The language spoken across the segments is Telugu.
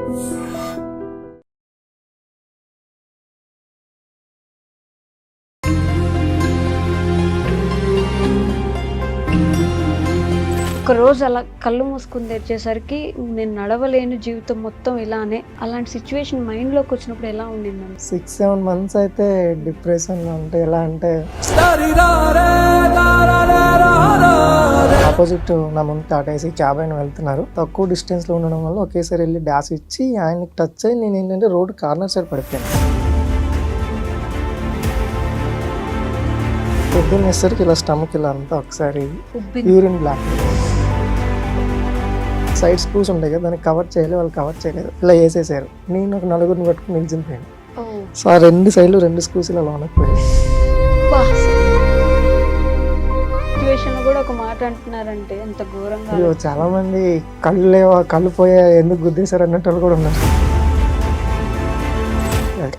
ఒక రోజు అలా కళ్ళు మూసుకుని తెరిచేసరికి నేను నడవలేను, జీవితం మొత్తం ఇలానే, అలాంటి సిచ్యువేషన్ మైండ్లోకి వచ్చినప్పుడు ఎలా ఉండిందండి? 6-7 months అయితే డిప్రెషన్. అంటే ఎలా అంటే ఆపోజిట్ నా ముందు టాటా ఏసీ క్యాబ్ ఆయన వెళ్తున్నారు. తక్కువ డిస్టెన్స్లో ఉండడం వల్ల ఒకేసారి వెళ్ళి డాష్ ఇచ్చి ఆయనకి టచ్ అయ్యి నేను ఏంటంటే రోడ్ కార్నర్ సైడ్ పడిపోయాను. పొద్దున్న వేసరికి ఇలా స్టమక్ ఇలా అంతా ఒకసారి యూరిన్ బ్లాక్. సైడ్ స్క్రూస్ ఉంటాయి కదా, దానికి కవర్ చేయలేదు, వాళ్ళు కవర్ చేయలేదు, ఇలా వేసేసారు. నేను ఒక నలుగురిని పట్టుకుని నిలిచిపోయాను. సో ఆ 2 సైడ్లు 2 స్క్రూస్ ఇలా లోనకి పోయాయి. సిచ్యువేషన్ కూడా ఒక మాట అంటున్నారంటే ఎంత ఘోరంగా. అయ్యో, చాలా మంది కళ్ళు లేవా, కళ్ళు పోయా, ఎందుకు గుద్దేశారు అన్నట్టు వాళ్ళు కూడా ఉన్నారు.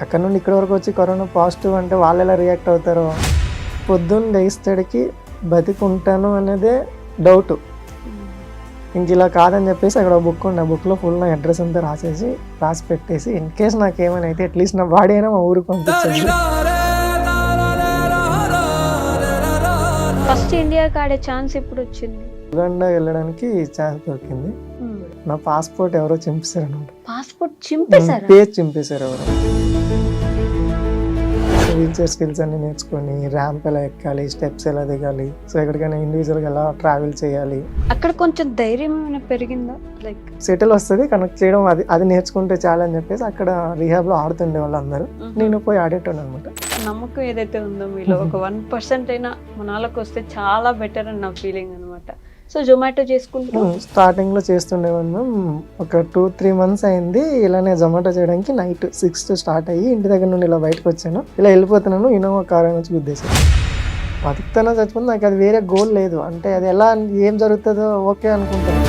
అక్కడ నుండి ఇక్కడ వరకు వచ్చి కరోనా పాజిటివ్ అంటే వాళ్ళు ఎలా రియాక్ట్ అవుతారో. పొద్దున్న లేస్తాడికి బతికుంటాను అనేదే డౌట్. ఇంక ఇలా కాదని చెప్పేసి అక్కడ బుక్ ఉండే, బుక్లో ఫుల్ నా అడ్రస్ అంతా రాసి పెట్టేసి ఇన్ కేస్ నాకేమైనా అయితే అట్లీస్ట్ నా బాడీ అయినా మా ఊరికి పంపించాను. ఫస్ట్ ఇండియాకి ఆడే ఛాన్స్ ఇప్పుడు వచ్చింది. ఉగాండా వెళ్ళడానికి ఛాన్స్ దొరికింది. నా పాస్పోర్ట్ ఎవరో చింపేశారు అనమాట. పాస్పోర్ట్ చింపేశారా? పేజ్ చింపేశారు ఎవరో. వీల్ చైర్ స్కిల్స్ అన్ని నేర్చుకొని ర్యాంప్ ఎలా ఎక్కాలి, స్టెప్స్ ఎలా దిగాలి, సో ఎక్కడికైనా ఇండివిజువల్గా ఎలా ట్రావెల్ చేయాలి. అక్కడ కొంచెం ధైర్యం ఏమైనా పెరిగిందా? లైక్ సెటిల్ వస్తుంది, కనెక్ట్ చేయడం అది నేర్చుకుంటే చాలా అని చెప్పేసి అక్కడ రిహాబ్లో ఆడుతుండే వాళ్ళు అందరూ. నేను పోయి ఆడేటోను అనమాట. నమ్మకం ఏదైతే ఉందో మీలో ఒక 1% అయినా మనాలకు వస్తే చాలా బెటర్ అని నా ఫీలింగ్ అనమాట. సో జొమాటో చేసుకుంటూ స్టార్టింగ్లో చేస్తుండేవాళ్ళం. ఒక 2-3 months అయింది ఇలానే జొమాటో చేయడానికి. నైట్ 6 స్టార్ట్ అయ్యి ఇంటి దగ్గర నుండి ఇలా బయటకు వచ్చాను. ఇలా వెళ్ళిపోతున్నాను, ఇన్నోవా కార్ వచ్చి గుద్దేశాను. బతుకుతానో చచ్చిపోతుంది, నాకు అది వేరే గోల్ లేదు. అంటే అది ఎలా ఏం జరుగుతుందో ఓకే అనుకుంటాను.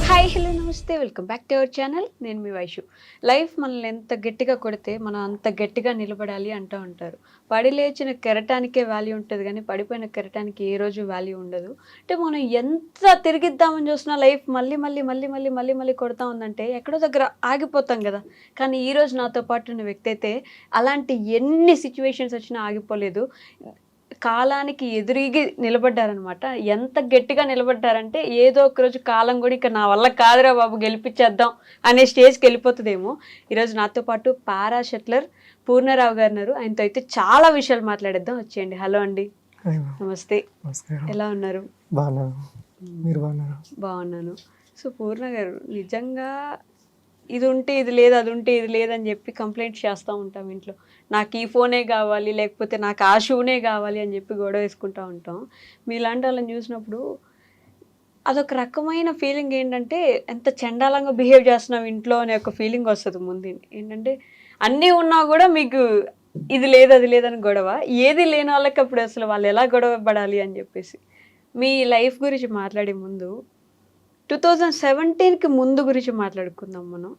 హాయ్, హలో, నమస్తే, welcome back to our channel. నేను మీ వైషు. లైఫ్ మనల్ని ఎంత గట్టిగా కొడితే మనం అంత గట్టిగా నిలబడాలి అంటూ ఉంటారు. పడి లేచిన కెరటానికే వాల్యూ ఉంటుంది, కానీ పడిపోయిన కెరటానికి ఏ రోజు వాల్యూ ఉండదు. అంటే మనం ఎంత తిరిగిద్దామని చూసినా లైఫ్ మళ్ళీ మళ్ళీ మళ్ళీ మళ్ళీ మళ్ళీ మళ్ళీ కొడతా ఉందంటే ఎక్కడో దగ్గర ఆగిపోతాం కదా. కానీ ఈరోజు నాతో పాటు ఉన్న వ్యక్తి అయితే అలాంటి ఎన్ని సిచ్యువేషన్స్ వచ్చినా ఆగిపోలేదు. కాలానికి ఎదురిగి నిలబడ్డారనమాట. ఎంత గట్టిగా నిలబడ్డారంటే ఏదో ఒక రోజు కాలం కూడా ఇక నా వల్ల కాదురా బాబు గెలిపించేద్దాం అనే స్టేజ్కి వెళ్ళిపోతుందేమో. ఈరోజు నాతో పాటు పారా షట్లర్ పూర్ణరావు గారు ఉన్నారు. ఆయనతో అయితే చాలా విషయాలు మాట్లాడేద్దాం. వచ్చేయండి. హలో అండి, నమస్తే, ఎలా ఉన్నారు? బాగున్నాను. సో పూర్ణ గారు, నిజంగా ఇది ఉంటే ఇది లేదు, అది ఉంటే ఇది లేదని చెప్పి కంప్లైంట్ చేస్తూ ఉంటాం ఇంట్లో. నాకు ఈ ఫోనే కావాలి, లేకపోతే నాకు ఆ షూనే కావాలి అని చెప్పి గొడవ వేసుకుంటూ ఉంటాం. మీలాంటి వాళ్ళని చూసినప్పుడు అదొక రకమైన ఫీలింగ్ ఏంటంటే ఎంత చండాలంగా బిహేవ్ చేస్తున్నాం ఇంట్లో అనే ఒక ఫీలింగ్ వస్తుంది ముందు. ఏంటంటే అన్నీ ఉన్నా కూడా మీకు ఇది లేదు అది లేదని గొడవ. ఏది లేని వాళ్ళకి అప్పుడు అసలు వాళ్ళు ఎలా గొడవ పడాలి అని చెప్పేసి. మీ లైఫ్ గురించి మాట్లాడే ముందు 2017కి ముందు గురించి మాట్లాడుకుందాం మనం.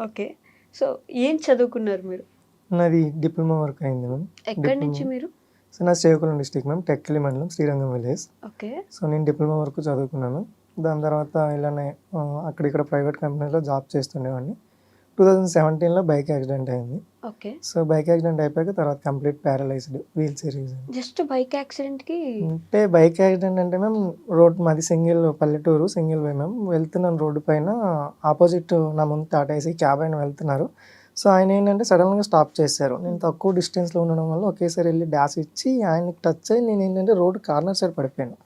ఓకే, సో ఏం చదువుకున్నారు మీరు? నాది డిప్లొమా వర్క్ అయింది మ్యామ్. ఎక్కడి నుంచి మీరు? సో నా శ్రీకాకుళం డిస్ట్రిక్ట్ మ్యామ్, టెక్కలి మండలం, శ్రీరంగం విలేజ్. ఓకే. సో నేను డిప్లొమా వరకు చదువుకున్నాను. దాని తర్వాత ఇలానే అక్కడిక్కడ ప్రైవేట్ కంపెనీలో జాబ్ చేస్తుండేవాడిని. 2017లో బైక్ యాక్సిడెంట్ అయింది. ఓకే. సో బైక్ యాక్సిడెంట్ అయిపోయాక తర్వాత complete paralysed, wheelchair use. Just bike యాక్సిడెంట్కి అంటే బైక్ యాక్సిడెంట్ అంటే మేము రోడ్, మాది సింగిల్ పల్లెటూరు, సింగిల్ వే మేము వెళ్తున్నాను. రోడ్డు పైన ఆపోజిట్ నా ముందు టాటా ఏసీ క్యాబ్ ఆయన వెళ్తున్నారు. సో ఆయన ఏంటంటే సడన్గా స్టాప్ చేశారు. నేను తక్కువ డిస్టెన్స్లో ఉండడం వల్ల ఒకేసారి వెళ్ళి డాష్ ఇచ్చి ఆయనకి టచ్ అయ్యి నేను ఏంటంటే రోడ్ కార్నర్ సైడ్ పడిపోయాను.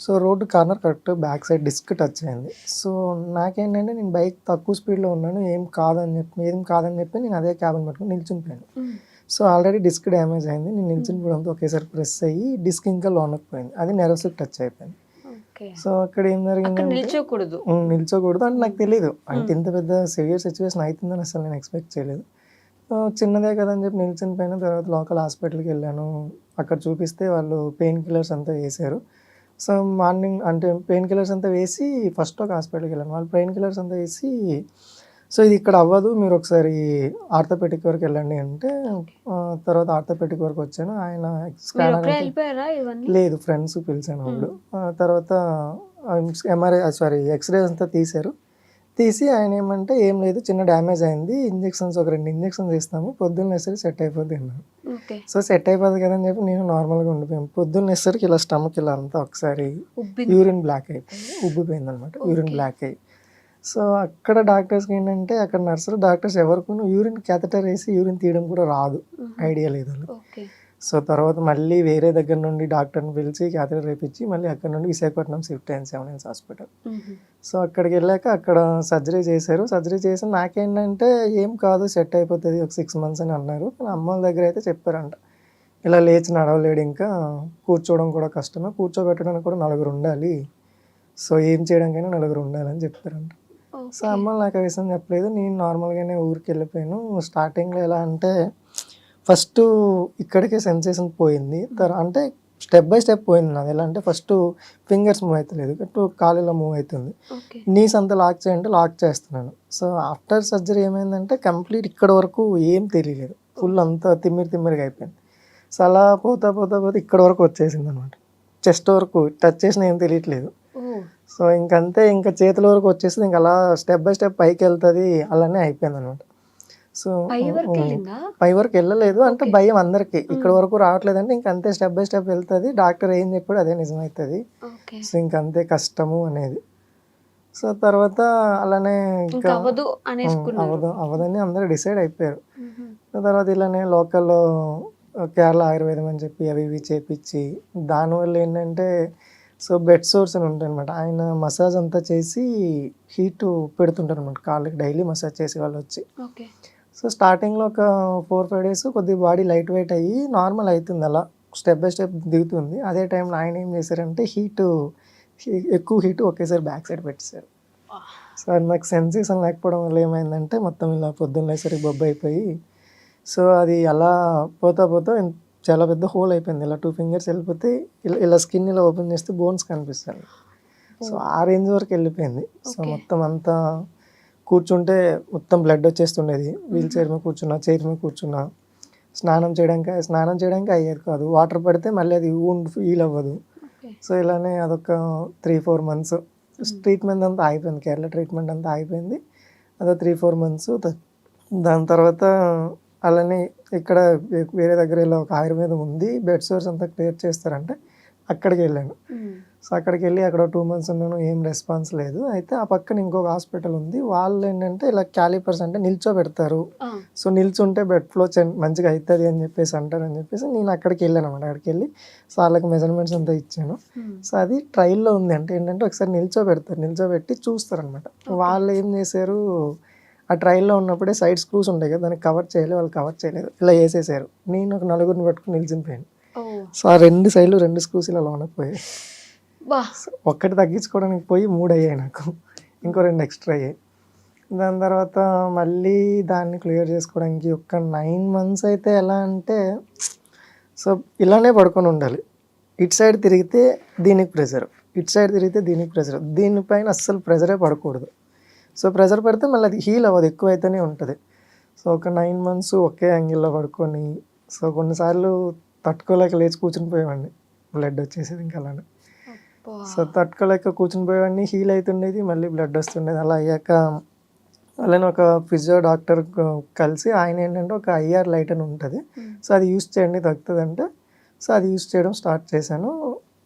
So road corner correct back side disc touch అయింది. సో నాకేంటంటే నేను బైక్ తక్కువ స్పీడ్లో ఉన్నాను, ఏం కాదని చెప్పి నేను అదే క్యాబిన్ పట్టుకుని నిల్చునిపోయాను. సో ఆల్రెడీ డిస్క్ డ్యామేజ్ అయింది. నేను నిల్చునిపోవడంతో ఒకేసారి ప్రెస్ అయ్యి డిస్క్ ఇంకా లోనకి పోయింది, అది నెర్వ్స్కి టచ్ అయిపోయింది. సో అక్కడ ఏం జరిగింది, నిల్చోకూడదు అంటే నాకు తెలియదు. అంటే ఇంత పెద్ద సివియర్ సిచ్యువేషన్ అవుతుందని అసలు నేను ఎక్స్పెక్ట్ చేయలేదు. చిన్నదే కదా అని చెప్పి నిల్చుని పోయిన తర్వాత లోకల్ హాస్పిటల్కి వెళ్ళాను. అక్కడ చూపిస్తే వాళ్ళు పెయిన్ కిల్లర్స్ అంతా వేసారు. సో మార్నింగ్ అంటే పెయిన్ కిల్లర్స్ అంతా వేసి ఫస్ట్ ఒక హాస్పిటల్కి వెళ్ళాను. వాళ్ళు పెయిన్ కిల్లర్స్ అంతా వేసి సో ఇది ఇక్కడ అవ్వదు, మీరు ఒకసారి ఆర్థోపెడిక్ వరకు వెళ్ళండి అంటే తర్వాత ఆర్థోపెడిక్ వరకు వచ్చాను. ఆయన స్కానర్ లేదు, ఫ్రెండ్స్ పిలిచాను వాళ్ళు. తర్వాత ఎంఆర్ఐ సారీ ఎక్స్‌రే అంతా తీశారు. తీసి ఆయన ఏమంటే, "ఏం లేదు చిన్న డ్యామేజ్ అయింది. ఇంజెక్షన్స్ ఒక 2 ఇంజెక్షన్స్ ఇస్తాము. పొద్దున్న లేసేసరికి సెట్ అయిపోద్ది" అన్నారు. ఓకే. సో, సెట్ అయిపోద్ది కదా అని చెప్పి నేను నార్మల్‌గా ఉండిపోయాను. పొద్దున్న లేసేసరికి ఇలా స్టమక్ ఇలా అంతా ఒకసారి ఉబ్బింది. యూరిన్ బ్లాక్ అయిపోయింది. ఉబ్బిపోయిందనమాట. Urine okay. బ్లాక్ అయ్యి. సో, అక్కడ డాక్టర్స్‌కి ఏంటంటే, అక్కడ నర్సులు, డాక్టర్స్ ఎవరికును యూరిన్ క్యాథెటర్ ఏసి యూరిన్ తీయడం కూడా రాదు. హుహు. ఐడియా లేదు వాళ్ళకి. ఓకే. సో, తర్వాత మళ్ళీ వేరే దగ్గర నుండి డాక్టర్‌ని పిలిచి క్యాథెటర్ ఏపిచ్చి మళ్ళీ అక్కడి నుండి విశాఖపట్నం షిఫ్ట్ అయ్యాను సెవెన్ హాస్పిటల్. హుహు. సో, అక్కడికెళ్ళాక అక్కడ సర్జరీ చేశారు. సర్జరీ చేసి నాకేంటంటే, "ఏం కాదు సెట్ అయిపోతది ఒక 6 మంత్స్" అని అన్నారు. కానీ అమ్మోళ్ళ దగ్గర అయితే చెప్పారంట, "ఇలా లేచి నడవలేడు ఇంకా, కూర్చోవడం కూడా కష్టమే. కూర్చోబెట్టడానికి కూడా నలుగురుండాలి. సో, ఏం చేయడానికైనా నలుగురుండాలని" చెప్పారంట. So, okay. అమ్మోళ్ళు నాకు ఆ విషయం చెప్పలేదు. నేను నార్మల్‌గానే ఊరికెళ్ళిపోయాను. స్టార్టింగ్‌లో ఎలా అంటే, ఫస్టు ఇక్కడికే సెన్సేషన్ పోయింది. అంటే స్టెప్ బై స్టెప్ పోయింది నాది. ఎలా అంటే ఫస్టు ఫింగర్స్ మూవ్ అయితలేదు. కాలు ఇలా మూవ్ అయితుంది. ఓకే. నీస్ అంతా లాక్ చేయంటే లాక్ చేస్తున్నాను. సో, ఆఫ్టర్ సర్జరీ ఏమైందంటే కంప్లీట్ ఇక్కడి వరకు ఏం తెలియలేదు. ఫుల్ అంతా తిమ్మిరిగా అయిపోయింది. సో, అలా పోతా ఇక్కడి వరకు వచ్చేసిందనమాట. చెస్ట్ వరకు టచ్ చేసినా ఏం తెలియట్లేదు. ఓహ్! సో, ఇంకంతే ఇంకా చేతుల వరకు వచ్చేసింది. ఇంక అలా స్టెప్ బై స్టెప్ పైకెళ్తది అలానే అయిపోయిందనమాట. సో, పై వరకెళ్ళిందా? పై వరకు వెళ్ళలేదు. అంటే ఓకే. భయం అందరికి. ఇక్కడి హ్మ్. వరకు రావట్లేదంటే ఇంక అంతే స్టెప్ బై స్టెప్ వెళ్తది. డాక్టర్ ఏం చెప్పాడో అదే నిజమైతది. ఓకే. సో, ఇంకంతే కష్టము అనేది. సో, తర్వాత అలానే ఇంక ఇంకా అవ్వదు అనేసుకున్నారు. అవ్వదని అందరూ డిసైడ్ అయిపోయారు. హుహు. తర్వాత ఇలానే లోకల్‌లో కేరళ ఆయుర్వేదం అని చెప్పి అవి ఇవి చేపిచ్చి దానివల్ల ఏంటంటే సో, బెడ్ సోర్స్ అని ఉంటాయనమాట. ఆయన మసాజ్ అంతా చేసి హీటు పెడుతుంటారనమాట కాళ్ళకి డైలీ మసాజ్ చేసేవాళ్ళొచ్చి. ఓకే. సో, స్టార్టింగ్‌లో ఒక 4, 5 డేస్ కొద్దిగా బాడీ లైట్ వెయిట్ అయ్యి నార్మల్ అయితుంది అలా. స్టెప్ బై స్టెప్ దిగుతుంది. అదే టైంలో ఆయన ఏం చేశారంటే ఎక్కువ హీట్ ఒకేసారి బ్యాక్ సైడ్ పెట్టేసారు. సో, అది నాకు సెన్సేషన్ లేకపోవడం వల్ల ఏమైందంటే మొత్తం ఇలా పొద్దున్న లేచేసరికి బొబ్బైపోయి సో, అది అలా పోతా చాలా పెద్ద హోల్ అయిపోయింది. ఇలా 2 ఫింగర్స్ వెళ్ళిపోతే ఇలా స్కిన్ ఇలా ఓపెన్ చేస్తే బోన్స్ కనిపిస్తాయి. సో, ఓహ్! ఆ రేంజ్ వరకు వెళ్ళిపోయింది. So, okay. మొత్తం అంతా కూర్చుంటే మొత్తం బ్లడ్ వచ్చేస్తుండేది. వీల్ హుహు. చైర్ మీద కూర్చున్నా. స్నానం చేయడానికి అయ్యేది కాదు. వాటర్ పడితే మళ్ళీ అది వూండ్ హీల్ అవ్వదు. ఓకే. సో, ఇలానే అదొక 3, 4 మంత్స్ ట్రీట్మెంట్ అంతా ఆగిపోయింది. కేరళ ట్రీట్మెంట్ అంతా ఆగిపోయింది. అదో 3, 4 మంత్స్ దాని తర్వాత అలానే ఇక్కడ వేరే దగ్గర ఇలా ఒక ఆయుర్వేదం ఉంది. బెడ్ సోర్స్ అంతా క్లియర్ చేస్తారంటే అక్కడికెళ్ళాను. హ్మ్. సో, అక్కడికెళ్ళి అక్కడ 2 మంత్స్ ఉన్నాను. ఏం రెస్పాన్స్ లేదు. అయితే ఆ పక్కన ఇంకొక హాస్పిటల్ ఉంది. వాళ్ళేంటంటే ఇలా క్యాలిపర్స్ అంటే నిల్చోబెడతారు. ఆ! సో, నిల్చుంటే బ్లడ్ ఫ్లో మంచిగా అయితది అని చెప్పేసి అంటారని చెప్పేసి నేను అక్కడికెళ్ళాననమాట. అక్కడికెళ్ళి సో, ఆళ్ళకి మెజర్మెంట్స్ అంతా ఇచ్చాను. హ్మ్. సో, అది ట్రయల్‌లో ఉంది. అంటే ఏంటంటే ఒకసారి నిల్చోబెడతారు. నిల్చోబెట్టి చూస్తారనమాట. ఓకే. వాళ్ళు ఏం చేశారు, ఆ ట్రయల్‌లో ఉన్నప్పుడే సైడ్ స్క్రూస్ ఉంటాయి కదా! దానికి కవర్ చేయాలి. వాళ్ళు కవర్ చేయలేదు. ఇలా ఏసేసారు. నేను ఒక నలుగురిని పట్టుకొని నిల్చునిపోయాను. ఓహ్! సో, ఆ 2 సైడ్‌లు 2 స్క్రూస్ ఇలా లోనకి పోయాయి. అబ్బా! ఒక్కటి తగ్గించుకోవడానికి పోయి 3 అయ్యాయి నాకు. ఇంకో 2 ఎక్స్‌ట్రా అయ్యాయి. దాని తర్వాత మళ్ళీ దాన్ని క్లియర్ చేసుకోవడానికి ఒక 9 మంత్స్ అయితే ఎలా అంటే సో, ఇలానే పడుకొని ఉండాలి. ఇటు సైడ్ తిరిగితే దీనికి ప్రెషర్. ఇటు సైడ్ తిరిగితే దీనికి ప్రెషర్. దీనిపైన అస్సలు ప్రెషరే పడకూడదు. సో, ప్రెషర్ పడితే మళ్ళీ అది హీల్ అవ్వదు. ఎక్కువైతేనే ఉంటది. సో, ఒక 9 మంత్స్ ఒకే యాంగిల్‌లో పడుకొని సో, కొన్నిసార్లు తట్టుకోలేక లేచి కూర్చుని పోయేవాడిని. బ్లడ్ వచ్చేసేది ఇంక అలానే. అబ్బా! సో, తట్టుకోలేక కూర్చుని పోయేవాడిని. హీల్ అయితుండేది. మళ్ళీ బ్లడ్ వస్తుండేది. అలా అయ్యాక అలానే ఒక ఫిజియో డాక్టర్ కలిసి ఆయన ఏంటంటే ఒక ఐఆర్ లైట్ అని ఉంటది. హ్మ్. సో, అది యూజ్ చేయండి తగ్గుతదంటే సో, అది యూజ్ చేయడం స్టార్ట్ చేశాను.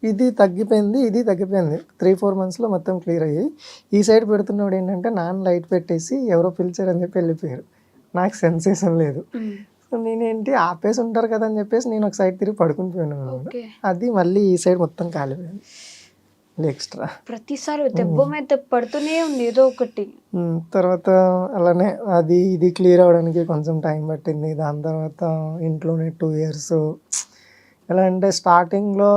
ఇది తగ్గిపోయింది. 3, 4 మంత్స్‌లో మొత్తం క్లియర్ అయ్యాయి. ఈ సైడ్ పెడుతున్నోడు ఏంటంటే నాన్న లైట్ పెట్టేసి ఎవరో పిలిచారని చెప్పి వెళ్ళిపోయారు. నాకు సెన్సేషన్ లేదు. హ్మ్. సో, నేనేంటి ఆపేసి ఉంటారు కదా అని చెప్పేసి నేను ఒక సైడ్ తిరిగి పడుకొని పోయాననమాట. ఓకే. అది మళ్ళీ ఈ సైడ్ మొత్తం కాలిపోయింది. మళ్ళీ ఎక్స్‌ట్రా. ప్రతిసారి దెబ్బ మీద పడుతూనే ఉంది ఏదో ఒకటి. తర్వాత అలానే ఇది క్లియర్ అవ్వడానికి కొంచెం టైం పట్టింది. దాని తర్వాత ఇంట్లోనే 2 ఇయర్స్ ఎలా అంటే స్టార్టింగ్‌లో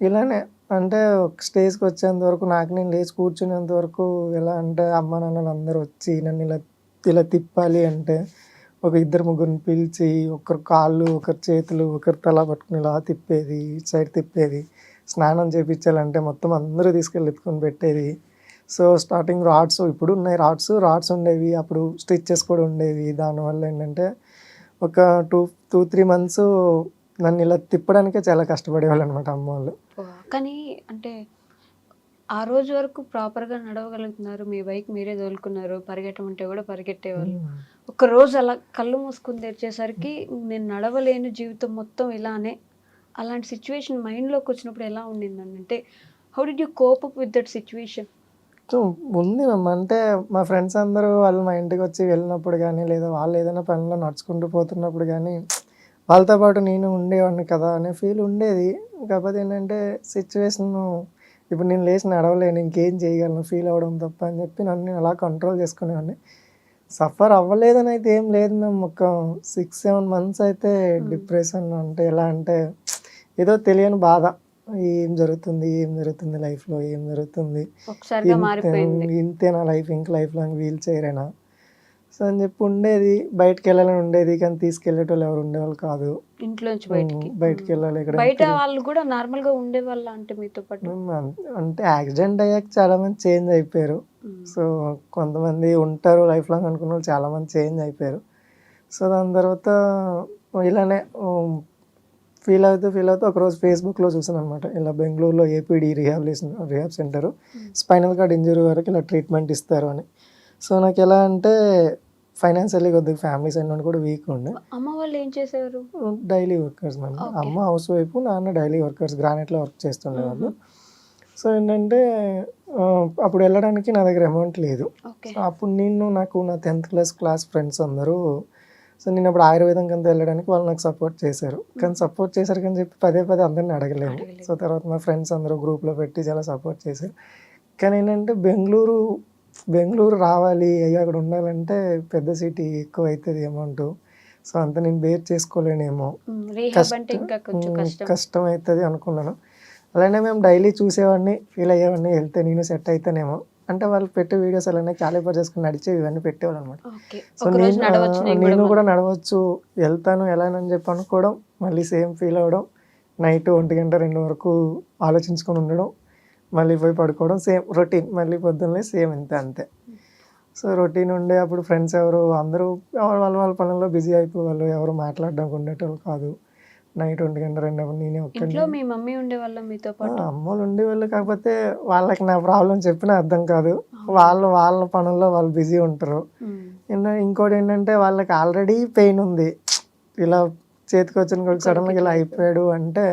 ఇలానే అంటే ఒక స్టేజ్‌కి వచ్చేంత వరకు నాకు నేను లేచి కూర్చునేంత వరకు ఎలా అంటే అమ్మ నాన్నలు అందరూ వచ్చి నన్ను ఇలా తిప్పాలి అంటే ఒక ఇద్దరు ముగ్గురిని పిలిచి ఒకరు కాళ్ళు, ఒకరి చేతులు, ఒకరి తల పట్టుకొని ఇలా తిప్పేది, ఇటు సైడ్ తిప్పేది. స్నానం చేపించాలంటే మొత్తం అందరూ తీసుకెళ్ళి ఎత్తుకొని పెట్టేది. సో, స్టార్టింగ్ ఇప్పుడు ఉన్నాయి రాడ్స్ ఉండేవి. అప్పుడు స్టిచెస్ కూడా ఉండేవి. దానివల్ల ఏంటంటే ఒక 3 మంత్స్ నన్ను ఇలా తిప్పడానికే చాలా కష్టపడేవాళ్ళనమాట అమ్మోళ్ళు. అబ్బా! కానీ అంటే ఆ రోజు వరకు ప్రాపర్‌గా నడవగలుగుతున్నారు. మీ బైక్ మీరే తోలుకున్నారు. పరిగెట్టమంటే కూడా పరిగెట్టేవాళ్ళు. హ్మ్. ఒకరోజు అలా కళ్ళు మూసుకొని తెరిచేసరికి నేను నడవలేను జీవితం మొత్తం ఇలానే. అలాంటి సిట్యుయేషన్ మైండ్‌లోకొచ్చినప్పుడు ఎలా ఉండిందండి? అంటే how did you cope up with that situation? So, ఉంది మ్యామ్. అంటే మా ఫ్రెండ్స్ అందరూ వాళ్ళు మా ఇంటికొచ్చి వెళ్ళినప్పుడు గానీ, లేదా వాళ్ళు ఏదైనా పనిలో నడుచుకుంటూ పోతున్నప్పుడు గానీ, వాళ్ళతో పాటు నేను ఉండేవాడిని కదా! అనే ఫీల్ ఉండేది. కాకపోతే ఏంటంటే సిట్యుయేషను ఇప్పుడు నేను లేచి నడవలేను, ఇంకేం చేయగలను ఫీల్ అవ్వడం తప్ప అని చెప్పి నన్ను నేను అలా కంట్రోల్ చేసుకునేవాడిని. సఫర్ అవ్వలేదని అయితే ఏం లేదు మ్యామ్. ఒక 6, 7 మంత్స్ అయితే డిప్రెషన్ అంటే ఎలా అంటే ఏదో తెలియని బాధ. ఏం జరుగుతుంది? ఏం జరుగుతుంది లైఫ్‌లో? ఏం జరుగుతుంది? ఒకసారిగా ఇంతే మారిపోయింది. ఇంతేనా లైఫ్ ఇంక లైఫ్ లాంగ్ వీల్ చైరేనా? సో, అని చెప్పి ఉండేది. బయటికెళ్ళాలని ఉండేది. కానీ తీసుకెళ్ళేటోళ్ళు ఎవరు ఉండేవాళ్ళు కాదు. ఇంట్లోంచి బయటికి. బయటికెళ్ళాలి ఎక్కడైనా బయట వాళ్ళు గూడా నార్మల్‌గా ఉండేవాళ్ళా అంటే మీతో పాటు? అంటే యాక్సిడెంట్ అయ్యాక చాలామంది చేంజ్ అయిపోయారు. హ్మ్. సో, కొంతమంది ఉంటారు లైఫ్ లాంగ్ అనుకున్నోళ్ళు చాలామంది చేంజ్ అయిపోయారు. సో, దాని తర్వాత ఇలానే ఫీల్ అవుతూ ఒకరోజు ఫేస్‌బుక్‌లో చూసాననమాట. ఇలా బెంగుళూరులో APD rehab centre. Spinal cord injury వరకు ఇలా ట్రీట్మెంట్ ఇస్తారు అని. సో, నాకెలా అంటే ఫైనాన్షియల్లీ కొద్దిగా ఫ్యామిలీ సైడ్ నుండి కూడా వీక్ ఉండే. అమ్మ వాళ్ళు ఏం చేసేవారు? Daily workers ma'am. ఓకే. అమ్మ హౌస్ వైఫ్, నాన్న డైలీ వర్కర్స్ గ్రానైట్‌లో వర్క్ చేస్తుండేవాళ్ళు. హుహు. సో, ఏంటంటే అప్పుడు వెళ్ళడానికి నా దగ్గర అమౌంట్ లేదు. ఓకే. సో, అప్పుడు నాకు నా 10th క్లాస్ ఫ్రెండ్స్ అందరూ సో, నేనప్పుడు ఆయుర్వేదంకంతా వెళ్ళడానికి వాళ్ళు నాకు సపోర్ట్ చేశారు. కానీ సపోర్ట్ చేశారు చెప్పి పదే పదే అందరిని అడగలేము. సో, తర్వాత మా ఫ్రెండ్స్ అందరూ గ్రూప్‌లో పెట్టి చాలా సపోర్ట్ చేశారు. కానీ ఏంటంటే బెంగుళూరు రావాలి, అయ్యో అక్కడ ఉండాలంటే పెద్ద సిటీ ఎక్కువైతది అమౌంటు. సో, అంత నేను బేర్ చేసుకోలేనేమో. రీహాబ్ అంటే ఇంకా కొంచెం కష్టం. కష్టమైతది అనుకున్నాను. అలానే మేము డైలీ చూసేవాడిని, ఫీల్ అయ్యేవాడిని వెళ్తే నేను సెట్ అయితానేమో. అంటే వాళ్ళు పెట్టే వీడియోస్ అలానే క్యాలిపర్ చేసుకొని నడిచేవి ఇవన్నీ పెట్టేవాళ్ళనమాట. ఓకే. సో, ఒకరోజు నడవచ్చు నేను గూడా నేను కూడా మళ్ళీ. నడవచ్చు, వెళ్తాను ఎలానని చెప్పి అనుకోవడం, మళ్ళీ సేమ్ ఫీల్ అవ్వడం, నైట్ 1 గంట, 2 వరకు ఆలోచించుకొని ఉండడం, మళ్ళీ పోయి పడుకోవడం సేమ్ రొటీన్. మళ్ళీ పొద్దున్న లేసి సేమ్ ఇంతే అంతే. సో, రొటీన్ ఉండే అప్పుడు ఫ్రెండ్స్ అందరూ వాళ్ళ వాళ్ళ పనుల్లో బిజీ అయిపోయేవాళ్ళు. ఎవరు మాట్లాడడానికి ఉండేటోళ్ళు కాదు. నైట్ 1 గంట, 2 నేనే ఒక్కడినే. ఇంట్లో మీ మమ్మీ ఉండేవాళ్ళా మీతో పాటు? అమ్మోళ్ళు ఉండేవాళ్ళు. కాకపోతే వాళ్ళకి నా ప్రాబ్లమ్ చెప్పినా అర్థం కాదు. వాళ్ళు వాళ్ళ పనుల్లో వాళ్ళు బిజీ ఉంటారు. హ్మ్. ఇంకోటేంటంటే వాళ్ళకి ఆల్రెడీ పెయిన్ ఉంది. ఇలా చేతికొచ్చిన కొడుకు సడన్‌గా ఇలా ఇట్లా అయిపోయాడు అంటే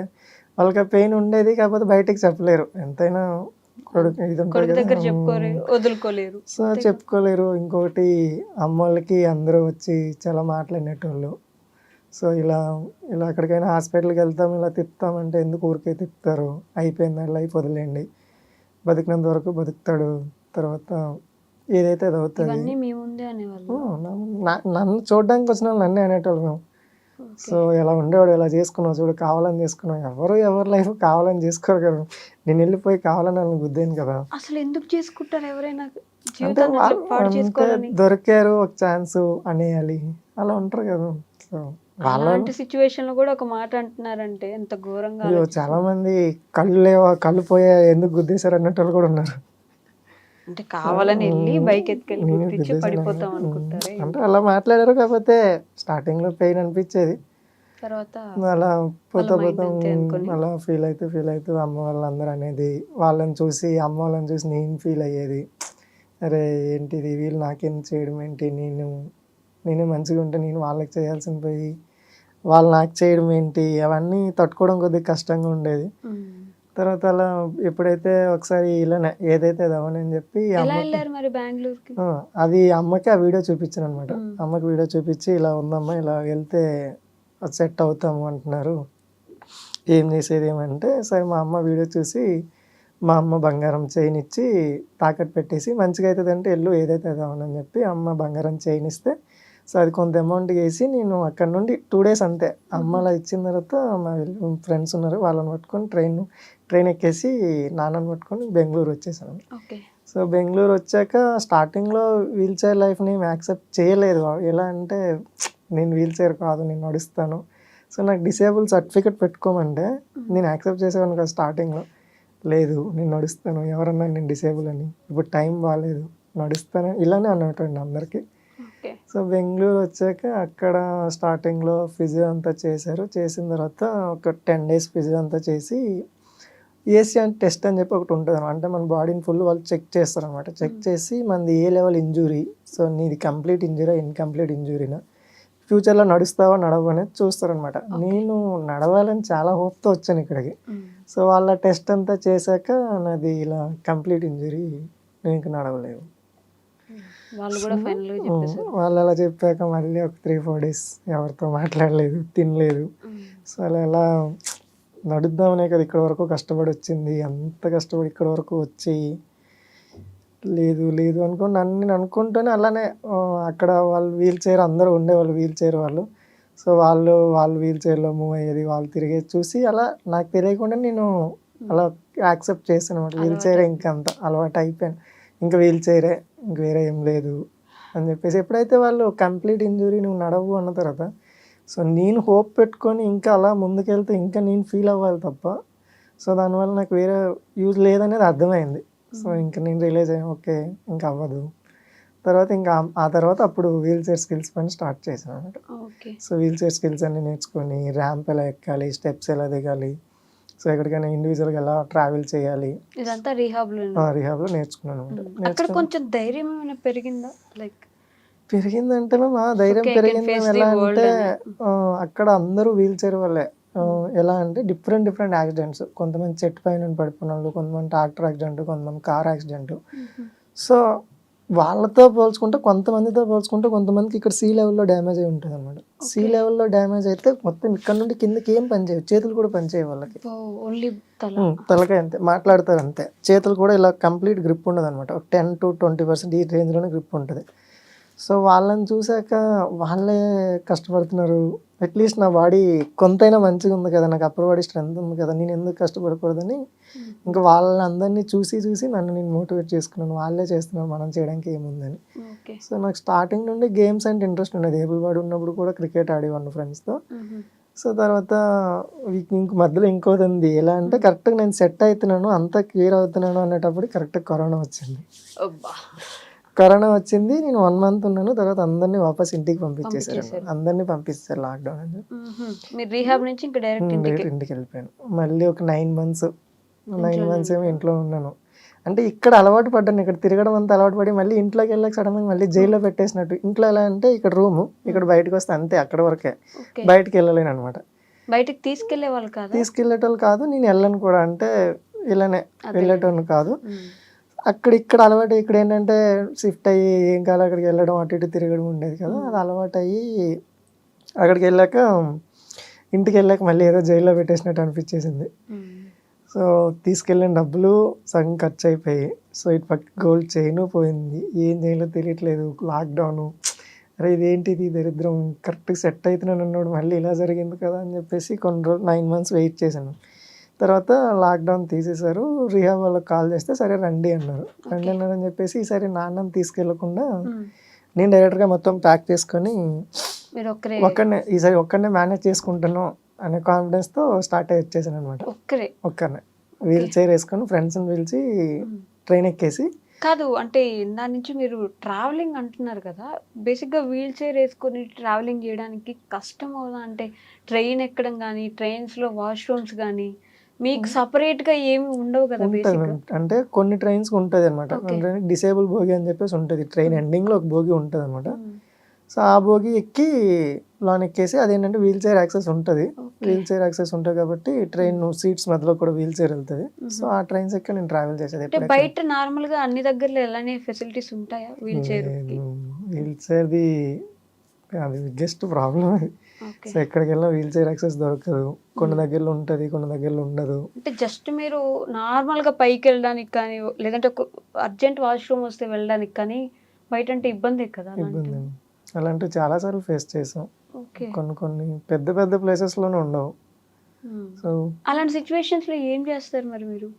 వాళ్ళకి ఆ పెయిన్ ఉండేది. కాకపోతే బయటికి చెప్పలేరు. ఎంతైనా కొడుకు ఇది ఉంటది కొడుకు కదా! దగ్గర చెప్పుకోలేరు, వదులుకోలేరు. సో, చెప్పుకోలేరు. ఇంకోటి అమ్మోళ్ళకి అందరూ వచ్చి చాలా మాటలనేటోళ్ళు. సో, ఇలా ఎక్కడికైనా హాస్పిటల్‌కెళ్తాం, ఇలా తిప్పుతామంటే ఎందుకు ఊరికే తిప్పుతారు? అయిపోయింది ఆడి లైఫ్ వదిలేయండి. బతికినంత వరకు బతుకుతాడు. తర్వాత ఏదైతే అది అవుతది. ఇవన్నీ మీ ముందే అనేవాళ్ళు. నన్ను చూడడానికి వచ్చినోళ్ళు నన్నే అనేటోళ్ళు మేము. ఓకే. సో, ఇలా ఉండేవాడు, ఇలా చేసుకున్నావు చూడు, కావాలని చేసుకున్నావు. ఎవరి లైఫ్ కావాలని చేసుకోరు కదా! నేనెళ్ళిపోయి కావాలని ఆళ్ళని గుద్దేను కదా! అసలు ఎందుకు చేసుకుంటారు ఎవరైనా అంటే జీవితాన్ని అట్లా పాడు అంటే చేసుకోవాలని? దొరికారు ఒక ఛాన్సు అనేయాలి. అలా ఉంటారు కదా! సో, వాళ్ళ అలాంటి సిట్యుయేషన్‌లో గూడా ఒక మాట అంటున్నారంటే ఎంత ఘోరంగా అయ్యో! ఆలోచిస్తున్నారు. చాలామంది కళ్ళు పోయా ఎందుకు గుద్దేశారు అన్నట్టోళ్ళు కూడా ఉన్నారు. అంటే కావాలని ఎళ్లి బైక్ ఎత్తుకెళ్ళి నేనే గుద్దిచ్చి గుద్దేశాను. పడిపోతాం అనుకుంటారా అంటే ఏంటి? అలా మాట్లాడారు. కాకపోతే స్టార్టింగ్‌లో పెయిన్ అనిపిచ్చేది. తర్వాత అలా వాళ్ళ పోతా మైండ్ పోతా అంతే అనుకోని. అలా ఫీల్ అవుతూ అమ్మ వాళ్ళందరూ అనేది, అమ్మ వాళ్ళని చూసి నేను ఫీల్ అయ్యేది. అరే! ఏంటిది వీళ్ళు నాకేం చేయడం ఏంటి? నేనే మంచిగా ఉంటే నేను వాళ్ళకి చేయాల్సింది పోయి, వాళ్ళు నాకు చేయడం ఏంటి? అవన్నీ తట్టుకోవడం కొద్దిగా కష్టంగా ఉండేది. హ్మ్. తర్వాత అలా ఎప్పుడైతే ఒకసారి ఇలానే ఏదైతే అది అవ్వనని చెప్పి ఎలా అమ్మకి ఎళ్లారు మరి బెంగుళూరుకి? అది అమ్మకి ఆ వీడియో చూపించాననమాట. హ్మ్. అమ్మకి వీడియో చూపించి ఇలా ఉందమ్మా, ఇలా వెళ్తే సెట్ అవుతాము అంటున్నారు. ఏం చేసేది ఏమంటే, సరే మా అమ్మ వీడియో చూసి మా అమ్మ బంగారం చైన్ ఇచ్చి తాకట్టు పెట్టేసి మంచిగా అవుతదంటే ఎళ్ళు ఏదైతే అది అవ్వనని చెప్పి అమ్మ బంగారం చైన్ ఇస్తే, సో, అది కొంత అమౌంట్ ఏసి నేను అక్కడి నుండి 2 డేస్ అంతే. అమ్మ అలా ఇచ్చిన తర్వాత మా ఫ్రెండ్స్ ఉన్నారు. వాళ్ళని పట్టుకొని ట్రైన్ ఎక్కేసి నాన్నని పట్టుకొని బెంగుళూరు వచ్చేసాను. ఓకే. సో, బెంగుళూరు వచ్చాక స్టార్టింగ్‌లో వీల్ చైర్ లైఫ్‌ని మేము యాక్సెప్ట్ చేయలేదు. ఎలా అంటే నేను వీల్ చైర్ కాదు, నేను నడుస్తాను. సో, నాకు డిసేబుల్ సర్టిఫికేట్ పెట్టుకోమంటే నేను యాక్సెప్ట్ చేసేవాడిని కాదు స్టార్టింగ్‌లో. లేదు నేను నడుస్తాను. ఎవరన్నారు నేను డిసేబుల్ అని. ఇప్పుడు టైం బాలేదు. నడుస్తాను ఇలానే అనేటోడిని అందరికి. ఓకే. సో, బెంగుళూరు వచ్చాక అక్కడ స్టార్టింగ్‌లో ఫిజియో అంతా చేశారు. చేసిన తర్వాత ఒక 10 డేస్ ఫిజియో అంతా చేసి ఏసియన్ టెస్ట్ అని చెప్పి ఒకటి ఉంటుంది, అంటే మన బాడీని ఫుల్ వాళ్ళు చెక్ చేస్తారనమాట. చెక్ చేసి మనది ఏ లెవెల్ ఇంజురీ, సో నీది కంప్లీట్ ఇంజురీ ఇన్కంప్లీట్ ఇంజురీనా, ఫ్యూచర్లో నడుస్తావా నడవా అనేది చూస్తారనమాట. నేను నడవాలని చాలా హోప్తో వచ్చాను ఇక్కడికి. సో వాళ్ళ టెస్ట్ అంతా చేశాక నాది ఇలా కంప్లీట్ ఇంజురీ, నేను ఇంకా నడవలేదు. వాళ్ళు కూడా ఫైనల్గా చెప్పేసారు. వాళ్ళు అలా చెప్పాక మళ్ళీ ఒక 3-4 డేస్ ఎవరితో మాట్లాడలేదు, తినలేదు. సో అలా ఎలా నడుద్దామనే కదా ఇక్కడ వరకు కష్టపడి వచ్చింది, అంత కష్టపడి ఇక్కడ వరకు వచ్చి లేదు లేదు అనుకోండి నేను అనుకుంటూనే అలానే అక్కడ వాళ్ళు వీల్ చైర్ అందరూ ఉండేవాళ్ళు, వీల్ చైర్ వాళ్ళు. సో వాళ్ళు వీల్ చైర్లో మూవ్ అయ్యేది, వాళ్ళు తిరిగేది చూసి అలా నాకు తెలియకుండా నేను అలా యాక్సెప్ట్ చేశాను అనమాట. వీల్ చైర్ ఇంకంత అలవాటు అయిపోయాను, ఇంకా వీల్ చైరే, ఇంక వేరే ఏం లేదు అని చెప్పేసి. ఎప్పుడైతే వాళ్ళు కంప్లీట్ ఇంజురీ నువ్వు నడవు అన్న తర్వాత, సో నేను హోప్ పెట్టుకొని ఇంకా అలా ముందుకెళ్తే ఇంకా నేను ఫీల్ అవ్వాలి తప్ప, సో దానివల్ల నాకు వేరే యూజ్ లేదనేది అర్థమైంది. సో ఇంకా నేను రియలైజ్ అయ్యాను, ఓకే ఇంకా అవ్వదు. తర్వాత ఇంకా ఆ తర్వాత అప్పుడు వీల్ చైర్ స్కిల్స్ పని స్టార్ట్ చేశాను అనమాట. సో వీల్ చైర్ స్కిల్స్ అన్ని నేర్చుకొని ర్యాంప్ ఎలా ఎక్కాలి, స్టెప్స్ ఎలా దిగాలి, సో ఎక్కడికైనా ఇండివిజువల్గా ఎలా ట్రావెల్ చేయాలి, ఇదంతా రీహాబ్లో నేర్చుకున్నాను అనమాట. అక్కడ కొంచెం ధైర్యం ఏమైనా పెరిగిందా? లైక్ పెరిగిందంటే మేము ధైర్యం పెరిగింది. మేము ఎలా అంటే అక్కడ అందరూ వీల్ చైర్ వాళ్ళే. ఎలా అంటే డిఫరెంట్ యాక్సిడెంట్స్, కొంతమంది చెట్టు పైన పడిపోయిన వాళ్ళు, కొంతమంది ట్రాక్టర్ యాక్సిడెంట్, కొంతమంది కార్ యాక్సిడెంట్. సో వాళ్ళతో పోల్చుకుంటే కొంతమందికి ఇక్కడ సీ లెవెల్లో డ్యామేజ్ అయి ఉంటుంది అనమాట. సీ లెవెల్లో డ్యామేజ్ అయితే మొత్తం ఇక్కడ నుండి కిందకి ఏం పని చేయవు, చేతులు కూడా పని చేయవు వాళ్ళకి, తలకాయ అంతే, మాట్లాడతారు అంతే. చేతులు కూడా ఇలా కంప్లీట్ గ్రిప్ ఉండదు అనమాట, 10 to 20% ఈ రేంజ్లోనే గ్రిప్ ఉంటుంది. సో వాళ్ళని చూసాక వాళ్ళే కష్టపడుతున్నారు, అట్లీస్ట్ నా బాడీ కొంతైనా మంచిగా ఉంది కదా, నాకు అప్పర్ బాడీ స్ట్రెంత్ ఉంది కదా, నేను ఎందుకు కష్టపడకూడదని ఇంకా వాళ్ళందరినీ చూసి నన్ను నేను మోటివేట్ చేసుకున్నాను. వాళ్ళే చేస్తున్నారు, మనం చేయడానికి ఏముందని. సో నాకు స్టార్టింగ్ నుండి గేమ్స్ అంటే ఇంట్రెస్ట్ ఉండేది. ఏబుల్ బాడీ ఉన్నప్పుడు కూడా క్రికెట్ ఆడేవాడిని ఫ్రెండ్స్తో. సో తర్వాత ఇంక మధ్యలో ఇంకోటి ఉంది, ఎలా అంటే కరెక్ట్గా నేను సెట్ అవుతున్నాను, అంతా క్లియర్ అవుతున్నాను అనేటప్పుడు కరెక్ట్గా కరోనా వచ్చింది. నేను 1 month ఉన్నాను, తర్వాత అందరినీ వాపస్ ఇంటికి పంపించేశారు. అందరినీ పంపిస్తారు లాక్డౌన్ అని. మీరు రీహాబ్ నుంచి ఇంకా డైరెక్ట్ ఇంటికి వెళ్ళిపోయాను. మళ్ళీ ఒక 9 months ఏమో ఇంట్లో ఉన్నాను. అంటే ఇక్కడ అలవాటు పడ్డాను, ఇక్కడ తిరగడం అంతా అలవాటు పడి మళ్ళీ ఇంట్లోకి వెళ్ళాక సడన్గా మళ్ళీ జైల్లో పెట్టేసినట్టు. ఇంట్లో ఎలా అంటే ఇక్కడ రూము, ఇక్కడ బయటకు వస్తే అంతే, అక్కడ వరకే, బయటకు వెళ్ళలేను అనమాట. బయటకు తీసుకెళ్లేటోళ్ళు కాదు, నేను వెళ్ళను కూడా, అంటే ఇలానే వెళ్ళేటోళ్ళు కాదు. ఇక్కడ అలవాటు, ఇక్కడ ఏంటంటే షిఫ్ట్ అయ్యి ఏం కాదు అక్కడికి వెళ్ళడం, అటు ఇటు తిరగడం ఉండేది కదా, అది అలవాటు అయ్యి అక్కడికి ఇంటికి వెళ్ళాక మళ్ళీ ఏదో జైల్లో పెట్టేసినట్టు అనిపించేసింది. సో తీసుకెళ్ళిన డబ్బులు సగం ఖర్చు అయిపోయి, సో ఇటు పక్క గోల్డ్ చైన్ పోయింది, ఏం చేయాలో తెలియట్లేదు, లాక్డౌను, అరే ఇదేంటిది దరిద్రం, కరెక్ట్గా సెట్ అవుతున్నాను అన్నాడు, మళ్ళీ ఇలా జరిగింది కదా అని చెప్పేసి కొన్ని రోజులు 9 months వెయిట్ చేశాను. తర్వాత లాక్డౌన్ తీసేశారు. రీహాబ్ వాళ్ళకి కాల్ చేస్తే సరే రండి అన్నారని చెప్పేసి ఈసారి నాన్నని తీసుకెళ్లకుండా నేను డైరెక్ట్గా మొత్తం ప్యాక్ చేసుకొని ఈసారి ఒక్కడనే మేనేజ్ చేసుకుంటాను అనే కాన్ఫిడెన్స్తో స్టార్ట్ అయ్యి వచ్చేసాను అనమాట. ఒక్కనే వీల్ చైర్ వేసుకొని ఫ్రెండ్స్ని పిలిచి ట్రైన్ ఎక్కేసి. కాదు అంటే దాని నుంచి మీరు ట్రావెలింగ్ అంటున్నారు కదా, బేసిక్గా వీల్ చైర్ వేసుకొని ట్రావెలింగ్ చేయడానికి కష్టం అవుదా? అంటే ట్రైన్ ఎక్కడం కానీ, ట్రైన్స్లో వాష్రూమ్స్ కానీ మీకు సపరేట్ గా ఏమి ఉండవు కదా? అంటే కొన్ని ట్రైన్స్ ఉంటుంది అనమాట, డిసేబుల్ భోగి అని చెప్పేసి ఉంటుంది, ట్రైన్ ఎండింగ్ లో ఒక భోగి ఉంటుంది అనమాట. సో ఆ భోగి ఎక్కి లోన్ ఎక్కేసి, అదేంటంటే వీల్ చైర్ యాక్సెస్ ఉంటుంది. కాబట్టి ట్రైన్ సీట్స్ మధ్యలో కూడా వీల్ చైర్ వెళ్తుంది. సో ఆ ట్రైన్స్ ఎక్కి నేను ట్రావెల్ చేసేది. బయట నార్మల్ గా అన్ని దగ్గరలో ఎలానే ఫెసిలిటీస్ ఉంటాయా వీల్ చైర్ది? అది బిగ్గెస్ట్ ప్రాబ్లం అది. సో ఎక్కడికి వెళ్ళినా వీల్ చైర్ యాక్సెస్ దొరకదు, కొన్ని దగ్గరలో ఉంటుంది, కొన్ని దగ్గరలో ఉండదు. అంటే జస్ట్ మీరు నార్మల్ గా పైకి వెళ్ళడానికి కానీ, లేదంటే అర్జెంట్ వాష్రూమ్ వస్తే వెళ్ళడానికి కానీ బయట అంటే ఇబ్బంది కదా? అలాంటివి చాలా సార్లు ఫేస్ చేసాం. కొన్ని పెద్ద ప్లేసెస్ లోనే ఉండవు. సో అలాంటి సిచ్యువేషన్స్ లో ఏం చేస్తారు మరి మీరు?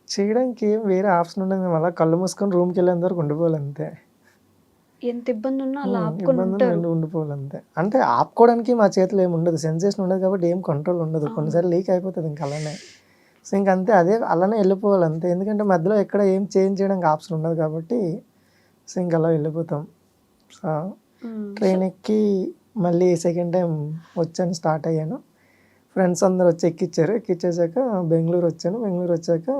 చేయడానికి ఏం వేరే ఆప్షన్ ఉండదు, మేము అలా కళ్ళు మూసుకొని రూమ్కి వెళ్ళేంత వరకు ఉండిపోవాలి అంతే. ఎంత ఇబ్బంది ఉన్నా అలా ఉండిపోవాలి అంతే. అంటే ఆపుకోవడానికి మా చేతిలో ఏమి ఉండదు, సెన్సేషన్ ఉండదు కాబట్టి ఏం కంట్రోల్ ఉండదు. కొన్నిసార్లు లీక్ అయిపోతుంది ఇంకా అలానే. సో ఇంక అంతే, అలానే వెళ్ళిపోవాలి అంతే. ఎందుకంటే మధ్యలో ఎక్కడ ఏం చేంజ్ చేయడానికి ఆప్షన్ ఉండదు కాబట్టి సో ఇంక అలా వెళ్ళిపోతాం. సో ట్రైన్ ఎక్కి మళ్ళీ సెకండ్ టైం స్టార్ట్ అయ్యాను. ఫ్రెండ్స్ అందరూ వచ్చి ఎక్కిచ్చారు. ఎక్కిచ్చేసాక బెంగుళూరు వచ్చాను. బెంగుళూరు వచ్చాక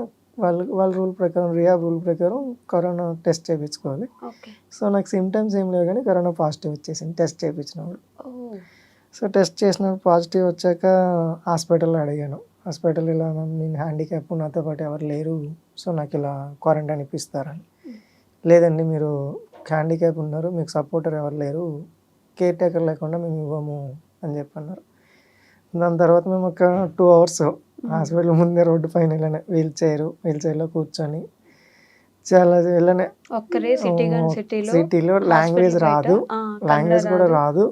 వాళ్ళ రూల్ ప్రకారం, రియాబ్ రూల్ ప్రకారం కరోనా టెస్ట్ చేయించుకోవాలి. ఓకే. సో నాకు సిమ్టమ్స్ ఏం లేవు కానీ కరోనా పాజిటివ్ వచ్చేసింది టెస్ట్ చేయించినప్పుడు. ఓహ్! సో టెస్ట్ చేసినప్పుడు పాజిటివ్ వచ్చాక హాస్పిటల్లో అడిగాను. హాస్పిటల్ ఇలా నేను హ్యాండిక్యాప్, నాతో పాటు ఎవరు లేరు, సో నాకు ఇలా క్వారంటైన్ ఇప్పిస్తారని. లేదండి, మీరు హ్యాండిక్యాప్ ఉన్నారు, మీకు సపోర్టర్ ఎవరు లేరు, కేర్ టేకర్ లేకుండా మేము ఇవ్వము అని చెప్పన్నారు. దాని తర్వాత మేము ఒక 2 hours హాస్పిటల్ ముందే రోడ్డు పైన ఇలానే వీల్ చైర్లో కూర్చొని చాలా ఇలానే ఒక్కరే సిటీలో లాంగ్వేజ్ రాదు, లాంగ్వేజ్ కూడా రాదు.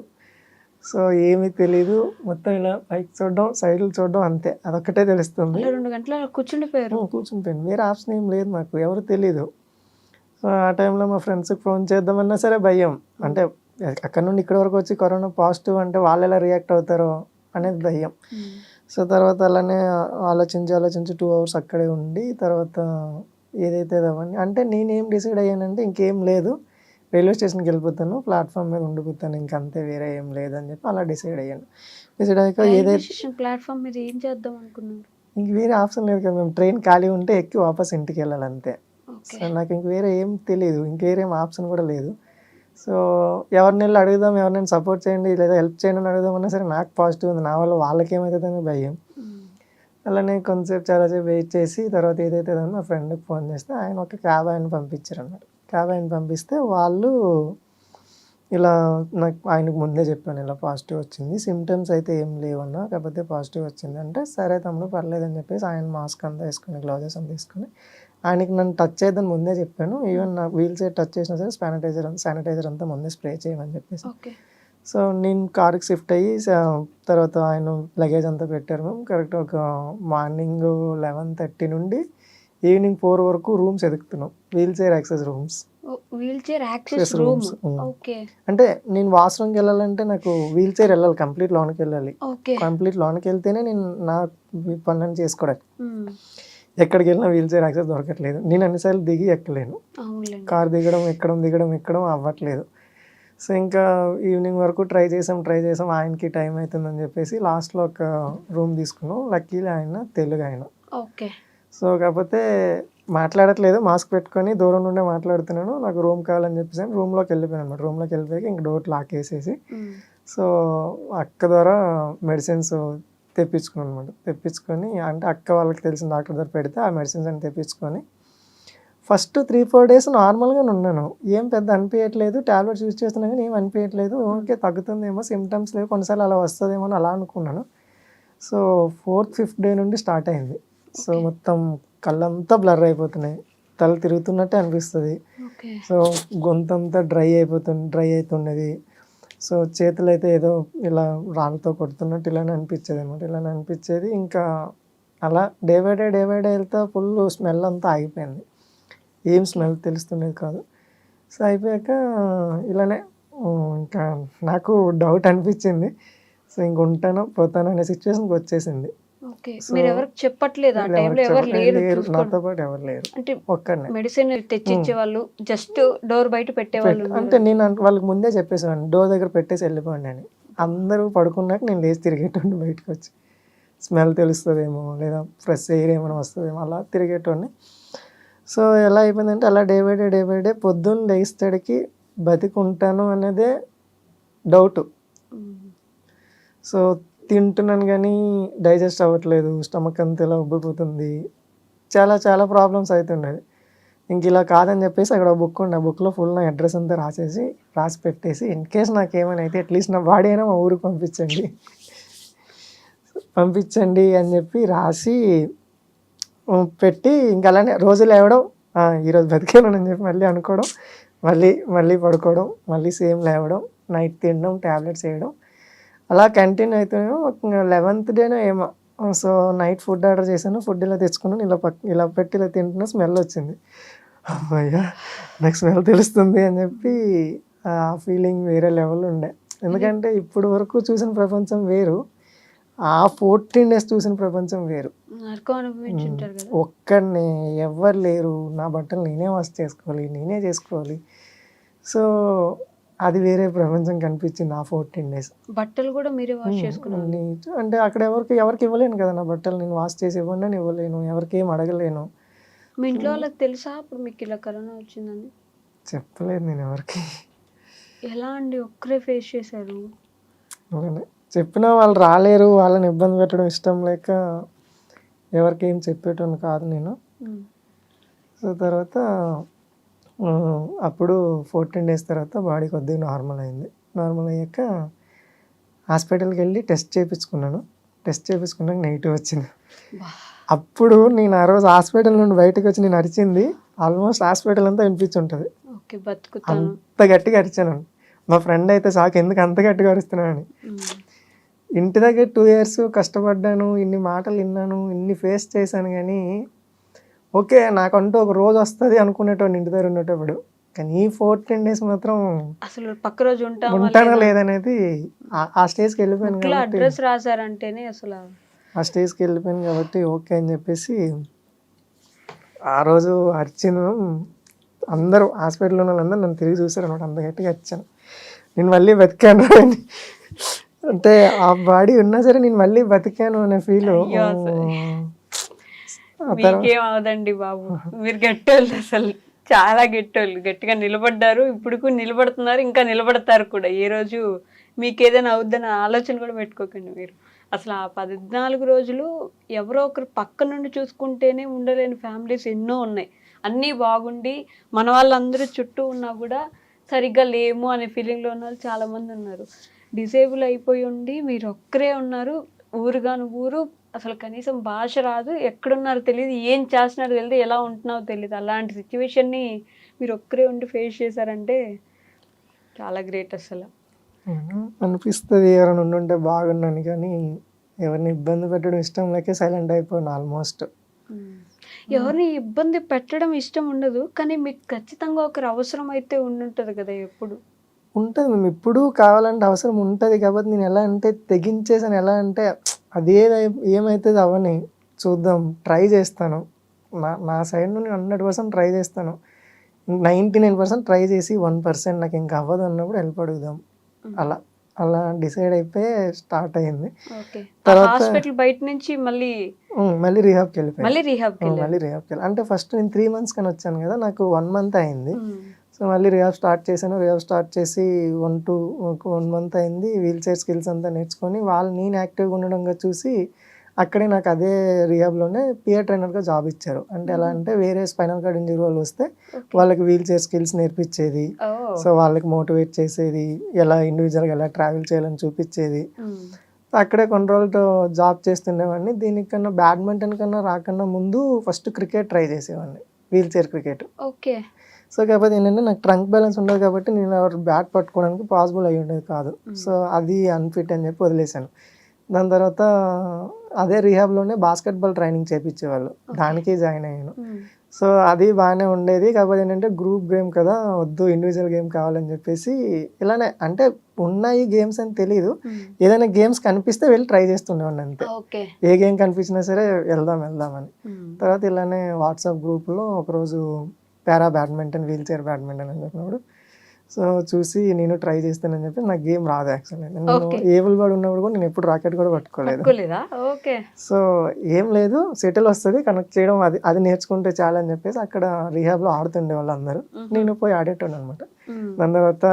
సో ఏమీ తెలీదు, మొత్తం ఇలా పైకి చూడడం, సైడ్లు చూడడం, అంతే, అదొక్కటే తెలుస్తుంది. 2 గంటలు కూర్చుండిపోయారు. కూర్చునిపోయింది, వేరే ఆప్షన్ ఏం లేదు, నాకు ఎవరు తెలీదు. సో ఆ టైంలో మా ఫ్రెండ్స్కి ఫోన్ చేద్దామన్నా సరే భయం. అంటే అక్కడ నుండి ఇక్కడ వరకు వచ్చి కరోనా పాజిటివ్ అంటే వాళ్ళు ఎలా రియాక్ట్ అవుతారో అనేది భయం. సో తర్వాత అలానే ఆలోచించి 2 hours అక్కడే ఉండి తర్వాత ఏదైతే అవన్నీ అంటే నేనేం డిసైడ్ అయ్యానంటే ఇంకేం లేదు, రైల్వే స్టేషన్కి వెళ్ళిపోతాను, ప్లాట్ఫామ్ మీద ఉండిపోతాను, ఇంకంతే, వేరే ఏం లేదని చెప్పి అలా డిసైడ్ అయ్యాను. డిసైడ్ అయ్యాక ఏదైతే ప్లాట్ఫామ్ మీద ఏం చేద్దాం అనుకున్నారు? ఇంక వేరే ఆప్షన్ లేదు కదా, మేము ట్రైన్ ఖాళీ ఉంటే ఎక్కి వాపస్ ఇంటికి వెళ్ళాలి అంతే. సో నాకు ఇంక వేరే ఏం తెలియదు, ఇంకేం ఆప్షన్ కూడా లేదు. సో ఎవరిని వెళ్ళి అడుగుదాం, ఎవరినైనా సపోర్ట్ చేయండి లేదా హెల్ప్ చేయండి అని అడుగుదామన్నా సరే నాకు పాజిటివ్ ఉంది, నా వల్ల వాళ్ళకి ఏమవుతుందని భయం. అలానే కొంతసేపు చాలాసేపు వెయిట్ చేసి తర్వాత ఏదైతే మా ఫ్రెండ్కి ఫోన్ చేస్తే ఆయన ఒక క్యాబ్ ఆయన పంపించారు అన్నమాట. క్యాబ్ ఆయన పంపిస్తే వాళ్ళు ఇలా నాకు ఆయనకు ముందే చెప్పాను ఇలా పాజిటివ్ వచ్చింది, సిమ్టమ్స్ అయితే ఏం లేవన్నా, కాకపోతే పాజిటివ్ వచ్చింది అంటే సరే తమ్ముడు పర్లేదని చెప్పేసి ఆయన మాస్క్ అంతా వేసుకుని, గ్లౌజెస్ అంతా వేసుకుని, ఆయనకి నన్ను టచ్ చేద్దని ముందే చెప్పాను. ఈవెన్ నాకు వీల్ చైర్ టచ్ చేసినా సరే శానిటైజర్ అంతా ముందే స్ప్రే చేయమని చెప్పేసి. సో నేను కార్కి షిఫ్ట్ అయ్యి తర్వాత ఆయన లగేజ్ అంతా పెట్టారు. మేము కరెక్ట్ ఒక మార్నింగ్ 11:30 నుండి ఈవినింగ్ 4 వరకు రూమ్స్ ఎదుగుతున్నాం, వీల్ చైర్ యాక్సెస్ రూమ్స్. అంటే నేను వాష్రూమ్కి వెళ్ళాలంటే నాకు వీల్ చైర్ వెళ్ళాలి, కంప్లీట్ లోనికి వెళ్ళాలి. కంప్లీట్ లోనికి వెళ్తేనే నేను నా పనులను చేసుకోవడానికి. ఎక్కడికి వెళ్ళినా వీల్ చైర్ యాక్సెస్ దొరకట్లేదు, నేను అన్నిసార్లు దిగి ఎక్కలేను, కార్ దిగడం ఎక్కడం అవ్వట్లేదు. సో ఇంకా ఈవినింగ్ వరకు ట్రై చేసాం, ఆయనకి టైం అవుతుందని చెప్పేసి లాస్ట్లో ఒక రూమ్ తీసుకున్నాం. లక్కీలీ ఆయన తెలుగు ఆయన. సో కాకపోతే మాట్లాడట్లేదు, మాస్క్ పెట్టుకొని దూరం నుండే మాట్లాడుతున్నాను, నాకు రూమ్ కావాలని చెప్పేసి రూమ్లోకి వెళ్ళిపోయాను అనమాట. రూమ్లోకి వెళ్ళిపోయాక ఇంక డోర్ లాక్ వేసేసి సో అక్క ద్వారా మెడిసిన్స్ తెప్పించుకున్నాను అనమాట. తెప్పించుకొని అంటే అక్క వాళ్ళకి తెలిసిన డాక్టర్ దగ్గర పెడితే ఆ మెడిసిన్స్ అని తెప్పించుకొని ఫస్ట్ 3-4 days నార్మల్గానే ఉన్నాను, ఏం పెద్ద అనిపించట్లేదు, టాబ్లెట్స్ యూజ్ చేస్తున్నా కానీ ఏం అనిపించట్లేదు, ఓకే తగ్గుతుందేమో, సిమ్టమ్స్ లేవు, కొన్నిసార్లు అలా వస్తుందేమో అని అలా అనుకున్నాను. సో 4th-5th day నుండి స్టార్ట్ అయింది. సో మొత్తం కళ్ళంతా బ్లర్ అయిపోతున్నాయి, తల తిరుగుతున్నట్టే అనిపిస్తుంది. సో గొంతంతా డ్రై అవుతుండేది. సో చేతులు అయితే ఏదో ఇలా రాళ్ళతో కొడుతున్నట్టు ఇలానే అనిపించేది అనమాట. ఇలానే అనిపించేది. ఇంకా అలా డే బై డే వెళ్తా ఫుల్ స్మెల్ అంతా ఆగిపోయింది, ఏం స్మెల్ తెలుస్తుండేది కాదు. సో అయిపోయాక ఇలానే ఇంకా నాకు డౌట్ అనిపించింది. సో ఇంక ఉంటానో పోతానో అనే సిచ్యువేషన్కి వచ్చేసింది. చెప్పట్లేదు నాతో పాటు ఎవరు లేరు, ఒక్కడనే. మెడిసిన్ తెచ్చిచ్చే వాళ్ళు జస్ట్ డోర్ బయట పెట్టేవాళ్ళు. అంటే నేను వాళ్ళకి ముందే చెప్పేసాను డోర్ దగ్గర పెట్టేసి వెళ్ళిపోండి అని. అందరూ పడుకున్నాక నేను లేచి తిరిగేటోండి బయటకు వచ్చి, స్మెల్ తెలుస్తుందేమో లేదా ఫ్రెష్ ఎయిర్ ఏమైనా వస్తుందేమో అలా తిరిగేటోండి. సో ఎలా అయిపోయిందంటే అలా డే బై డే పొద్దున్న లేస్తాడికి బతికుంటాను అనేదే డౌట్. సో తింటున్నాను కానీ డైజెస్ట్ అవ్వట్లేదు, స్టమక్ అంతా ఇలా ఉబ్బిపోతుంది, చాలా ప్రాబ్లమ్స్ అవుతుండేది. ఇంక ఇలా కాదని చెప్పేసి అక్కడ బుక్ ఉండే, ఆ బుక్లో ఫుల్ నా అడ్రస్ అంతా రాసి పెట్టేసి ఇన్ కేస్ నాకేమైనా అయితే అట్లీస్ట్ నా బాడీ అయినా మా ఊరికి పంపించండి అని చెప్పి రాసి పెట్టి ఇంక అలానే రోజు లేవడం, ఈరోజు బతికాను అని చెప్పి మళ్ళీ అనుకోవడం, మళ్ళీ పడుకోవడం, మళ్ళీ సేమ్ లేవడం, నైట్ తినడం, ట్యాబ్లెట్స్ వేయడం, అలా కంటిన్యూ అవుతూనే 11th day ఏమో. సో నైట్ ఫుడ్ ఆర్డర్ చేశాను, ఫుడ్ ఇలా తెచ్చుకున్నాను, ఇలా పెట్టి ఇలా తింటున్నా, స్మెల్ వచ్చింది. అయ్యా నాకు స్మెల్ తెలుస్తుంది అని చెప్పి ఆ ఫీలింగ్ వేరే లెవెల్ ఉండే. ఎందుకంటే ఇప్పుడు వరకు చూసిన ప్రపంచం వేరు, ఆ 14 days చూసిన ప్రపంచం వేరు. ఒక్కడిని ఎవ్వరు లేరు, నా బట్టలు నేనే వాష్ చేసుకోవాలి, నేనే చేసుకోవాలి. సో అది వేరే ప్రపంచం కనిపించింది ఆ 14 డేస్. బట్టలు కూడా మీరే వాష్ చేసుకున్నారు. అంటే అక్కడ ఎవరికి ఇవ్వలేను కదా నా బట్టలు, నేను వాష్ చేసి ఇవ్వండి అని ఇవ్వలేను, ఎవరికి ఏం అడగలేను. మీ ఇంట్లో వాళ్ళకి తెలుసా అప్పుడు మీకు ఇలా కరోనా వచ్చిందని? చెప్పలేదు నేను ఎవరికి. ఎలా అండి ఒక్కరే ఫేస్ చేశారు? అలానే చెప్పినా వాళ్ళు రాలేరు, వాళ్ళని ఇబ్బంది పెట్టడం ఇష్టం లేక ఎవరికి ఏం చెప్పేటోని కాదు నేను. సో తర్వాత అప్పుడు 14 డేస్ తర్వాత బాడీ కొద్దిగా నార్మల్ అయింది. నార్మల్ అయ్యాక హాస్పిటల్కి వెళ్ళి టెస్ట్ చేయించుకున్నాను. టెస్ట్ చేయించుకున్నాక నెగిటివ్ వచ్చింది. అప్పుడు నేను ఆ రోజు హాస్పిటల్ నుండి బయటకు వచ్చి నేను అరిచింది ఆల్మోస్ట్ హాస్పిటల్ అంతా వినిపించుంటుంది. ఓకే, బతుకుతాను. అంత గట్టిగా అరిచాను. మా ఫ్రెండ్ అయితే సాకు ఎందుకు అంత గట్టిగా అరుస్తున్నానని. ఇంటి దగ్గర 2 years కష్టపడ్డాను, ఇన్ని మాటలు విన్నాను, ఇన్ని ఫేస్ చేశాను, కానీ ఓకే నాకంటూ ఒక రోజు వస్తుంది అనుకునేటోడు ఇంటి దగ్గర ఉండేటప్పుడు. కానీ ఈ 14 డేస్ మాత్రం అసలు పక్క రోజు ఉంటానా లేదనేది ఆ స్టేజ్కి వెళ్ళిపోయాను కాబట్టి, అడ్రస్ రాశారంటేనే అసలు ఆ స్టేజ్కి వెళ్ళిపోయాను కాబట్టి ఓకే అని చెప్పేసి ఆ రోజు అరిచింది. అందరూ హాస్పిటల్లో ఉన్న వాళ్ళందరూ నన్ను తిరిగి చూసారు అనమాట, అంత గట్టిగా వచ్చాను. నేను మళ్ళీ బతికాను అని, అంటే ఆ బాడీ ఉన్నా సరే నేను మళ్ళీ బతికాను అనే ఫీల్. మీకేం అవదండి బాబు, మీరు గట్టోళ్ళు, అసలు చాలా గట్టోళ్ళు, గట్టిగా నిలబడ్డారు, ఇప్పుడు నిలబడుతున్నారు, ఇంకా నిలబడతారు కూడా. ఏ రోజు మీకు ఏదైనా అవుద్దన్న ఆలోచన కూడా పెట్టుకోకండి మీరు. అసలు ఆ 14 రోజులు ఎవరో ఒకరు పక్క నుండి చూసుకుంటేనే ఉండలేని ఫ్యామిలీస్ ఎన్నో ఉన్నాయి. అన్నీ బాగుండి మన వాళ్ళందరూ చుట్టూ ఉన్నా కూడా సరిగ్గా లేము అనే ఫీలింగ్లో ఉన్న వాళ్ళు చాలామంది ఉన్నారు. డిసేబుల్ అయిపోయి ఉండి మీరు ఒక్కరే ఉన్నారు, ఊరుగాను ఊరు, అసలు కనీసం భాష రాదు, ఎక్కడున్నారో తెలియదు, ఏం చేస్తున్నారో తెలియదు, ఎలా ఉంటున్నారో తెలియదు. అలాంటి సిచ్యువేషన్ని మీరు ఒక్కరే ఉండి ఫేస్ చేశారంటే చాలా గ్రేట్ అసలు. అనిపిస్తుంది ఎవరైనా ఉండుంటే బాగున్నాను, కానీ ఎవరిని ఇబ్బంది పెట్టడం ఇష్టం లేక సైలెంట్ అయిపోయాను ఆల్మోస్ట్. ఎవరిని ఇబ్బంది పెట్టడం ఇష్టం ఉండదు, కానీ మీకు ఖచ్చితంగా ఒకరు అవసరం అయితే ఉండుంటుంది కదా ఎప్పుడు. ఉంటుంది, మేము ఇప్పుడు కావాలంటే అవసరం ఉంటుంది కాబట్టి నేను ఎలా అంటే తెగించేసాను. ఎలా అంటే అదేది ఏమవుతుంది అవని చూద్దాం, ట్రై చేస్తాను. నా సైడ్ నుండి 100% ట్రై చేస్తాను. 99% ట్రై చేసి 1% నాకు ఇంకా అవ్వదు అన్నప్పుడు హెల్ప్ అడుగుదాం. అలా అలా డిసైడ్ అయిపోయి స్టార్ట్ అయింది. తర్వాత హాస్పిటల్ బయట నుంచి మళ్ళీ రీహాబ్కి వెళ్ళిపోయాను. మళ్ళీ రీహాబ్కి అంటే ఫస్ట్ నేను 3 months కానీ వచ్చాను కదా, నాకు 1 month అయింది. సో మళ్ళీ రీహాబ్ స్టార్ట్ చేశాను. రీహాబ్ స్టార్ట్ చేసి 1 month అయింది. వీల్ చైర్ స్కిల్స్ అంతా నేర్చుకొని నేను యాక్టివ్గా ఉండడంగా చూసి అక్కడే నాకు అదే రీహాబ్లోనే పియర్ ట్రైనర్గా జాబ్ ఇచ్చారు. అంటే ఎలా అంటే వేరే స్పైనల్ కార్డ్ ఇంజరీ వాళ్ళు వస్తే వాళ్ళకి వీల్ చైర్ స్కిల్స్ నేర్పించేది. సో వాళ్ళకి మోటివేట్ చేసేది, ఎలా ఇండివిజువల్గా ఎలా ట్రావెల్ చేయాలని చూపించేది. అక్కడే కొన్ని రోజులు జాబ్ చేస్తుండేవాడిని. దీనికన్నా బ్యాడ్మింటన్ కన్నా రాకన్నా ముందు ఫస్ట్ క్రికెట్ ట్రై చేసేవాడిని, wheel chair cricket. Okay. So కాకపోతే ఏంటంటే నాకు ట్రంక్ బ్యాలెన్స్ ఉండదు కాబట్టి నేను ఎవరు బ్యాట్ పట్టుకోవడానికి పాసిబుల్ అయ్యి ఉండేది కాదు. సో అది అన్ఫిట్ అని చెప్పి వదిలేశాను. దాని తర్వాత అదే రీహాబ్లోనే బాస్కెట్బాల్ ట్రైనింగ్ చేయించేవాళ్ళు, దానికి జాయిన్ అయ్యాను. సో అది బాగానే ఉండేది. కాకపోతే ఏంటంటే గ్రూప్ గేమ్ కదా, వద్దు ఇండివిజువల్ గేమ్ కావాలని చెప్పేసి ఇలానే, అంటే ఉన్నాయి గేమ్స్ అని తెలియదు, ఏదైనా గేమ్స్ కనిపిస్తే వెళ్ళి ట్రై చేస్తుండేవాడిని అంతే. ఏ గేమ్ కనిపించినా సరే వెళ్దామని. తర్వాత ఇలానే వాట్సాప్ గ్రూప్లో ఒకరోజు para badminton, wheel chair badminton అని చెప్పినప్పుడు సో చూసి నేను ట్రై చేస్తానని చెప్పి నాకు గేమ్ రాదు యాక్చువల్లీ. నేను ఏబుల్ బర్డ్ ఉన్నప్పుడు కూడా నేను ఎప్పుడు రాకెట్ కూడా పట్టుకోలేదు. సో ఏం లేదు, సెటిల్ వస్తుంది, కనెక్ట్ చేయడం అది నేర్చుకుంటే చాలా అని చెప్పేసి అక్కడ రీహాబ్లో ఆడుతుండే వాళ్ళు అందరూ, నేను పోయి ఆడేటోను అనమాట. దాని తర్వాత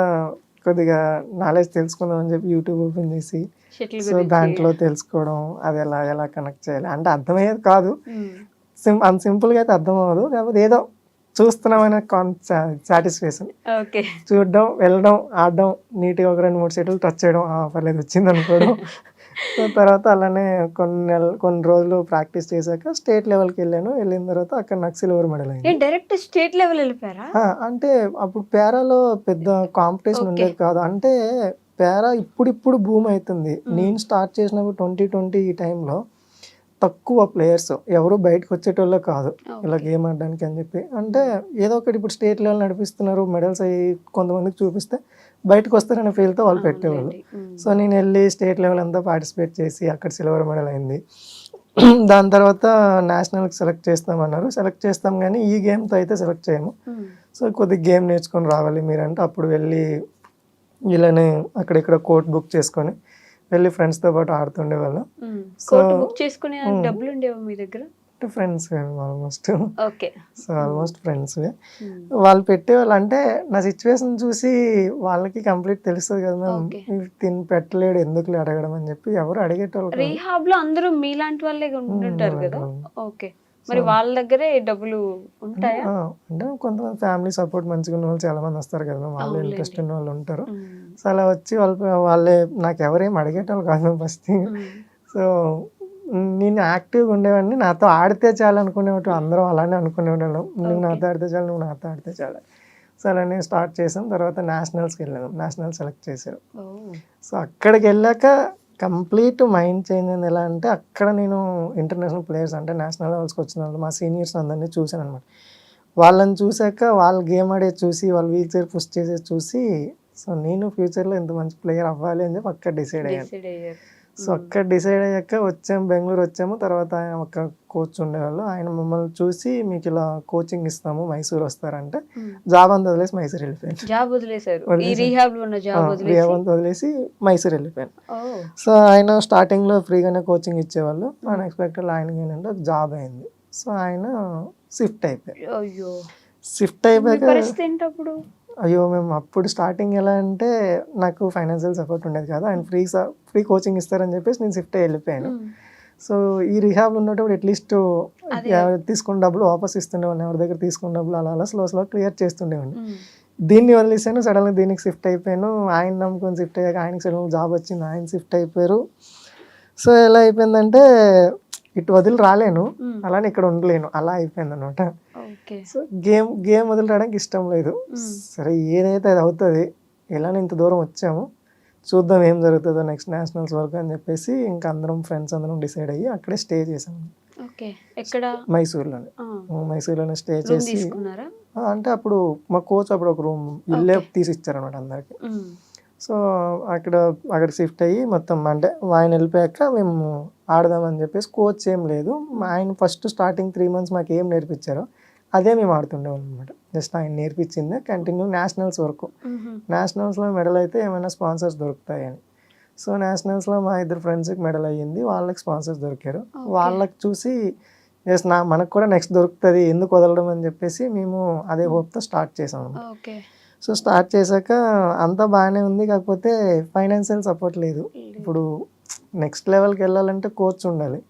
కొద్దిగా నాలెడ్జ్ తెలుసుకుందాం అని చెప్పి యూట్యూబ్ ఓపెన్ చేసి సో దాంట్లో తెలుసుకోవడం, అది ఎలా కనెక్ట్ చేయాలి అంటే అర్థమయ్యేది కాదు, అంత సింపుల్గా అయితే అర్థం అవ్వదు. కాకపోతే ఏదో చూస్తున్నామనే సాటిస్ఫాక్షన్, చూడడం, వెళ్ళడం, ఆడడం, నీట్గా ఒక 2-3 సెటిల్ టచ్ చేయడం, పర్లేదు వచ్చింది అనుకోవడం. సో తర్వాత అలానే కొన్ని రోజులు ప్రాక్టీస్ చేశాక స్టేట్ లెవెల్కి వెళ్ళిన తర్వాత అక్కడ నాకు సిల్వర్ మెడల్ అయింది. డైరెక్ట్ స్టేట్ లెవెల్ వెళ్ళిపోయారా? అంటే అప్పుడు పారాలో పెద్ద కాంపిటీషన్ ఉండేది కాదు. అంటే పారా ఇప్పుడు భూమి అవుతుంది. నేను స్టార్ట్ చేసినప్పుడు 2020 ఈ టైంలో తక్కువ ప్లేయర్స్, ఎవరు బయటకు వచ్చేటోళ్ళే కాదు ఇలా గేమ్ ఆడడానికి అని చెప్పి. అంటే ఏదో ఒకటి ఇప్పుడు స్టేట్ లెవెల్ నడిపిస్తున్నారు, మెడల్స్ అయ్యి కొంతమందికి చూపిస్తే బయటకు వస్తారనే ఫీల్తో వాళ్ళు పెట్టేవాళ్ళు. సో నేను వెళ్ళి స్టేట్ లెవెల్ అంతా పార్టిసిపేట్ చేసి అక్కడ సిల్వర్ మెడల్ అయింది. దాని తర్వాత నేషనల్కి సెలెక్ట్ చేస్తామన్నారు. సెలెక్ట్ చేస్తాం కానీ ఈ గేమ్తో అయితే సెలెక్ట్ చేయము. సో కొద్దిగా గేమ్ నేర్చుకొని రావాలి మీరంటే అప్పుడు వెళ్ళి ఇలానే అక్కడిక్కడ కోట్ బుక్ చేసుకొని వెళ్ళి ఫ్రెండ్స్తో పాటు ఆడుతుండేవాళ్ళం. కోట్ బుక్ చేసుకునే డబ్బులు ఉండేవా మీ దగ్గర? Friends almost. Okay. So almost friends వాళ్ళు పెట్టేవాళ్ళు. అంటే నా సిచ్యువేషన్ చూసి వాళ్ళకి కంప్లీట్ తెలుస్తుంది కదా మ్యామ్, తిని పెట్టలేడు ఎందుకులే అడగడం అని చెప్పి ఎవరు అడిగేటోళ్ళు కాదు. రీహాబ్ లో అందరూ మీలాంటి వాళ్ళే ఉంటుంటారు కదా. ఓకే. మరి వాళ్ళ దగ్గరే డబ్బులు ఉంటాయా? అంటే కొంతమంది ఫ్యామిలీ సపోర్ట్ మంచిగా ఉన్న వాళ్ళు చాలా మంది వస్తారు కదా మ్యామ్, వాళ్ళు ఇంట్రెస్ట్ ఉన్న వాళ్ళు ఉంటారు. సో అలా వచ్చి వాళ్ళే నాకు ఎవరేం అడిగేటోళ్ళు కాదు ఫస్ట్. సో నేను యాక్టివ్గా ఉండేవాడిని, నాతో ఆడితే చాలు అనుకునేవాడు. అందరం అలానే అనుకునేవాళ్ళం, నువ్వు నాతో ఆడితే చాలు, నువ్వు నాతో ఆడితే చాలు. సో అలానే స్టార్ట్ చేసాం. తర్వాత నేషనల్స్కి వెళ్ళాను, నేషనల్ సెలెక్ట్ చేశారు. సో అక్కడికి వెళ్ళాక కంప్లీట్ మైండ్ చేంజ్ అయింది. ఎలా అంటే అక్కడ నేను ఇంటర్నేషనల్ ప్లేయర్స్ అంటే నేషనల్ లెవెల్స్కి వచ్చిన వాళ్ళు మా సీనియర్స్ అందరినీ చూశాను అనమాట. వాళ్ళని చూశాక వాళ్ళు గేమ్ ఆడేది చూసి, వాళ్ళు వీల్ చైర్ పుష్ చేసేది చూసి, సో నేను ఫ్యూచర్లో ఇంత మంచి ప్లేయర్ అవ్వాలి అని చెప్పి అక్కడ డిసైడ్ అయ్యాను. సో అక్కడ డిసైడ్ అయ్యాక వచ్చాము, బెంగళూరు వచ్చాము. తర్వాత ఒక కోచ్ ఉండేవాళ్ళు, ఆయన మమ్మల్ని చూసి మీకు ఇలా కోచింగ్ ఇస్తాము, మైసూర్ వస్తారంటే జాబ్ అంతా వదిలేసి మైసూర్ వెళ్ళిపోయాను. జాబ్ వదిలేసారు, రీహాబ్ వదిలేసి మైసూర్ వెళ్ళిపోయాను. సో ఆయన స్టార్టింగ్లో ఫ్రీగానే కోచింగ్ ఇచ్చేవాళ్ళు, అన్ఎక్స్పెక్టెడ్ ఆయనకి ఏంటంటే ఒక జాబ్ అయింది. సో ఆయన షిఫ్ట్ అయిపోయారు. షిఫ్ట్ అయిపోయాక అయ్యో మేము అప్పుడు స్టార్టింగ్ ఎలా అంటే నాకు ఫైనాన్షియల్ సపోర్ట్ ఉండేది కాదు, ఆయన ఫ్రీ కోచింగ్ ఇస్తారని చెప్పేసి నేను షిఫ్ట్ అయ్యి వెళ్ళిపోయాను. సో ఈ రిహాబ్లో ఉన్నప్పుడు అట్లీస్ట్ తీసుకున్న డబ్బులు వాపస్ ఇస్తుండేవాడిని, ఎవరి దగ్గర తీసుకున్న డబ్బులు అలా అలా స్లో క్లియర్ చేస్తుండేవాడిని. దీన్ని వదిలేసాను, సడన్గా దీనికి షిఫ్ట్ అయిపోయాను. ఆయన నమ్ముకొని షిఫ్ట్ అయ్యాక ఆయనకి సడన్గా జాబ్ వచ్చింది, ఆయన షిఫ్ట్ అయిపోయారు. సో ఎలా అయిపోయిందంటే ఇటు వదిలి రాలేను, అలానే ఇక్కడ ఉండలేను, అలా అయిపోయింది అనమాట. సో గేమ్ వదిలి రావడానికి ఇష్టం లేదు. సరే ఏదైతే అది అవుతుంది, ఎలానే ఇంత దూరం వచ్చాము, చూద్దాం ఏం జరుగుతుందో నెక్స్ట్ నేషనల్స్ వరకు అని చెప్పేసి ఇంకా అందరం ఫ్రెండ్స్ అందరం డిసైడ్ అయ్యి అక్కడే స్టే చేసాము. మైసూర్లోనే స్టే చేసి, అంటే అప్పుడు మా కోచ్ అప్పుడు ఒక రూమ్ ఇల్లే తీసి ఇచ్చారనమాట అందరికి. సో అక్కడ షిఫ్ట్ అయ్యి మొత్తం అంటే ఆయన వెళ్ళిపోయాక మేము ఆడదామని చెప్పేసి, కోచ్ ఏం లేదు, ఆయన ఫస్ట్ స్టార్టింగ్ 3 months మాకు ఏం నేర్పించారో అదే మేము ఆడుతుండేవాళ్ళం అనమాట. జస్ట్ ఆయన నేర్పించిందే కంటిన్యూ నేషనల్స్ వరకు. నేషనల్స్లో మెడల్ అయితే ఏమైనా స్పాన్సర్స్ దొరుకుతాయని. సో నేషనల్స్లో మా 2 ఫ్రెండ్స్కి మెడల్ అయ్యింది, వాళ్ళకి స్పాన్సర్స్ దొరికారు. వాళ్ళకి చూసి జస్ట్ మనకు కూడా నెక్స్ట్ దొరుకుతుంది, ఎందుకు వదలడం అని చెప్పేసి మేము అదే హోప్తో స్టార్ట్ చేసాం. సో స్టార్ట్ చేశాక అంతా బాగానే ఉంది, కాకపోతే ఫైనాన్షియల్ సపోర్ట్ లేదు. ఇప్పుడు నెక్స్ట్ లెవెల్కి వెళ్ళాలంటే కోచ్ ఉండాలి,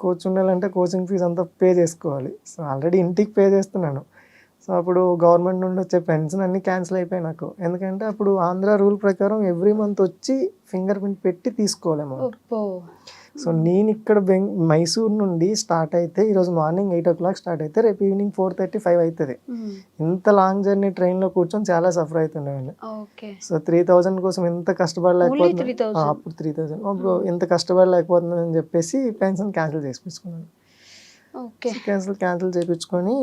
కోచింగ్ ఫీజు అంతా పే చేసుకోవాలి. సో ఆల్రెడీ ఇంటికి పే చేస్తున్నాను. సో అప్పుడు గవర్నమెంట్ నుండి వచ్చే పెన్షన్ అన్నీ క్యాన్సిల్ అయిపోయాయి నాకు. ఎందుకంటే అప్పుడు ఆంధ్ర రూల్ ప్రకారం ఎవ్రీ మంత్ వచ్చి ఫింగర్ ప్రింట్ పెట్టి తీసుకోలేము. సో నేను ఇక్కడ మైసూర్ నుండి స్టార్ట్ అయితే ఈరోజు మార్నింగ్ 8 o'clock స్టార్ట్ అయితే రేపు ఈవినింగ్ 4:35 అవుతుంది. ఇంత లాంగ్ జర్నీ ట్రైన్లో కూర్చొని చాలా సఫర్ అవుతుండేవాడిని. సో 3,000 కోసం ఎంత కష్టపడలేకపోతున్నా, అప్పుడు 3,000 అప్పుడు ఎంత కష్టపడలేకపోతున్నాను అని చెప్పేసి పెన్షన్ క్యాన్సిల్ చేసుకున్నాను. క్యాన్సిల్ చేయించుకొని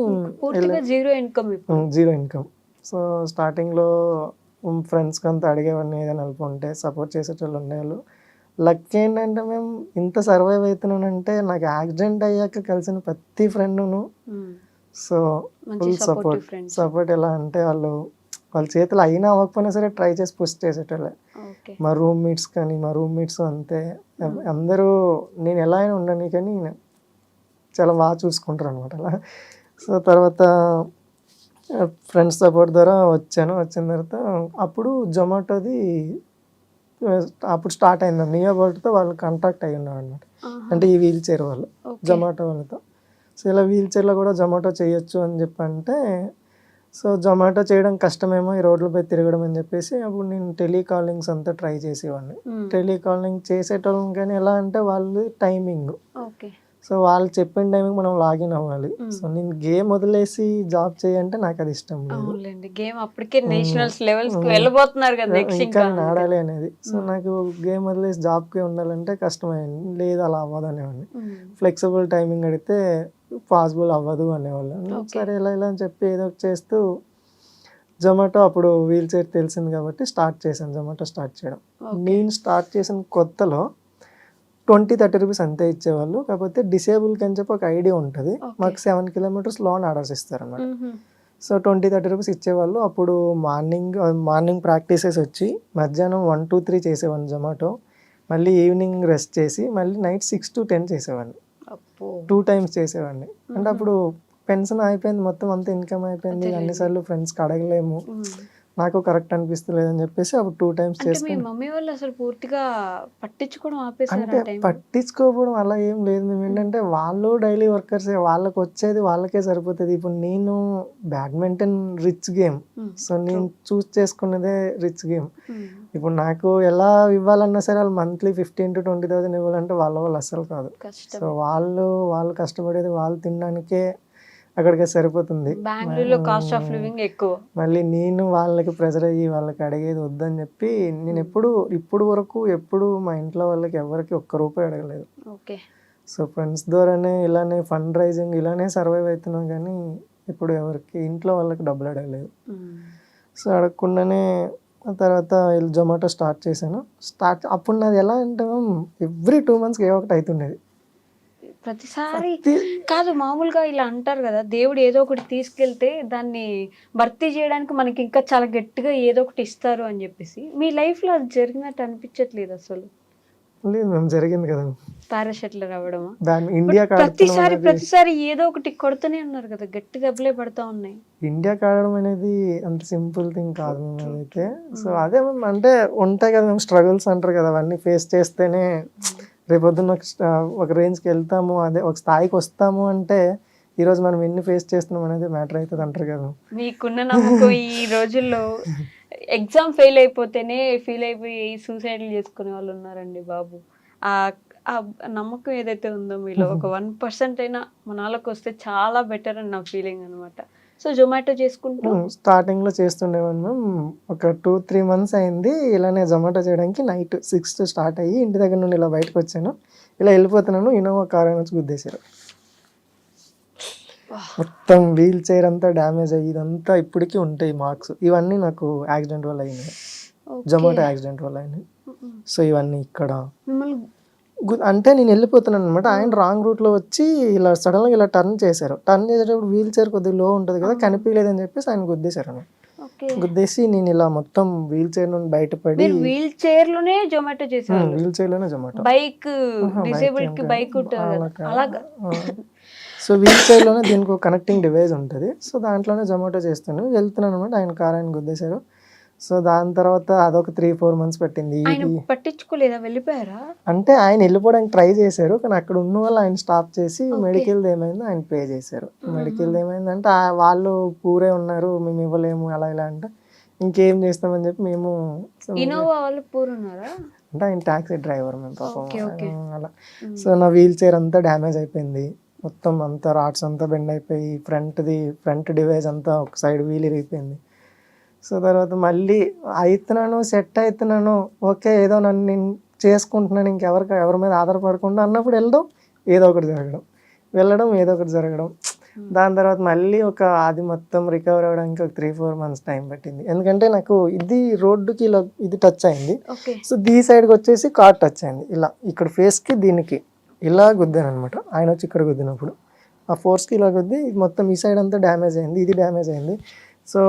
జీరో ఇన్కమ్. సో స్టార్టింగ్లో ఫ్రెండ్స్కి అంతా అడిగేవాడిని, ఏదైనా హెల్ప్ ఉంటే సపోర్ట్ చేసేటోళ్ళు ఉండేవాళ్ళు. లక్ ఏంటంటే మేము ఇంత సర్వైవ్ అవుతున్నానంటే నాకు యాక్సిడెంట్ అయ్యాక కలిసిన ప్రతి ఫ్రెండ్ను సో ఫుల్ సపోర్ట్. ఎలా అంటే వాళ్ళ చేతులు అయినా అవ్వకపోయినా సరే ట్రై చేసి పుష్ చేసేటోళ్ళే. మా రూమ్మేట్స్ అంతే, అందరూ నేను ఎలా అయినా ఉండని కానీ చాలా బాగా చూసుకుంటారు అనమాట అలా. సో తర్వాత ఫ్రెండ్స్ సపోర్ట్ ద్వారా వచ్చిన తర్వాత అప్పుడు జొమాటోది అప్పుడు స్టార్ట్ అయింది, నియో బోల్ట్తో వాళ్ళు కాంటాక్ట్ అయ్యి ఉన్నారు అనమాట. అంటే ఈ వీల్ చైర్ వాళ్ళు జొమాటో వాళ్ళతో. సో ఇలా వీల్ చైర్లో కూడా జొమాటో చేయొచ్చు అని చెప్పంటే, సో జొమాటో చేయడం కష్టమేమో ఈ రోడ్లపై తిరగడం అని చెప్పేసి అప్పుడు నేను టెలికాలింగ్స్ అంతా ట్రై చేసేవాడిని. టెలికాలింగ్ చేసేటోళ్ళం కానీ ఎలా అంటే వాళ్ళు టైమింగ్, సో వాళ్ళు చెప్పిన టైంకి మనం లాగిన్ అవ్వాలి. సో నేను గేమ్ వదిలేసి జాబ్ చేయంటే నాకు అది ఇష్టం లేదు. ఇంకా నేను ఆడాలి అనేది. సో నాకు గేమ్ వదిలేసి జాబ్కి ఉండాలంటే కష్టమైంది, లేదు అలా అవ్వదు అనేవాడిని. ఫ్లెక్సిబుల్ టైమింగ్ అడిగితే పాసిబుల్ అవ్వదు అనేవాళ్ళు. సరే ఇలా అని చెప్పి ఏదో చేస్తూ జొమాటో అప్పుడు వీల్ చైర్ తెలిసింది కాబట్టి స్టార్ట్ చేశాను, జొమాటో స్టార్ట్ చేయడం. నేను స్టార్ట్ చేసిన కొత్తలో 20-30 రూపీస్ అంతే ఇచ్చేవాళ్ళు. కాకపోతే డిసేబుల్కి అని చెప్పి ఒక ఐడియా ఉంటుంది, మాకు 7 kilometers లోన్ ఆర్డర్స్ ఇస్తారన్నమాట. సో 20-30 రూపీస్ ఇచ్చేవాళ్ళు. అప్పుడు మార్నింగ్ ప్రాక్టీసెస్ వచ్చి మధ్యాహ్నం 1-3 చేసేవాడిని జొమాటో. మళ్ళీ ఈవినింగ్ రెస్ట్ చేసి మళ్ళీ నైట్ 6-10 చేసేవాడిని. అబ్బో! 2 టైమ్స్ చేసేవాడిని. అంటే అప్పుడు పెన్షన్ అయిపోయింది, మొత్తం అంతా ఇన్కమ్ అయిపోయింది. అన్నిసార్లు ఫ్రెండ్స్కి అడగలేము, నాకు కరెక్ట్ అనిపిస్తలేదని చెప్పేసి అప్పుడు 2 టైమ్స్ అంటే మీ చేసుకుని. మమ్మీ వాళ్ళు అసలు పూర్తిగా పట్టించుకోవడం ఆపేసారు అంటే ఆ టైం? పట్టించుకోకపోవడం అలా ఏం లేదు. మేము ఏంటంటే వాళ్ళు డైలీ వర్కర్సే, వాళ్ళకి వచ్చేది వాళ్ళకే సరిపోతుంది. ఇప్పుడు నేను బ్యాడ్మింటన్ రిచ్ గేమ్, సో నేను చూస్ చేసుకున్నదే రిచ్ గేమ్. ఇప్పుడు నాకు ఎలా ఇవ్వాలన్నా సరే వాళ్ళు మంత్లీ 15,000-20,000 ఇవ్వాలంటే వాళ్ళు అస్సలు కాదు. కష్టం. సో వాళ్ళు కష్టపడేది వాళ్ళు తినడానికే అక్కడికే సరిపోతుంది. బెంగళూరులో కాస్ట్ ఆఫ్ లివింగ్ ఎక్కువ. మళ్ళీ నేను వాళ్ళకి ప్రెజర్ అయ్యి వాళ్ళకి అడిగేది వద్దని చెప్పి నేను ఇప్పుడు వరకు ఎప్పుడు మా ఇంట్లో వాళ్ళకి ఎవరికి ఒక్క రూపాయి అడగలేదు. ఓకే. సో ఫ్రెండ్స్ ద్వారానే ఇలానే ఫండ్ రైజింగ్ ఇలానే సర్వైవ్ అవుతున్నాం, కానీ ఇప్పుడు ఎవరికి ఇంట్లో వాళ్ళకి డబ్బులు అడగలేదు. సో అడగకుండానే ఆ తర్వాత జొమాటో స్టార్ట్ చేశాను. అప్పుడు నాది ఎలా అంటే ఎవ్రీ 2 మంత్స్కి ఏదో ఒకటి అవుతుండేది. ప్రతిసారి కాదు, మామూలుగా ఇలా అంటారు కదా, దేవుడు ఏదో ఒకటి తీసుకెళ్తే దాన్ని భర్తీ చేయడానికి మనకి ఇంకా చాలా గట్టిగా ఏదో ఒకటి ఇస్తారు అని చెప్పేసి. మీ లైఫ్లో అది జరిగినట్టు అనిపించట్లేదు అసలు. లేదు మేము జరిగింది కదా, పారాషెట్లు రావడమా? ఇండియాకి ప్రతిసారి ఏదో ఒకటి కొడుతూనే ఉన్నారు కదా, గట్టి దెబ్బలే పడతా ఉన్నాయి. ఇండియాకి ఆడడం అనేది అంత సింపుల్ థింగ్ కాదు మేము అదైతే. సో అదే మేము అంటే ఉంటాయి కదా, మేము స్ట్రగుల్స్ అంటారు కదా, అవన్నీ ఫేస్ చేస్తేనే రేపొద్దున ఒక రేంజ్కి వెళ్తాము, అదే ఒక స్థాయికి వస్తాము. అంటే ఈరోజు మనం ఎన్ని ఫేస్ చేస్తున్నాం అనేది మ్యాటర్ అవుతుంది అంటారు కదా. మీకున్న నమ్మకం ఈ రోజుల్లో ఎగ్జామ్ ఫెయిల్ అయిపోతేనే ఫీల్ అయిపోయి సూసైడ్లు చేసుకునే వాళ్ళు ఉన్నారండి బాబు. ఆ నమ్మకం ఏదైతే ఉందో మీలో ఒక 1% అయినా మనాలకు వస్తే చాలా బెటర్ అని నా ఫీలింగ్ అనమాట. సో జొమాటో చేసుకుంటూ స్టార్టింగ్లో చేస్తుండేవాడిని మేము. ఒక 2-3 మంత్స్ అయింది ఇలానే జొమాటో చేయడానికి. నైట్ 6 స్టార్ట్ అయ్యి ఇంటి దగ్గర నుండి ఇలా బయటకు వచ్చాను, ఇలా వెళ్ళిపోతున్నాను, ఇన్నోవా కార్ నుంచి గుద్దేశారు. మొత్తం వీల్ చైర్ అంతా డ్యామేజ్ అయ్యి ఇదంతా ఇప్పటికీ ఉంటాయి మార్క్స్. ఇవన్నీ నాకు యాక్సిడెంట్ వల్ల అయినాయి, జొమాటో యాక్సిడెంట్ వల్ల అయినాయి. సో ఇవన్నీ ఇక్కడ అంటే నేను వెళ్ళిపోతున్నాను అనమాట. ఆయన రాంగ్ రూట్లో వచ్చి ఇలా సడన్గా ఇలా టర్న్ చేశారు. టర్న్ చేసేటప్పుడు వీల్ చైర్ కొద్దిగా లో ఉంటుంది కదా, కనిపించలేదని చెప్పేసి ఆయన గుద్దేశారు. గుద్దేసి నేను ఇలా మొత్తం వీల్ చైర్ నుండి బయటపడి. వీల్ చైర్ లోనే జొమాటో చేశారు? వీల్ చైర్ లోనే జొమాటో. బైక్ డిసేబుల్డ్ కి బైక్ అలాగా. సో వీల్ చైర్ లోనే దీనికి ఒక కనెక్టింగ్ డివైస్ ఉంటుంది. సో దాంట్లోనే జొమాటో చేస్తాను, వెళ్తున్నాను అనమాట. ఆయన కార్ ఆయన గుద్దేశారు. సో దాని తర్వాత అదొక 3-4 మంత్స్ పట్టింది. పట్టించుకోలేదా, వెళ్ళిపోయారా? అంటే ఆయన వెళ్ళిపోవడానికి ట్రై చేశారు, కానీ అక్కడ ఉన్న వాళ్ళు ఆయన స్టాప్ చేసి మెడికల్ది ఏమైందో ఆయన పే చేశారు. మెడికల్ది ఏమైందంటే వాళ్ళు పూరే ఉన్నారు, మేము ఇవ్వలేము అలా ఇలా అంటే ఇంకేం చేస్తామని చెప్పి మేము. ఇన్నోవా వాళ్ళు పూరున్నారా? అంటే ఆయన టాక్సీ డ్రైవర్ మేము పాపం అలా. సో నా వీల్ చైర్ అంతా డ్యామేజ్ అయిపోయింది, మొత్తం అంతా రాడ్స్ అంతా బెండ్ అయిపోయి ఫ్రంట్ డివైస్ అంతా ఒక సైడ్ వీల్ ఇరిగిపోయింది. సో తర్వాత మళ్ళీ సెట్ అవుతున్నాను, ఓకే ఏదో నన్ను నేను చేసుకుంటున్నాను, ఎవరి మీద ఆధారపడకుండా అన్నప్పుడు ఏదో ఒకటి జరగడం. దాని తర్వాత మళ్ళీ అది మొత్తం రికవర్ అవ్వడానికి ఒక 3-4 మంత్స్ టైం పట్టింది. ఎందుకంటే నాకు ఇది రోడ్డుకి ఇలా ఇది టచ్ అయింది. సో ఈ సైడ్కి వచ్చేసి కార్ టచ్ అయింది, ఇలా ఇక్కడ ఫేస్కి దీనికి ఇలా గుద్దాను అనమాట. ఆయన వచ్చి ఇక్కడ గుద్దినప్పుడు ఆ ఫోర్స్కి ఇలా గుద్ది మొత్తం ఈ సైడ్ అంతా డ్యామేజ్ అయింది, ఇది డ్యామేజ్ అయింది. సో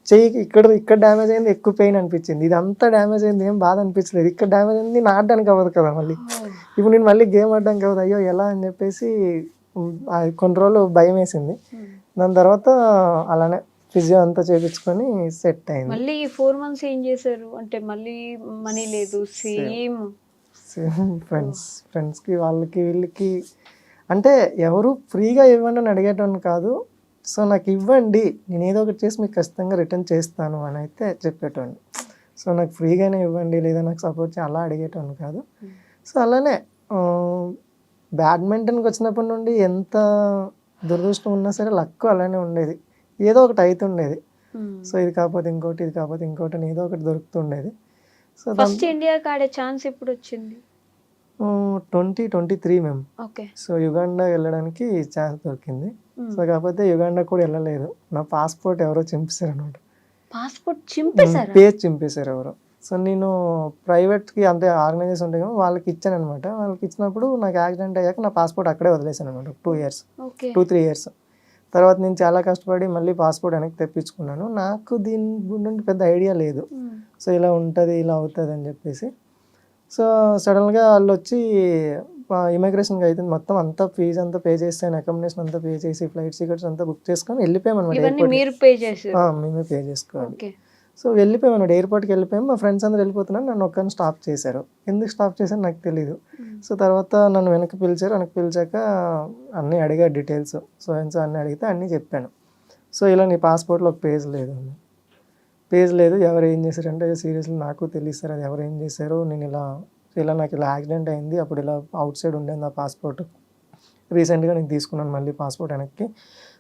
చెయ్యికి ఇక్కడ డ్యామేజ్ అయింది, ఎక్కువ పెయిన్ అనిపించింది. ఇది అంతా డ్యామేజ్ అయింది, ఏం బాధ అనిపించలేదు. ఇక్కడ డ్యామేజ్ అయింది, నేను ఆడడానికి అవ్వదు కదా మళ్ళీ. ఇప్పుడు నేను మళ్ళీ గేమ్ ఆడడానికి అవ్వదు, అయ్యో ఎలా అని చెప్పేసి కొన్ని రోజులు భయం వేసింది. దాని తర్వాత అలానే ఫిజియో అంతా చేయించుకొని సెట్ అయింది. మళ్ళీ 4 మంత్స్ ఏం చేశారు అంటే? మళ్ళీ మనీ లేదు, సేమ్ ఫ్రెండ్స్కి వాళ్ళకి వీళ్ళకి అంటే ఎవరు ఫ్రీగా ఇవ్వండి అని అడిగేటోని కాదు. సో నాకు ఇవ్వండి, నేను ఏదో ఒకటి చేసి మీకు ఖచ్చితంగా రిటర్న్ చేస్తాను అని అయితే చెప్పేటోండి. సో నాకు ఫ్రీగానే ఇవ్వండి లేదా నాకు సపోర్ట్ చేయాలి అలా అడిగేటోని కాదు. సో అలానే బ్యాడ్మింటన్కి వచ్చినప్పటి నుండి ఎంత దురదృష్టం ఉన్నా సరే లక్ అలానే ఉండేది, ఏదో ఒకటి అవుతుండేది. సో ఇది కాకపోతే ఇంకోటి ఏదో ఒకటి దొరుకుతుండేది. సో ఫస్ట్ ఇండియాకి ఆడే ఛాన్స్ ఎప్పుడు వచ్చింది? 2023 మేము. సో యుగాండా వెళ్ళడానికి ఛాన్స్ దొరికింది. సో కాకపోతే యుగాండా కూడా వెళ్ళలేదు, నా పాస్పోర్ట్ ఎవరో చింపేశారు అనమాట. పేజ్ చింపేశారు ఎవరో. సో నేను ప్రైవేట్కి అంటే ఆర్గనైజేషన్ ఉంటాయి కదా వాళ్ళకి ఇచ్చాను అనమాట. వాళ్ళకి ఇచ్చినప్పుడు నాకు యాక్సిడెంట్ అయ్యాక నా పాస్పోర్ట్ అక్కడే వదిలేసాను అనమాట. 2-3 ఇయర్స్ తర్వాత నేను చాలా కష్టపడి మళ్ళీ పాస్పోర్ట్ వెనక్కి తెప్పించుకున్నాను. నాకు దీని నుండి పెద్ద ఐడియా లేదు. సో ఇలా ఉంటుంది, ఇలా అవుతుంది అని చెప్పేసి. సో సడన్గా వాళ్ళు వచ్చి ఇమిగ్రేషన్కి అయితే మొత్తం అంతా ఫీజు అంతా పే చేసాను, అకామిడేషన్ అంతా పే చేసి ఫ్లైట్ టికెట్స్ అంతా బుక్ చేసుకొని వెళ్ళిపోయామన్నమాట. ఇవన్నీ మీరు పే చేశారు? మేమే పే చేసుకోవాలి. ఓకే. సో వెళ్ళిపోయామన్నమాట, ఎయిర్పోర్ట్కి వెళ్ళిపోయాము. మా ఫ్రెండ్స్ అందరూ వెళ్ళిపోతున్నారు, నన్ను ఒక్కరిని స్టాప్ చేశారు. ఎందుకు స్టాప్ చేశారు నాకు తెలియదు. సో తర్వాత నన్ను వెనక్కి పిలిచారు. వెనక్కి పిలిచాక అన్నీ అడిగారు డీటెయిల్స్. సో అన్నీ అడిగితే అన్నీ చెప్పాను. సో ఇలా నీ పాస్పోర్ట్లో ఒక పేజ్ లేదు, పేజ్ లేదు, ఎవరు ఏం చేశారంటే సీరియస్లీ నాకు తెలియదు సార్ అది ఎవరు ఏం చేశారు. నేను ఇలా నాకు ఇలా యాక్సిడెంట్ అయింది, అప్పుడు ఇలా అవుట్ సైడ్ ఉండేది నా పాస్పోర్ట్, రీసెంట్గా నేను తీసుకున్నాను మళ్ళీ పాస్పోర్ట్ వెనక్కి.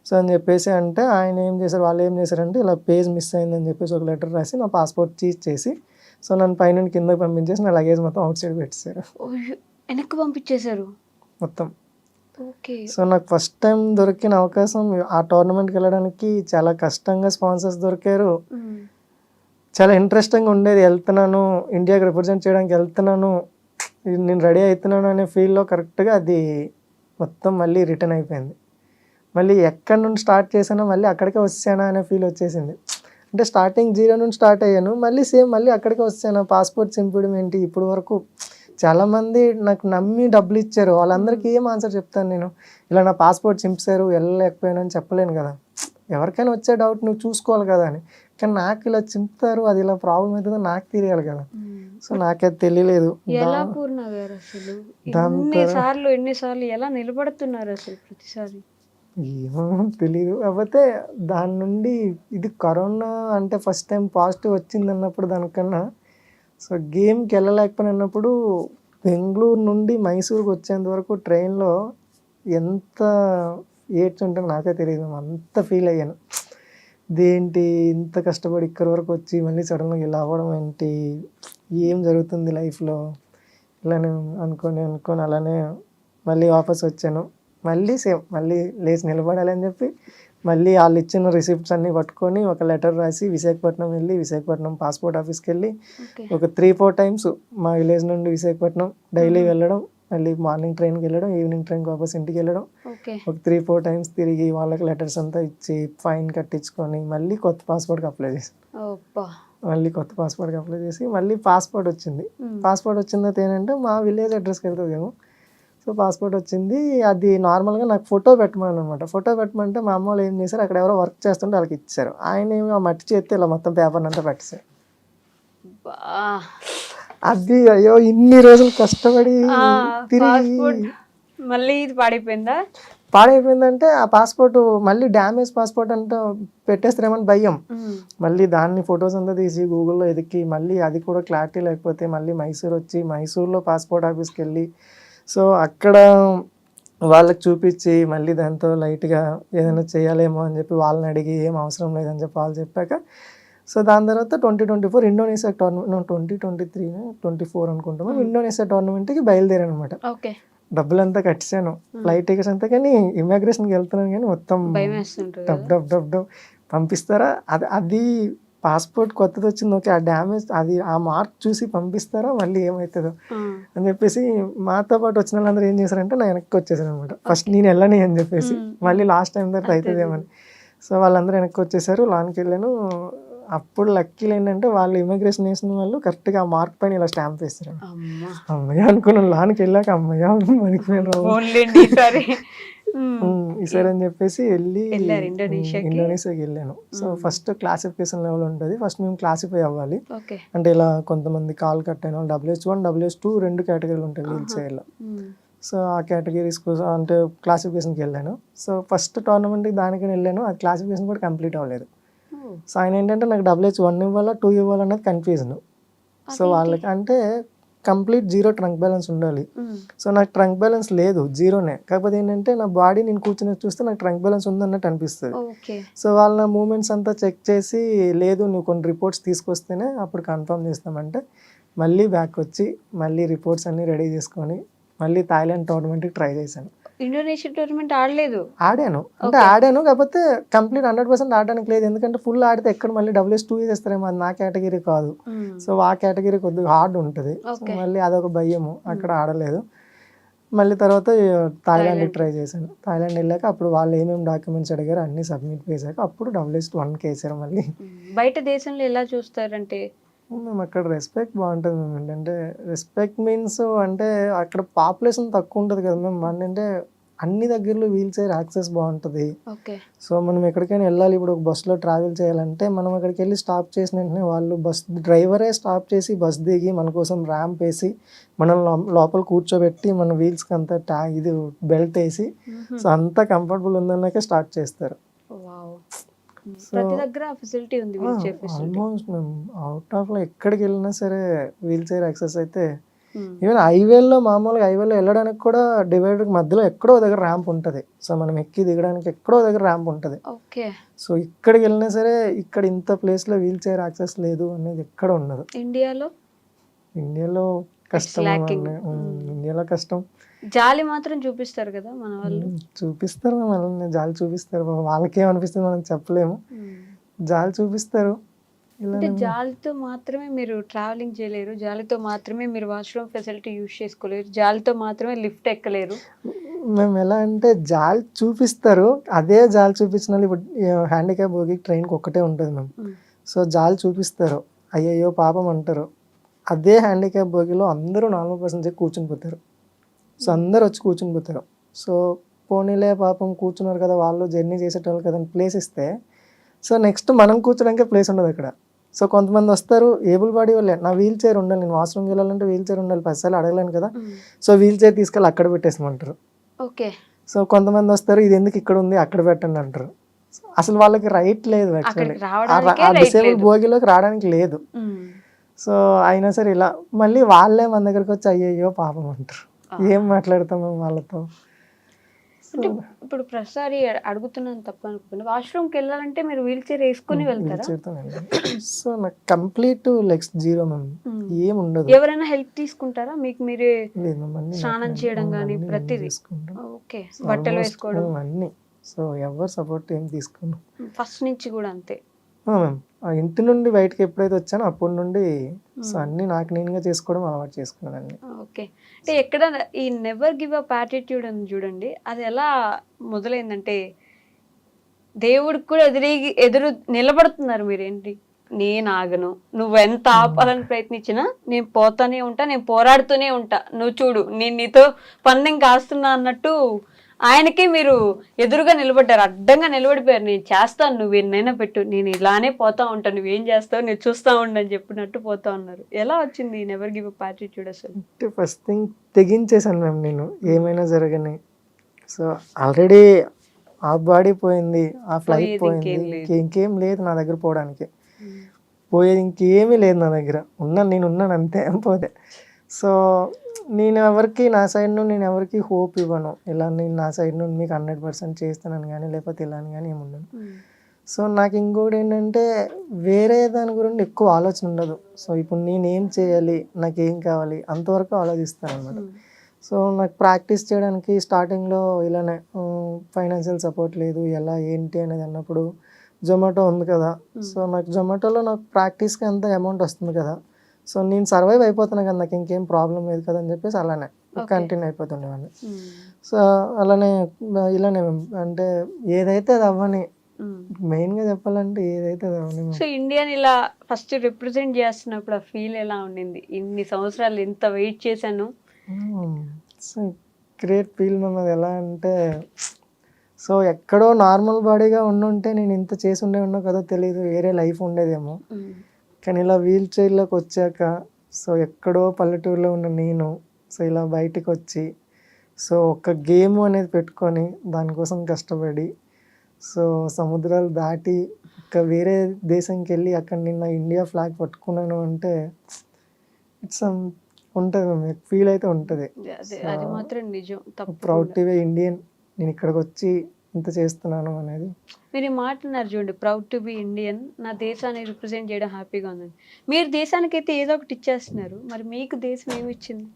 సో అని చెప్పేసి అంటే ఆయన ఏం చేశారు, వాళ్ళు ఏం చేశారంటే ఇలా పేజ్ మిస్ అయిందని చెప్పేసి ఒక లెటర్ రాసి నా పాస్పోర్ట్ చీజ్ చేసి సో నన్ను పైన కిందకి పంపించేసి నా లగేజ్ మొత్తం అవుట్ సైడ్ పెట్టేశారు, వెనక్కి పంపించేశారు మొత్తం. ఓకే. సో నాకు ఫస్ట్ టైం దొరికిన అవకాశం ఆ టోర్నమెంట్కి వెళ్ళడానికి. చాలా కష్టంగా స్పాన్సర్స్ దొరికారు, చాలా ఇంట్రెస్టింగ్గా ఉండేది. వెళ్తున్నాను, ఇండియాకి రిప్రజెంట్ చేయడానికి వెళ్తున్నాను, నేను రెడీ అవుతున్నాను అనే ఫీల్లో కరెక్ట్గా అది మొత్తం మళ్ళీ రిటర్న్ అయిపోయింది. మళ్ళీ ఎక్కడి నుండి స్టార్ట్ చేశానో మళ్ళీ అక్కడికే వచ్చానా అనే ఫీల్ వచ్చేసింది. అంటే స్టార్టింగ్ 0 నుండి స్టార్ట్ అయ్యాను, మళ్ళీ అక్కడికే వచ్చాను. పాస్పోర్ట్ చింపడం ఏంటి, ఇప్పుడు వరకు చాలామంది నాకు నమ్మి డబ్బులు ఇచ్చారు, వాళ్ళందరికీ ఏం ఆన్సర్ చెప్తాను నేను? ఇలా నా పాస్పోర్ట్ చింపేశారు వెళ్ళలేకపోయాను అని చెప్పలేను కదా. ఎవరికైనా వచ్చే డౌట్ నువ్వు చూసుకోవాలి కదా అని. కానీ నాకు ఇలా చింపుతారు, అది ఇలా ప్రాబ్లం అవుతుందో నాకు తెలియాలి కదా. సో నాకది తెలియలేదు. ఎలా పూర్ణ గారు అసలు ఎన్నిసార్లు ఎలా నిలబడుతున్నారు అసలు ప్రతిసారి? ఏమో తెలియదు. కాకపోతే దాని నుండి ఇది కరోనా అంటే ఫస్ట్ టైం పాజిటివ్ వచ్చింది అన్నప్పుడు దానికన్నా సో గేమ్కి వెళ్ళలేకపోయినప్పుడు బెంగళూరు నుండి మైసూర్కి వచ్చేంత వరకు ట్రైన్లో ఎంత ఏడ్చుంటానో నాకే తెలియదు, అంత ఫీల్ అయ్యాను. ఇదేంటి ఇంత కష్టపడి ఇక్కడి వరకు వచ్చి మళ్ళీ సడన్గా ఇలా అవ్వడం ఏంటి, ఏం జరుగుతుంది లైఫ్లో, ఇలానే అనుకొని అలానే మళ్ళీ వాపస్ వచ్చాను. మళ్ళీ లేచి నిలబడాలి అని చెప్పి మళ్ళీ వాళ్ళు ఇచ్చిన రిసిప్ట్స్ అన్నీ పట్టుకొని ఒక లెటర్ రాసి విశాఖపట్నం వెళ్ళి విశాఖపట్నం పాస్పోర్ట్ ఆఫీస్కి వెళ్ళి ఒక 3-4 టైమ్స్ మా విలేజ్ నుండి విశాఖపట్నం డైలీ వెళ్ళడం, మళ్ళీ మార్నింగ్ ట్రైన్కి వెళ్ళడం, ఈవినింగ్ ట్రైన్కి వాపస్ ఇంటికి వెళ్ళడం, ఒక 3-4 టైమ్స్ తిరిగి వాళ్ళకి లెటర్స్ అంతా ఇచ్చి ఫైన్ కట్టించుకొని మళ్ళీ కొత్త పాస్పోర్ట్కి అప్లై చేసి మళ్ళీ పాస్పోర్ట్ వచ్చింది. పాస్పోర్ట్ వచ్చిన తర్వాత ఏంటంటే మా విలేజ్ అడ్రస్కి వెళ్తుందేమో. సో పాస్పోర్ట్ వచ్చింది, అది నార్మల్గా నాకు ఫోటో పెట్టమని అనమాట. ఫోటో పెట్టమంటే మా అమ్మ వాళ్ళు ఏం చేశారు, అక్కడ ఎవరో వర్క్ చేస్తుంటే వాళ్ళకి ఇచ్చారు. ఆయన ఏమి ఆ మట్టి చేస్తే ఇలా మొత్తం పేపర్ని అంతా పెట్టేశారు. అది అయ్యో ఇన్ని రోజులు కష్టపడి తిరిగి మళ్ళీ ఇది పాడైపోయిందంటే ఆ పాస్పోర్ట్ మళ్ళీ డ్యామేజ్ పాస్పోర్ట్ అంటే పెట్టేస్తారేమని భయం. మళ్ళీ దాన్ని ఫొటోస్ అంతా తీసి గూగుల్లో ఎదికి మళ్ళీ అది కూడా క్లారిటీ లేకపోతే మళ్ళీ మైసూర్ వచ్చి మైసూర్లో పాస్పోర్ట్ ఆఫీస్కి వెళ్ళి సో అక్కడ వాళ్ళకి చూపించి మళ్ళీ దాంతో లైట్గా ఏదైనా చేయాలేమో అని చెప్పి వాళ్ళని అడిగి ఏం అవసరం లేదని చెప్పి వాళ్ళు చెప్పాక సో దాని తర్వాత 2024 ఇండోనేషియా టోర్నమెంట్, 2023-24 అనుకుంటాము, ఇండోనేషియా టోర్నమెంట్కి బయలుదేరాను అనమాట. డబ్బులంతా కట్టాను, ఫ్లైట్ టికెట్స్ అంతా, కానీ ఇమిగ్రేషన్కి వెళ్తున్నాను కానీ మొత్తం డబ్ పంపిస్తారా, అది పాస్పోర్ట్ కొత్తది వచ్చింది ఓకే, ఆ డ్యామేజ్ అది ఆ మార్క్ చూసి పంపిస్తారా మళ్ళీ ఏమవుతుందో అని చెప్పేసి మాతో పాటు వచ్చిన వాళ్ళందరూ ఏం చేశారంటే నా వెనక్కి వచ్చేసారు అనమాట. ఫస్ట్ నేను వెళ్ళని అని చెప్పేసి మళ్ళీ లాస్ట్ టైం తర్వాత అవుతుందేమని. సో వాళ్ళందరూ వెనక్కి వచ్చేసారు, లాన్కి వెళ్ళాను. అప్పుడు లక్కీలు ఏంటంటే వాళ్ళు ఇమిగ్రేషన్ వేసిన వాళ్ళు కరెక్ట్గా ఆ మార్క్ పైన ఇలా స్టాంప్ వేస్తారు. అమ్మయ్య అనుకున్నాను, లాన్కి వెళ్ళాక అమ్మయ్య ఈసారి అని చెప్పేసి ఇండోనేషియాకి వెళ్ళాను. సో ఫస్ట్ క్లాసిఫికేషన్ లెవెల్ ఉంటుంది, ఫస్ట్ మేము క్లాసిఫై అవ్వాలి. అంటే ఇలా కొంతమంది కాల్ కట్ అయిన వాళ్ళు WH1, WH2 2 కేటగిరీలు ఉంటాయి వీల్ చైర్లో. సో ఆ కేటగిరీస్ కోసం అంటే క్లాసిఫికేషన్కి వెళ్ళాను. సో ఫస్ట్ టోర్నమెంట్కి దానికి వెళ్ళాను, అది క్లాసిఫికేషన్ కూడా కంప్లీట్ అవ్వలేదు. సో ఆయన ఏంటంటే నాకు WH1 ఇవ్వాలా 2 ఇవ్వాలన్నది కన్ఫ్యూజన్. సో వాళ్ళకి అంటే కంప్లీట్ 0 ట్రంక్ బ్యాలెన్స్ ఉండాలి. సో నాకు ట్రంక్ బ్యాలెన్స్ లేదు, 0నే. కాకపోతే ఏంటంటే నా బాడీ నేను కూర్చొని చూస్తే నాకు ట్రంక్ బ్యాలెన్స్ ఉందన్నట్టు అనిపిస్తుంది. సో వాళ్ళ మూమెంట్స్ అంతా చెక్ చేసి లేదు నువ్వు కొన్ని రిపోర్ట్స్ తీసుకొస్తేనే అప్పుడు కన్ఫర్మ్ చేస్తామంటే మళ్ళీ బ్యాక్ వచ్చి మళ్ళీ రిపోర్ట్స్ అన్నీ రెడీ చేసుకొని మళ్ళీ థాయిలాండ్ టోర్నమెంట్కి ట్రై చేశాను. ఇండోనేషియా టోర్నమెంట్ ఆడాను కాకపోతే కంప్లీట్ 100% ఆడడానికి లేదు. ఎందుకంటే ఫుల్ ఆడితే ఎక్కడ మళ్ళీ WH2 చేస్తారేమో, అది నా కేటగిరీ కాదు. సో ఆ కేటగిరీ కొద్దిగా హార్డ్ ఉంటుంది, మళ్ళీ అదొక భయము, అక్కడ ఆడలేదు. మళ్ళీ తర్వాత థాయిలాండ్కి థాయిలాండ్. ట్రై చేశాను. థాయిలాండ్ వెళ్ళాక అప్పుడు వాళ్ళు ఏమేమి డాక్యుమెంట్స్ అడిగారో అన్నీ సబ్మిట్ చేశాక అప్పుడు WS1కి వేసారు మళ్ళీ. బయట దేశంలో ఎలా చూస్తారంటే మేము అక్కడ రెస్పెక్ట్ బాగుంటుంది మేము. ఏంటంటే రెస్పెక్ట్ మీన్స్ అంటే అక్కడ పాపులేషన్ తక్కువ ఉంటుంది కదా మేము. అంటే అన్ని దగ్గరలో వీల్ చైర్ యాక్సెస్ బాగుంటుంది. ఓకే. సో మనం ఎక్కడికైనా వెళ్ళాలి, ఇప్పుడు ఒక బస్సులో ట్రావెల్ చేయాలంటే మనం అక్కడికి వెళ్ళి స్టాప్ చేసిన వెంటనే వాళ్ళు బస్ డ్రైవరే స్టాప్ చేసి బస్ దిగి మన కోసం ర్యాంప్ వేసి మనం లోపల కూర్చోబెట్టి మన వీల్స్కి అంతా ఇది బెల్ట్ వేసి సో అంతా కంఫర్టబుల్ ఉందన్నాకే స్టార్ట్ చేస్తారు. వావ్. ప్రతి దగ్గర ఫెసిలిటీ ఉంది వీల్ చైర్ ఫెసిలిటీ. ఆల్మోస్ట్ మేము అవుట్ ఆఫ్లో ఎక్కడికి వెళ్ళినా సరే వీల్ చైర్ యాక్సెస్ అయితే ఈవెన్ హైవేలో మామూలుగా హైవేలో వెళ్ళడానికి కూడా డివైడర్ మధ్యలో ఎక్కడో దగ్గర ర్యాంప్ ఉంటుంది. సో మనం ఎక్కి దిగడానికి ఎక్కడో దగ్గర ర్యాంప్ ఉంటుంది. ఓకే. సో ఇక్కడికి వెళ్ళినా సరే ఇక్కడ ఇంత ప్లేస్లో వీల్ చైర్ యాక్సెస్ లేదు అనేది ఎక్కడ ఉండదు. ఇండియాలో కష్టం. ఇండియాలో కష్టం. జాలి మాత్రం చూపిస్తారు కదా మన వాళ్ళు. చూపిస్తారు మనల్ని, జాలి చూపిస్తారు. వాళ్ళకేమనిపిస్తుంది మనం చెప్పలేము. జాలి చూపిస్తారు. అంటే జాలితో మాత్రమే మీరు ట్రావెలింగ్ చేయలేరు, జాలితో మాత్రమే మీరు వాష్రూమ్ ఫెసిలిటీ యూజ్ చేసుకోలేరు, జాలితో మాత్రమే లిఫ్ట్ ఎక్కలేరు. మేము ఎలా అంటే జాలి చూపిస్తారు, అదే జాలి చూపించిన వాళ్ళు ఇప్పుడు హ్యాండిక్యాప్ బోగి ట్రైన్కి ఒక్కటే ఉంటుంది మేము. సో జాలి చూపిస్తారు, అయ్యయ్యో పాపం అంటారు. అదే హ్యాండిక్యాప్ బోగిలో అందరూ 40% కూర్చుని పోతారు. సో అందరు వచ్చి కూర్చుని పోతారు. సో పోనీలే పాపం కూర్చున్నారు కదా వాళ్ళు జర్నీ చేసేటోళ్ళు కదా ప్లేస్ ఇస్తే సో నెక్స్ట్ మనం కూర్చోడానికి ప్లేస్ ఉండదు అక్కడ. సో కొంతమంది వస్తారు ఏబుల్ బాడీ వాళ్ళే, నా వీల్ చైర్ ఉండాలి, నేను వాష్రూమ్కి వెళ్ళాలంటే వీల్ చైర్ ఉండాలి, 10 సార్లు అడగలేను కదా, సో వీల్ చైర్ తీసుకెళ్ళి అక్కడ పెట్టేసమంటారు. ఓకే. సో కొంతమంది వస్తారు ఇది ఎందుకు ఇక్కడ ఉంది అక్కడ పెట్టండి అంటారు. అసలు వాళ్ళకి రైట్ లేదు, యాక్చువల్లీ ఆ డిసేబుల్ బోగిలోకి రావడానికి లేదు. సో అయినా సరే ఇలా మళ్ళీ వాళ్ళే మన దగ్గరకు వచ్చి అయ్యయ్యో పాపం అంటారు. ఏం మాట్లాడతాము వాళ్ళతో. అంటే ఇప్పుడు ప్రతిసారి అడుగుతున్నాను తప్ప అనుకోండి, వాష్రూమ్కి వెళ్ళాలంటే మీరు వీల్ చైర్ వేసుకుని వెళ్తారా? సో నాకు కంప్లీట్ లెగ్స్ జీరో మ్యామ్, ఏం ఉండదు. ఎవరైనా హెల్ప్ తీసుకుంటారా? మీకు మీరే స్నానం చేయడం కానీ ప్రతిదీ? ఓకే. బట్టలు వేసుకోవడం అన్ని. సో ఎవరు సపోర్ట్ ఏం తీసుకున్నాం ఫస్ట్ నుంచి కూడా అంతే మ్యామ్. ఆ ఇంటి నుండి బయటకి ఎప్పుడైతే వచ్చానో అప్పటి నుండి సో అన్ని నాకు నేనుగా చేసుకోవడం అలవాటు చేసుకున్నాను అన్ని. ఓకే. అంటే ఎక్కడ ఈ నెవర్ గివ్ అప్ యాటిట్యూడ్ అని చూడండి, అది ఎలా మొదలైందంటే దేవుడికి కూడా ఎదురు నిలబడుతున్నారు మీరేంటి, నేను ఆగను, నువ్వు ఎంత ఆపాలని ప్రయత్నించినా నేను పోతానే ఉంటా, నేను పోరాడుతూనే ఉంటా, నువ్వు చూడు నేను నీతో పందెం కాస్తున్నా అన్నట్టు ఆయనకే మీరు ఎదురుగా నిలబడ్డారు, అడ్డంగా నిలబడిపోయారు. నేను చేస్తాను, నువ్వు ఎన్నైనా పెట్టు, నేను ఇలానే పోతా ఉంటాను, నువ్వేం చేస్తావు నేను చూస్తా ఉండని చెప్పినట్టు పోతా ఉన్నారు. ఎలా వచ్చింది నెవర్ గివ్ అప్ యాటిట్యూడ్ అసలు? అంటే ఫస్ట్ థింగ్ తెగించేసాను మ్యామ్ నేను, ఏమైనా జరగని. సో ఆల్రెడీ ఆ బాడీ పోయింది, ఆ ఫ్లైట్ పోయింది, ఇంకేం లేదు నా దగ్గర పోవడానికి. పోయేది ఇంకేమీ లేదు నా దగ్గర, నేను ఉన్నాను అంతే పోతే. సో నేను ఎవరికి నా సైడ్ నుండి నేను ఎవరికి హోప్ ఇవ్వను, ఇలా నేను నా సైడ్ నుండి మీకు 100% చేస్తానని కానీ లేకపోతే ఇలా అని కానీ ఏముండను. సో నాకు ఇంకోటి ఏంటంటే వేరే దాని గురించి ఎక్కువ ఆలోచన ఉండదు. సో ఇప్పుడు నేనేం చేయాలి, నాకేం కావాలి అంతవరకు ఆలోచిస్తాను అనమాట. సో నాకు ప్రాక్టీస్ చేయడానికి స్టార్టింగ్లో ఇలానే ఫైనాన్షియల్ సపోర్ట్ లేదు, ఎలా ఏంటి అనేది అన్నప్పుడు జొమాటో ఉంది కదా, సో నాకు జొమాటోలో నాకు ప్రాక్టీస్కి అంత అమౌంట్ వస్తుంది కదా, సో నేను సర్వైవ్ అయిపోతున్నా కదా, నాకు ఇంకేం ప్రాబ్లం లేదు కదా అని చెప్పేసి అలానే కంటిన్యూ అయిపోతుండేవాడిని. సో అలానే ఇలానే అంటే ఏదైతే అది అవ్వని, మెయిన్గా చెప్పాలంటే ఏదైతే అది అవ్వని. సో ఇండియాని ఇలా ఫస్ట్ రిప్రజెంట్ చేస్తున్నప్పుడు ఆ ఫీల్ ఎలా ఉండింది? ఇన్ని సంవత్సరాలు ఎంత వెయిట్ చేశాను. So great feel ma'am. అది ఎలా అంటే సో ఎక్కడో నార్మల్ బాడీగా ఉండుంటే నేను ఇంత చేసి ఉండేవాడినో కదా తెలియదు, వేరే లైఫ్ ఉండేదేమో. కానీ ఇలా వీల్ చైర్లోకి వచ్చాక సో ఎక్కడో పల్లెటూరులో ఉన్న నేను సో ఇలా బయటకు వచ్చి సో ఒక గేమ్ అనేది పెట్టుకొని దానికోసం కష్టపడి సో సముద్రాలు దాటి ఇంకా వేరే దేశంకి వెళ్ళి అక్కడ నిన్న ఇండియా ఫ్లాగ్ పట్టుకున్నాను అంటే ఇట్స్ ఉంటుంది మ్యామ్, ఫీల్ అయితే ఉంటుంది. అది మాత్రం నిజం. ప్రౌడ్ టు బి ఇండియన్, నేను ఇక్కడికి వచ్చి ఇంత చేస్తున్నాను అనేది. మీరు మాట్లాడినారు చూడండి, ప్రౌడ్ టు బి ఇండియన్, నా దేశాన్ని రిప్రజెంట్ చేయడం హ్యాపీగా ఉందని. మీరు దేశానికి అయితే ఏదో ఒకటి ఇచ్చేస్తున్నారు, మరి మీకు దేశం ఏమి ఇచ్చింది?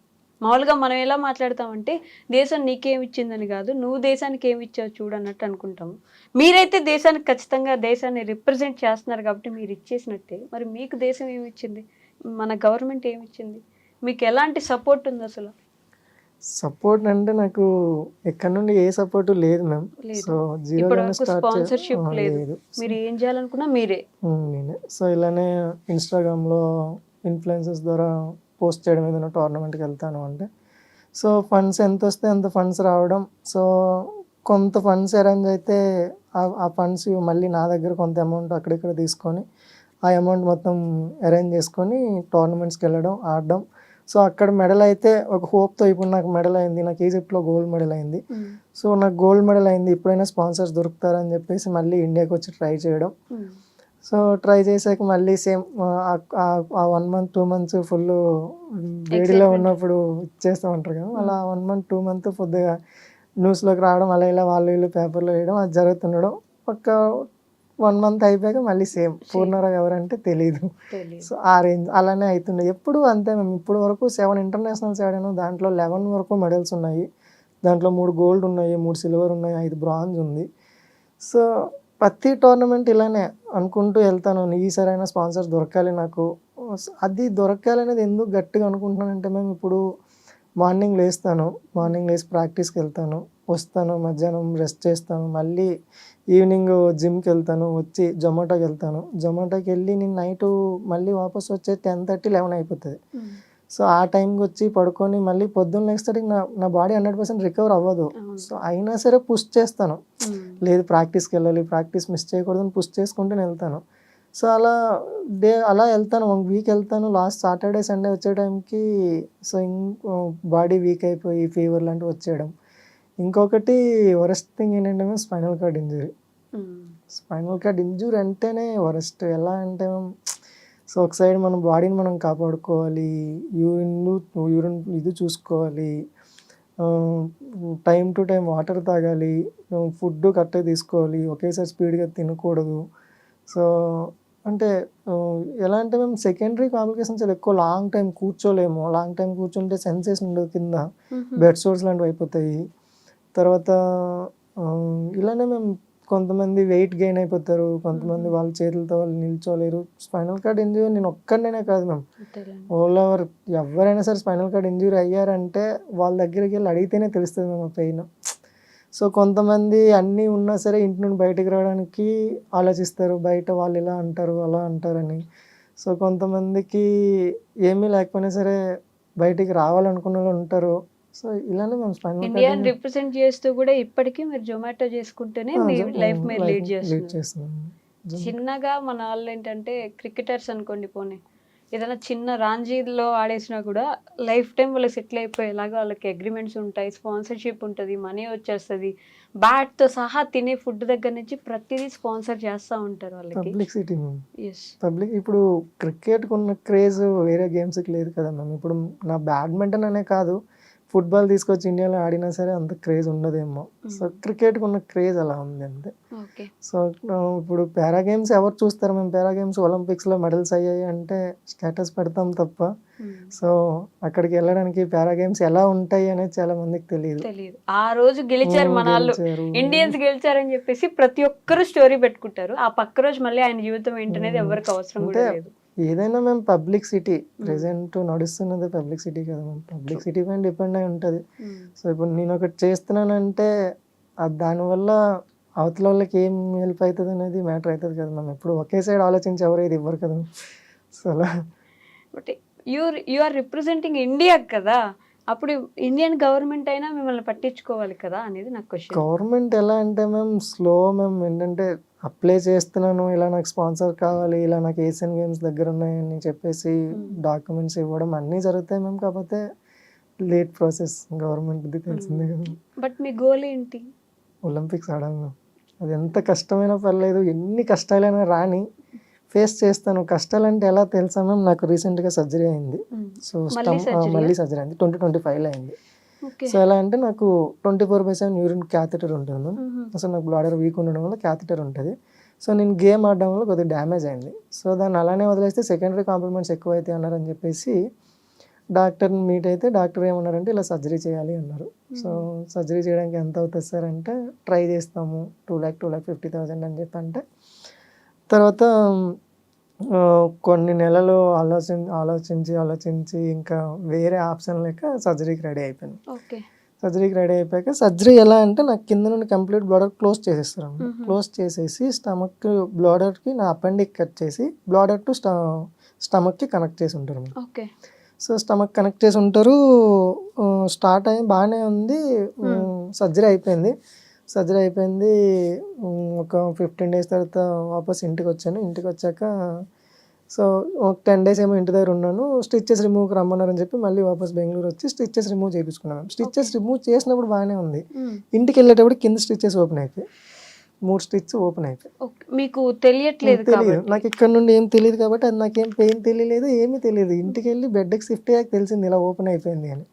మామూలుగా మనం ఎలా మాట్లాడతామంటే దేశం నీకేమి ఇచ్చిందని కాదు, నువ్వు దేశానికి ఏమి ఇచ్చావు చూడు అన్నట్టు అనుకుంటాము. మీరైతే దేశానికి ఖచ్చితంగా దేశాన్ని రిప్రజెంట్ చేస్తున్నారు కాబట్టి మీరు ఇచ్చేసినట్టే, మరి మీకు దేశం ఏమి ఇచ్చింది? మన గవర్నమెంట్ ఏమి ఇచ్చింది? మీకు ఎలాంటి సపోర్ట్ ఉంది అసలు? సపోర్ట్ అంటే నాకు ఎక్కడి నుండి ఏ సపోర్ట్ లేదు మ్యామ్. లేదు. సో జీరోగానే ఇప్పటివరకు స్టార్ట్ స్పాన్సర్‌షిప్ లేదు. లేదు. మీరు ఏం చేయాలనుకున్నా మీరే. నేనే. సో ఇలానే ఇన్‌స్టాగ్రామ్‌లో ఇన్‌ఫ్లుయెన్సర్స్ ద్వారా పోస్ట్ చేయడం ఏదైనా టోర్నమెంట్‌కి వెళ్తాను అంటే, సో ఫండ్స్ ఎంతొస్తే అంత ఫండ్స్ రావడం. సో కొంత ఫండ్స్ అరేంజ్ అయితే ఆ ఫండ్స్ మళ్ళీ నా దగ్గర కొంత అమౌంట్ అక్కడిక్కడ తీసుకొని, ఆ అమౌంట్ మొత్తం అరేంజ్ చేసుకొని టోర్నమెంట్స్‌కి వెళ్ళడం, ఆడడం. సో అక్కడ మెడల్ అయితే ఒక హోప్‌తో ఇప్పుడు నాకు మెడల్ అయింది. నాకు ఈజిప్ట్‌లో గోల్డ్ మెడల్ అయింది. హ్మ్. సో నాకు గోల్డ్ మెడల్ అయింది. ఇప్పుడైనా స్పాన్సర్స్ దొరుకుతారని చెప్పేసి మళ్ళీ ఇండియాకి వచ్చి ట్రై చేయడం. హ్మ్. సో ట్రై చేసాక మళ్ళీ సేమ్ ఆ 1 మంత్ 2 మంత్స్ ఫుల్ వేడిలో ఎక్సైట్‌మెంట్. ఉన్నప్పుడు ఇచ్చేస్తూ ఉంటారు కదా! అలా 1 మంత్ 2 మంత్ కొద్దిగా న్యూస్‌లోకి రావడం, అలా ఇలా వాళ్ళు వీళ్ళు పేపర్‌లో వేయడం అది జరుగుతుండడం. ఒక 1 మంత్ అయిపోయాక మళ్ళీ సేమ్ పూర్ణారావు ఎవరంటే తెలీదు. తెలీదు. సో ఆ రేంజ్ అలానే అయితుండే. ఎప్పుడు అంతే మేము ఇప్పటి వరకు 7 ఇంటర్నేషనల్స్ ఆడాను. దాంట్లో 11 వరకు మెడల్స్ ఉన్నాయి. దాంట్లో 3 గోల్డ్ ఉన్నాయి, 3 సిల్వర్ ఉన్నాయి, 5 బ్రాంజ్ ఉంది. సో ప్రతి టోర్నమెంట్ ఇలానే అనుకుంటూ వెళ్తాను. ఈసారైనా స్పాన్సర్స్ దొరకాలి నాకు. అది దొరకాలనేది ఎందుకు గట్టిగా అనుకుంటున్నానంటే మేము ఇప్పుడు మార్నింగ్ లేస్తాను. మార్నింగ్ లేసి ప్రాక్టీస్‌కి వెళ్తాను. వస్తాను, మధ్యాహ్నం రెస్ట్ చేస్తాను. మళ్ళీ ఈవినింగ్ జిమ్‌కి వెళ్తాను. వచ్చి జొమాటోకి వెళ్తాను. జొమాటోకి వెళ్ళి నేను నైటు మళ్ళీ వాపస్ వచ్చేది 10:30, 11 అయిపోతది. హ్మ్. సో ఆ టైంకి వచ్చి పడుకొని మళ్ళీ పొద్దున్న లేచేసరికి నా బాడీ 100% రికవర్ అవ్వదు. అవును. సో అయినా సరే పుష్ చేస్తాను. హ్మ్. లేదు ప్రాక్టీస్‌కి వెళ్ళాలి, ప్రాక్టీస్ మిస్ చేయకూడదని పుష్ చేసుకుంటూనే వెళ్తాను. సో అలా వెళ్తాను. 1 వీక్ వెళ్తాను. లాస్ట్ సాటర్డే, సండే వచ్చే టైంకి సో బాడీ వీక్ అయిపోయి ఫీవర్ లాంటివి వచ్చేయడం. ఇంకొకటి వరస్ట్ థింగ్ ఏంటంటే స్పైనల్ కార్డ్ ఇంజ్యూరీ. హ్మ్. స్పైనల్ కార్డ్ ఇంజ్యూరీ అంటేనే వరస్ట్. ఎలా అంటే సో ఒక సైడ్ మన బాడీని మనం కాపాడుకోవాలి. యూరిన్ ఇది చూసుకోవాలి. టైమ్ టు టైమ్ వాటర్ తాగాలి. ఫుడ్ కరెక్ట్‌గా తీసుకోవాలి. ఒకేసారి స్పీడ్‌గా తినకూడదు. సో అంటే ఎలా అంటే మేము సెకండరీ కాంప్లికేషన్స్ ఎక్కువ లాంగ్ టైమ్ కూర్చోలేము. లాంగ్ టైమ్ కూర్చుంటే సెన్సేషన్ ఉండదు కింద. హుహు. బెడ్ సోర్స్ లాంటివి అయిపోతాయి. తర్వాత ఇలానే మేము కొంతమంది వెయిట్ గెయిన్ అయిపోతారు. కొంతమంది వాళ్ళ చేతులతో వాళ్ళు నిల్చోలేరు. స్పైనల్ కార్డ్ ఇంజ్యూరీ నేను ఒక్కడినే కాదు మ్యామ్. అంతేలేండి. ఆల్ ఓవర్ ఎవరైనా సరే స్పైనల్ కార్డ్ ఇంజ్యూరీ అయ్యారంటే వాళ్ళ దగ్గరికి వెళ్ళి అడిగితేనే తెలుస్తుంది మ్యామ్ ఆ పెయిన్. సో కొంతమంది అన్నీ ఉన్నా సరే ఇంటి నుండి బయటకు రావడానికి ఆలోచిస్తారు. బయట వాళ్ళు ఇలా అంటారు, అలా అంటారని. సో కొంతమందికి ఏమీ లేకపోయినా సరే బయటికి రావాలనుకున్న వాళ్ళు ఉంటారు. సో ఇలానే మేము స్పైనల్ కార్డ్ ఇండియాని రిప్రజెంట్ చేస్తూ కూడా ఇప్పటికీ మీరు జొమాటో చేసుకుంటూనే మీ లైఫ్ మీరు లీడ్ లీడ్ చేస్తున్నారు. చేస్తున్నాను. చిన్నగా మన వాళ్ళేంటంటే క్రికెటర్స్ అనుకోండి పోనీ. ఏదైనా చిన్న రాంజీలో ఆడేసినా కూడా లైఫ్ టైమ్ వాళ్ళు సెటిల్ అయిపోయేలాగా వాళ్ళకి అగ్రీమెంట్స్ ఉంటాయి. స్పాన్సర్‌షిప్ ఉంటది. మనీ వచ్చేస్తది. బ్యాట్‌తో సహా తినే ఫుడ్ దగ్గర నుంచి ప్రతీదీ స్పాన్సర్ చేస్తా ఉంటారు వాళ్ళకి. Publicity ma'am. యెస్. ఇప్పుడు క్రికెట్‌కున్న క్రేజ్ వేరే గేమ్స్‌కి లేదు కదా మ్యామ్. ఇప్పుడు నా బ్యాడ్మింటన్ అనే కాదు, ఫుట్‌బాల్ తీసుకొచ్చి ఇండియాలో ఆడినా సరే అంత క్రేజ్ ఉండదేమో. సో క్రికెట్‌కున్న క్రేజ్ అలా ఉంది అంతే. ఓకే. సో ఇప్పుడు పారా గేమ్స్ ఎవరు చూస్తారు మ్యామ్? పారా గేమ్స్ ఒలింపిక్స్‌లో మెడల్స్ అయ్యాయి అంటే స్టేటస్ పెడతాం తప్ప, సో అక్కడికి వెళ్ళడానికి పారా గేమ్స్ ఎలా ఉంటాయి అనేది చాలా మందికి తెలీదు. తెలీదు. ఆ రోజు గెలిచారు మనాళ్ళు. గెలిచారు. ఇండియన్స్ గెలిచారని చెప్పేసి ప్రతి ఒక్కరు స్టోరీ పెట్టుకుంటారు. ఆ పక్క రోజు మళ్ళీ ఆయన జీవితం ఏంటనేది ఎవరికీ అవసరం అంటే కూడా లేదు. ఏదైనా మేము పబ్లిసిటీ ప్రెజెంట్ నడుస్తున్నది పబ్లిసిటీ కదా మ్యామ్. పబ్లిసిటీ పైన డిపెండ్ అయి ఉంటది. సో ఇప్పుడు నేను ఒకటి చేస్తున్నానంటే దానివల్ల అవతల వాళ్ళకి ఏం హెల్ప్ అవుతుంది అనేది మ్యాటర్ అవుతుంది కదా మ్యామ్. ఎప్పుడు ఒకే సైడ్ ఆలోచించి ఎవరు ఇది ఇవ్వరు కదా. సో అలా but you are representing India కదా! అప్పుడు ఇండియన్ గవర్నమెంట్ అయినా మిమ్మల్ని పట్టించుకోవాలి కదా అనేది నా క్వెషన్. గవర్నమెంట్ ఎలా అంటే మ్యామ్ ఏంటంటే అప్లై చేస్తున్నాను, ఇలా నాకు స్పాన్సర్ కావాలి, ఇలా నాకు ఏషియన్ గేమ్స్ దగ్గర ఉన్నాయని చెప్పేసి డాక్యుమెంట్స్ ఇవ్వడం అన్నీ జరుగుతాయి మ్యామ్. కాకపోతే లేట్ ప్రాసెస్ గవర్నమెంట్‌ది తెలిసిందే కదా. బట్ మీ గోల్ ఏంటి? ఒలింపిక్స్ ఆడాలి మ్యామ్. అది ఎంత కష్టమైనా పర్లేదు, ఎన్ని కష్టాలైనా రాని ఫేస్ చేస్తాను. కష్టాలంటే ఎలా తెలుసా మ్యామ్? నాకు రీసెంట్‌గా సర్జరీ అయింది. సో మళ్ళీ సర్జరీ అయింది. 2025లో అయింది. ఓకే. సో ఎలా అంటే నాకు 24/7 యూరిన్ క్యాథెటర్ ఉంటుంది మ్యామ్. సో నాకు బ్లాడర్ వీక్ ఉండడం వల్ల క్యాథెటర్ ఉంటుంది. సో నేను గేమ్ ఆడడం వల్ల కొద్దిగా డ్యామేజ్ అయింది. సో దాన్ని అలానే వదిలేస్తే సెకండరీ కాంప్లిమెంట్స్ ఎక్కువైతాయి అన్నారని చెప్పేసి డాక్టర్‌ని మీట్ అయితే డాక్టర్ ఏమన్నారంటే ఇలా సర్జరీ చేయాలి అన్నారు. సో సర్జరీ చేయడానికి ఎంత అవుతుంది సార్ అంటే ట్రై చేస్తాము 2,50,000 అని చెప్పి అంటే తర్వాత కొన్ని నెలలు ఆలోచించి ఇంకా వేరే ఆప్షన్ లేక సర్జరీకి రెడీ అయిపోయాను. ఓకే. సర్జరీకి రెడీ అయిపోయాక సర్జరీ ఎలా అంటే నాకు కింద నుండి కంప్లీట్ బ్లాడర్ క్లోజ్ చేసేస్తారు. క్లోజ్ చేసేసి స్టమక్ బ్లాడర్కి నా అపెండిక్ కట్ చేసి బ్లాడర్ టు స్టమక్కి కనెక్ట్ చేసి ఉంటారు. ఓకే. సో స్టమక్ కనెక్ట్ చేసి ఉంటారు. స్టార్ట్ అయ్యి బాగానే ఉంది. సర్జరీ అయిపోయింది. ఒక 15 days తర్వాత వాపస్ ఇంటికి వచ్చాను. ఇంటికి వచ్చాక సో ఒక 10 days ఏమో ఇంటి దగ్గర ఉన్నాను. స్టిచెస్ రిమూవ్కి రమ్మన్నారని చెప్పి మళ్ళీ వాపస్ బెంగళూరు వచ్చి స్టిచెస్ రిమూవ్ చేయించుకున్నాను. స్టిచెస్ రిమూవ్ చేసినప్పుడు బాగానే ఉంది. ఇంటికి వెళ్ళేటప్పుడు కింద స్టిచెస్ ఓపెన్ అయిపోయి 3 స్టిచ్ ఓపెన్ అయిపోయి. మీకు తెలియట్లేదు? తెలియదు నాకు, ఇక్కడ నుండి ఏం తెలియదు కాబట్టి అది నాకేం పెయిన్ తెలియలేదు, ఏమీ తెలియదు. ఇంటికి వెళ్ళి బెడ్కి షిఫ్ట్ అయ్యాక తెలిసింది ఇలా ఓపెన్ అయిపోయింది అని.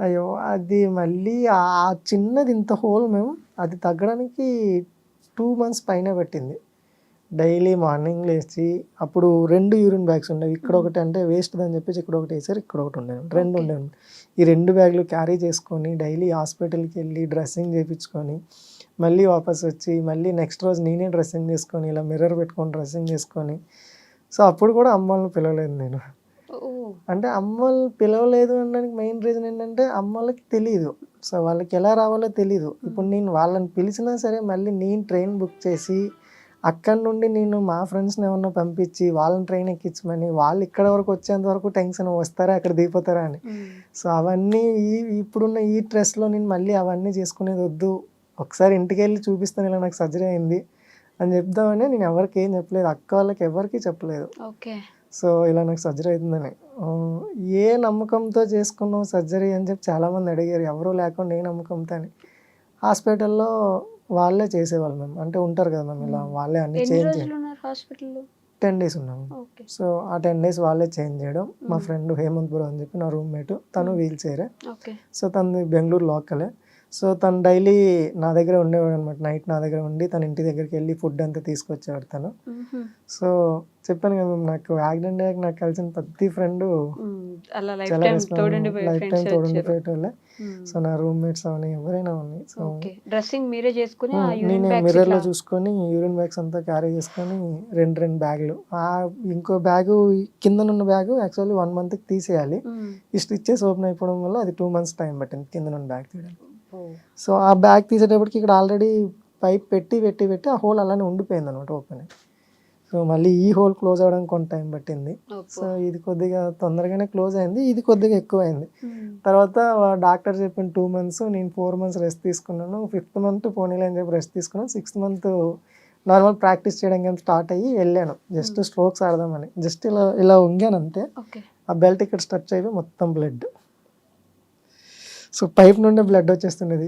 అయ్యో, అది మళ్ళీ ఆ చిన్నది ఇంత హోల్ మేము అది తగ్గడానికి 2 months పైన పట్టింది. డైలీ మార్నింగ్ లేచి అప్పుడు 2 యూరిన్ బ్యాగ్స్ ఉండేవి. ఇక్కడ ఒకటి అంటే వేస్ట్ అని చెప్పేసి ఇక్కడ ఒకటి వేసారు, ఇక్కడ ఒకటి ఉండేవి, 2 ఉండేవి. ఈ 2 బ్యాగులు క్యారీ చేసుకొని డైలీ హాస్పిటల్కి వెళ్ళి డ్రెస్సింగ్ చేయించుకొని మళ్ళీ వాపస్ వచ్చి మళ్ళీ నెక్స్ట్ రోజు నేనే డ్రెస్సింగ్ చేసుకొని ఇలా మిర్రర్ పెట్టుకొని డ్రెస్సింగ్ చేసుకొని. సో అప్పుడు కూడా అమ్మ వాళ్ళని పిలవలేదు నేను. అంటే అమ్మ వాళ్ళు పిలవలేదు అనడానికి మెయిన్ రీజన్ ఏంటంటే అమ్మ వాళ్ళకి తెలియదు. సో వాళ్ళకి ఎలా రావాలో తెలియదు. ఇప్పుడు నేను వాళ్ళని పిలిచినా సరే మళ్ళీ నేను ట్రైన్ బుక్ చేసి అక్కడి నుండి నేను మా ఫ్రెండ్స్ని ఏమన్నా పంపించి వాళ్ళని ట్రైన్ ఎక్కించమని వాళ్ళు ఇక్కడ వరకు వచ్చేంత వరకు టెన్షన్, వస్తారా అక్కడ దిగిపోతారా అని. సో అవన్నీ ఇప్పుడున్న ఈ స్ట్రెస్లో నేను మళ్ళీ అవన్నీ చేసుకునేది వద్దు, ఒకసారి ఇంటికి వెళ్ళి చూపిస్తాను ఇలా నాకు సర్జరీ అయింది అని చెప్దామని నేను ఎవరికి ఏం చెప్పలేదు. అక్క వాళ్ళకి ఎవరికి చెప్పలేదు. ఓకే. సో ఇలా నాకు సర్జరీ అవుతుందని. ఏ నమ్మకంతో చేసుకున్నావు సర్జరీ అని చెప్పి చాలామంది అడిగారు. ఎవరూ లేకుండా ఏ నమ్మకంతో అని. హాస్పిటల్లో వాళ్ళే చేసేవాళ్ళు మ్యామ్. అంటే ఉంటారు కదా మ్యామ్, ఇలా వాళ్ళే అన్ని చేంజ్ చేయడం. 10 days ఉన్నాము. సో ఆ 10 days వాళ్ళే చేంజ్ చేయడం. మా ఫ్రెండ్ హేమంత్ బ్రో అని చెప్పి నా రూమ్మేట్, తను వీల్ చైరే. సో తను బెంగళూరు లోకలే. సో తను డైలీ నా దగ్గర ఉండేవాడు అనమాట. నైట్ నా దగ్గర ఉండి తన ఇంటి దగ్గరికి వెళ్ళి ఫుడ్ అంతా తీసుకొచ్చేవాడు తను. సో చెప్పాను కదా మ్యామ్, నాకు యాక్సిడెంట్ అయ్యాక నాకు కలిసిన ప్రతి ఫ్రెండ్ చాలా లైఫ్ టైం తోడుండిపోయేటోళ్ళే. సో నా రూమ్మేట్స్ అవని ఎవరైనా ఉన్నాయి. సో డ్రెస్సింగ్ మీరే చేసుకుని నేను మిర్రర్లో చూసుకొని యూరిన్ బ్యాగ్స్ అంతా క్యారీ చేసుకొని 2 బ్యాగులు. ఇంకో బ్యాగు కిందనున్న బ్యాగు యాక్చువల్లీ 1 monthకి తీసేయాలి. ఈ స్టిచెస్ ఓపెన్ అయిపోవడం వల్ల అది 2 months టైం పట్టింది కిందనున్న బ్యాగ్ తీయడానికి. సో ఆ బ్యాగ్ తీసేటప్పటికి ఇక్కడ ఆల్రెడీ పైప్ పెట్టి ఆ హోల్ అలానే ఉండిపోయింది అనమాట ఓపెన్. సో మళ్ళీ ఈ హోల్ క్లోజ్ అవ్వడానికి కొంత టైం పట్టింది. సో ఇది కొద్దిగా తొందరగానే క్లోజ్ అయింది, ఇది కొద్దిగా ఎక్కువ అయింది. తర్వాత డాక్టర్ చెప్పిన 2 months, నేను 4 months రెస్ట్ తీసుకున్నాను. 5th month పోనీలే అని చెప్పి రెస్ట్ తీసుకున్నాను. 6th month నార్మల్ ప్రాక్టీస్ చేయడానికి స్టార్ట్ అయ్యి వెళ్ళాను. జస్ట్ స్ట్రోక్స్ ఆడదామని జస్ట్ ఇలా వంగాను అంతే. ఆ బెల్ట్ ఇక్కడ స్ట్రచ్ అయిపోయి మొత్తం బ్లడ్. సో పైప్ నుండి బ్లడ్ వచ్చేస్తున్నది.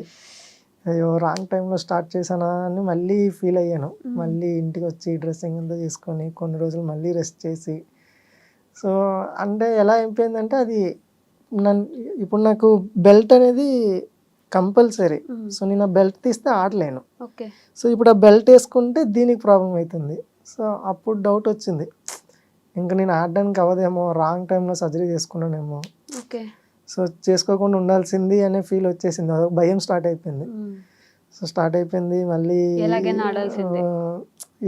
అయ్యో రాంగ్ టైంలో స్టార్ట్ చేశానా అని మళ్ళీ ఫీల్ అయ్యాను. మళ్ళీ ఇంటికి వచ్చి డ్రెస్సింగ్ అంతా చేసుకొని కొన్ని రోజులు మళ్ళీ రెస్ట్ చేసి. సో అంటే ఎలా అయిపోయిందంటే అది ఇప్పుడు నాకు బెల్ట్ అనేది కంపల్సరీ. సో నేను ఆ బెల్ట్ తీస్తే ఆడలేను. సో ఇప్పుడు ఆ బెల్ట్ వేసుకుంటే దీనికి ప్రాబ్లం అవుతుంది. సో అప్పుడు డౌట్ వచ్చింది, ఇంకా నేను ఆడడానికి అవ్వదేమో, రాంగ్ టైంలో సర్జరీ చేసుకున్నానేమో, సో చేసుకోకుండా ఉండాల్సింది అనే ఫీల్ వచ్చేసింది. అదొక భయం స్టార్ట్ అయిపోయింది. సో స్టార్ట్ అయిపోయింది మళ్ళీ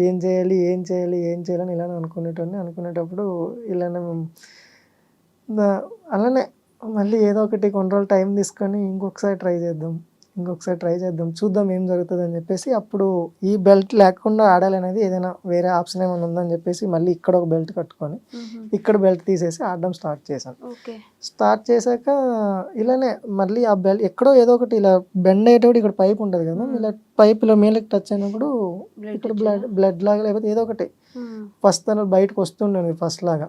ఏం చేయాలి అని ఇలానే అనుకునేటప్పుడు ఇలానే అలానే మళ్ళీ ఏదో ఒకటి కొన్ని రోజులు టైం తీసుకొని ఇంకొకసారి ట్రై చేద్దాం చూద్దాం ఏం జరుగుతుంది అని చెప్పేసి అప్పుడు ఈ బెల్ట్ లేకుండా ఆడాలనేది ఏదైనా వేరే ఆప్షన్ ఏమైనా ఉందని చెప్పేసి మళ్ళీ ఇక్కడ ఒక బెల్ట్ కట్టుకొని ఇక్కడ బెల్ట్ తీసేసి ఆడడం స్టార్ట్ చేశాను. స్టార్ట్ చేశాక ఇలానే మళ్ళీ ఆ బెల్ట్ ఎక్కడో ఏదో ఒకటి ఇలా బెండ్ అయ్యేటప్పుడు ఇక్కడ పైప్ ఉంటుంది కదా, ఇలా పైప్ ఇలా మేలకి టచ్ అయినప్పుడు ఇక్కడ బ్లడ్ లాగా లేకపోతే ఏదో ఒకటి ఫస్ట్ తను బయటకు వస్తుండేది ఫస్ట్ లాగా.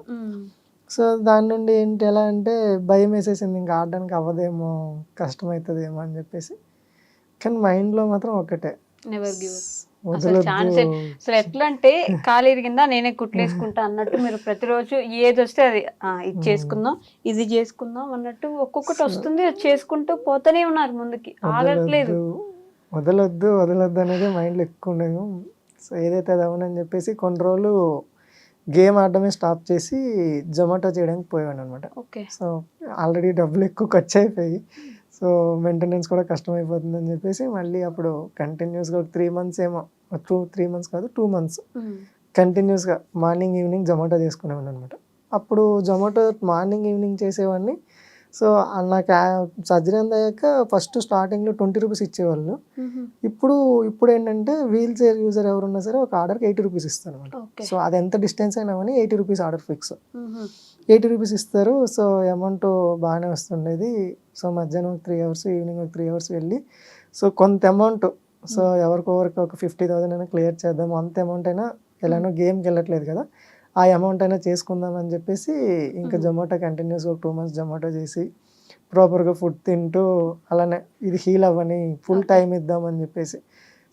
సో దాని నుండి ఎలా అంటే భయం వేసేసింది, ఇంకా ఆడడానికి అవ్వదేమో, కష్టమవుతుందేమో అని చెప్పేసి. కానీ మైండ్లో మాత్రం ఒకటే, అసలు ఎట్లా అంటే కాలు ఇరిగిందా నేనే కుట్లేసుకుంటా అన్నట్టు మీరు ప్రతిరోజు ఏది వస్తే అది ఇది చేసుకుందాం అన్నట్టు ఒక్కొక్కటి వస్తుంది, చేసుకుంటూ పోతూనే ఉన్నారు ముందుకి, ఆగట్లేదు. వదలొద్దు అనేది మైండ్లో ఎక్కువ ఉండేది. సో ఏదైతే అది అవునని చెప్పేసి కొన్ని రోజులు గేమ్ ఆడడమే స్టాప్ చేసి జొమాటో చేయడానికి పోయాను అనమాట. సో ఆల్రెడీ డబ్బులు ఎక్కువ ఖర్చు అయిపోయి, సో మెయింటెనెన్స్ కూడా కష్టమైపోతుంది అని చెప్పేసి మళ్ళీ అప్పుడు కంటిన్యూస్గా 3 months ఏమో, 3 months కాదు 2 months కంటిన్యూస్గా మార్నింగ్ ఈవినింగ్ జొమాటో చేసుకునేవాడిని అనమాట. అప్పుడు జొమాటో మార్నింగ్ ఈవినింగ్ చేసేవాడిని. సో నాకు సర్జరీ అంతా అయ్యాక ఫస్ట్ స్టార్టింగ్లో 20 రూపీస్ ఇచ్చేవాళ్ళు. ఇప్పుడు ఏంటంటే వీల్ చైర్ యూజర్ ఎవరున్నా సరే ఒక ఆర్డర్కి 80 రూపీస్ ఇస్తాను అనమాట. ఓకే. సో అది ఎంత డిస్టెన్స్ అయినా కానీ 80 రూపీస్ ఆర్డర్ ఫిక్స్. 80 రూపీస్ ఇస్తారు. సో అమౌంట్ బాగానే వస్తుండేది. సో మధ్యాహ్నం ఒక 3 అవర్స్, ఈవినింగ్ ఒక 3 అవర్స్ వెళ్ళి సో కొంత అమౌంట్, సో ఎవరికొవరికి ఒక 50,000 అయినా క్లియర్ చేద్దాం, అంత అమౌంట్ అయినా ఎలానో గేమ్కి వెళ్ళట్లేదు కదా, ఆ అమౌంట్ అయినా చేసుకుందాం అని చెప్పేసి ఇంకా జొమాటో కంటిన్యూస్గా ఒక 2 months జొమాటో చేసి ప్రాపర్గా ఫుడ్ తింటూ అలానే ఇది హీల్ అవ్వని ఫుల్ టైం ఇద్దామని చెప్పేసి.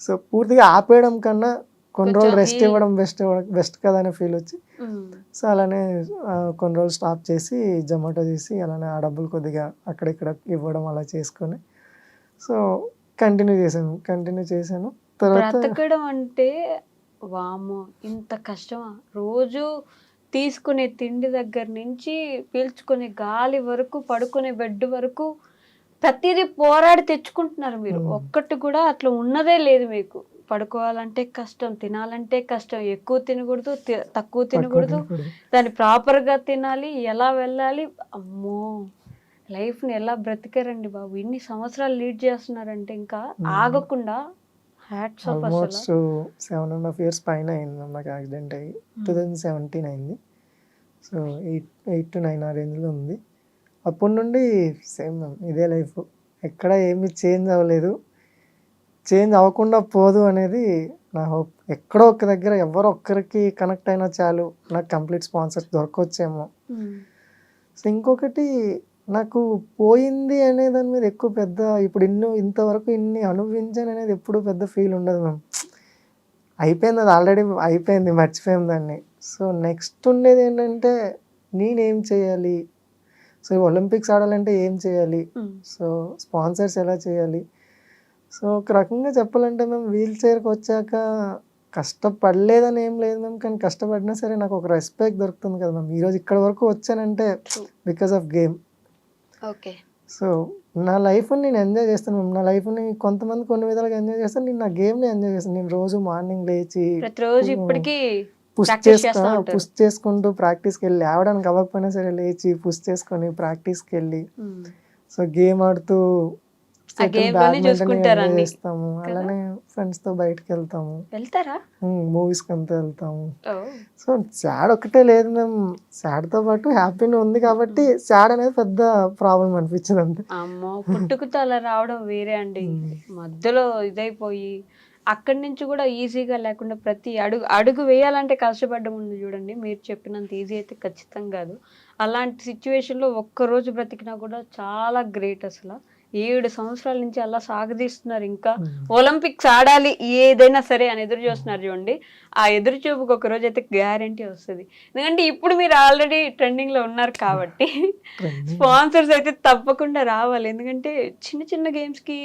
సో పూర్తిగా ఆపేయడం కన్నా కొన్ని రోజులు రెస్ట్ ఇవ్వడం బెస్ట్ కదా అనే ఫీల్ వచ్చి సో అలానే కొన్ని రోజులు స్టాప్ చేసి జొమాటో చేసి అలానే ఆ డబ్బులు కొద్దిగా అక్కడిక్కడ ఇవ్వడం అలా చేసుకొని సో కంటిన్యూ చేశాను. తర్వాత బ్రతకడం అంటే వామ్మో ఇంత కష్టమా? రోజు తీసుకునే తిండి దగ్గర నుంచి పీల్చుకునే గాలి వరకు, పడుకునే బెడ్ వరకు ప్రతిదీ పోరాడి తెచ్చుకుంటున్నారు మీరు. ఒక్కటి కూడా అట్లా ఉన్నదే లేదు మీకు. పడుకోవాలంటే కష్టం, తినాలంటే కష్టం, ఎక్కువ తినకూడదు, తక్కువ తినకూడదు, దాన్ని ప్రాపర్గా తినాలి, ఎలా వెళ్ళాలి. అమ్మో, లైఫ్ని ఎలా బ్రతికారండి బాబు! ఇన్ని సంవత్సరాలు లీడ్ చేస్తున్నారంటే ఇంకా ఆగకుండా హ్యాట్స్ ఆఫ్. అసలు ఆల్మోస్ట్ 7.5 years పైన అయింది నాకు యాక్సిడెంట్ అయ్యి. 2017 అయింది. సో 8 to 9 ఆ రేంజ్లో ఉంది. అప్పటి నుండి సేమ్ ఇదే లైఫ్, ఎక్కడ ఏమీ చేంజ్ అవ్వలేదు, చేంజ్ అవ్వకుండా పోదు అనేది నా హోప్. ఎక్కడో ఒక దగ్గర ఎవరో ఒక్కరికి కనెక్ట్ అయినా చాలు, నాకు కంప్లీట్ స్పాన్సర్స్ దొరకొచ్చేమో. సో ఇంకొకటి నాకు పోయింది అనే దాని మీద ఎక్కువ పెద్ద ఇప్పుడు ఇంతవరకు ఇన్ని అనుభవించాను అనేది ఎప్పుడు పెద్ద ఫీల్ ఉండదు మ్యామ్. అయిపోయింది, అది ఆల్రెడీ అయిపోయింది, మర్చిపోయాం దాన్ని. సో నెక్స్ట్ ఉండేది ఏంటంటే నేనేం చేయాలి, సో ఒలింపిక్స్ ఆడాలంటే ఏం చేయాలి, సో స్పాన్సర్స్ ఎలా చేయాలి. సో ఒక రకంగా చెప్పాలంటే మేము వీల్ చైర్కి వచ్చాక కష్టపడలేదని ఏం లేదు మ్యామ్, కానీ కష్టపడినా సరే నాకు ఒక రెస్పెక్ట్ దొరుకుతుంది కదా మ్యామ్. ఈరోజు ఇక్కడ వరకు వచ్చానంటే because of game. Okay. So నా లైఫ్ని నేను ఎంజాయ్ చేస్తాను మ్యామ్. నా లైఫ్ని కొంతమంది కొన్ని విధాలుగా ఎంజాయ్ చేస్తాను, నేను నా గేమ్ని ఎంజాయ్ చేస్తాను. నేను రోజు మార్నింగ్ లేచి ప్రతిరోజు ఇప్పటికీ పుష్ చేసుకుంటూ ప్రాక్టీస్కి వెళ్ళి, ఆవడానికి అవ్వకపోయినా సరే లేచి పుష్ చేసుకొని ప్రాక్టీస్కి వెళ్ళి సో గేమ్ ఆడుతూ బ్యాడ్మింటన్ చేస్తాము. అలానే ఫ్రెండ్స్ తో బయటకు వెళ్తాము, మూవీస్ కంతా వెళ్తాము. సో సాడ్ ఒకటే లేదు మేము, సాడ్ తో పాటు హ్యాపీనే ఉంది కాబట్టి సాడ్ అనేది పెద్ద ప్రాబ్లం అనిపించింది అంతే. అమ్మో, పుట్టుకతో అలా రావడం వేరే అండి. మధ్యలో ఇదైపోయి అక్కడి నుంచి కూడా ఈజీగా లేకుండా ప్రతి అడుగు వేయాలంటే కష్టపడ్డం ఉంది చూడండి. మీరు చెప్పినంత ఈజీ అయితే ఖచ్చితంగా కాదు. అలాంటి సిచ్యువేషన్లో ఒక్కరోజు బ్రతికినా కూడా చాలా గ్రేట్. అసలు 7 సంవత్సరాల నుంచి అలా సాగదీస్తున్నారు. ఇంకా ఒలింపిక్స్ ఆడాలి ఏదైనా సరే అని ఎదురు చూస్తున్నారు చూడండి. ఆ ఎదురు చూపుకి ఒక రోజు అయితే గ్యారంటీ వస్తుంది. ఎందుకంటే ఇప్పుడు మీరు ఆల్రెడీ ట్రెండింగ్ లో ఉన్నారు కాబట్టి స్పాన్సర్స్ అయితే తప్పకుండా రావాలి. ఎందుకంటే చిన్న చిన్న గేమ్స్ కి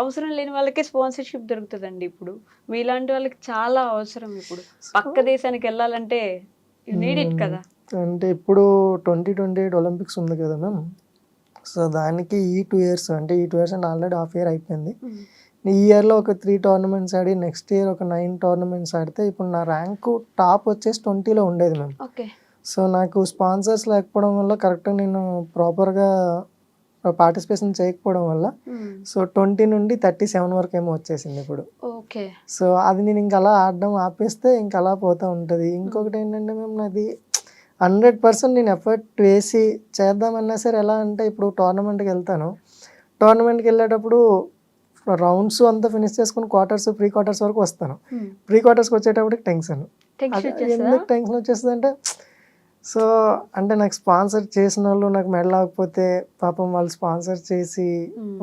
అవసరం లేని వాళ్ళకే స్పాన్సర్షిప్ దొరుకుతుందండి. ఇప్పుడు మీలాంటి వాళ్ళకి చాలా అవసరం. ఇప్పుడు పక్క దేశానికి వెళ్ళాలంటే యు నీడ్ ఇట్ కదా. అంటే ఇప్పుడు 2028 ఒలింపిక్స్ ఉంది కదా మ్యామ్. సో దానికి ఈ 2 years అంటే ఈ 2 years అంటే ఆల్రెడీ హాఫ్ ఇయర్ అయిపోయింది. ఈ ఇయర్లో ఒక 3 tournaments ఆడి నెక్స్ట్ ఇయర్ ఒక 9 tournaments ఆడితే ఇప్పుడు నా ర్యాంకు టాప్ వచ్చేసి 20లో ఉండేది మ్యామ్. సో నాకు స్పాన్సర్స్ లేకపోవడం వల్ల కరెక్ట్గా నేను ప్రాపర్గా పార్టిసిపేషన్ చేయకపోవడం వల్ల సో 20 నుండి 37 వరకు ఏమో వచ్చేసింది ఇప్పుడు. సో అది నేను ఇంకా అలా ఆడడం ఆపేస్తే ఇంకా అలా పోతూ ఉంటుంది. ఇంకొకటి ఏంటంటే మేము నాది 100% నేను ఎఫర్ట్ వేసి చేద్దామన్నా సరే ఎలా అంటే ఇప్పుడు టోర్నమెంట్కి వెళ్తాను, టోర్నమెంట్కి వెళ్ళేటప్పుడు రౌండ్స్ అంతా ఫినిష్ చేసుకుని ప్రీ క్వార్టర్స్ వరకు వస్తాను. ప్రీ క్వార్టర్స్కి వచ్చేటప్పటికి టెన్షన్. ఎందుకు టెన్షన్ వచ్చేస్తుంది అంటే సో అంటే నాకు స్పాన్సర్ చేసిన వాళ్ళు నాకు మెడల్ అవ్వకపోతే పాపం వాళ్ళు స్పాన్సర్ చేసి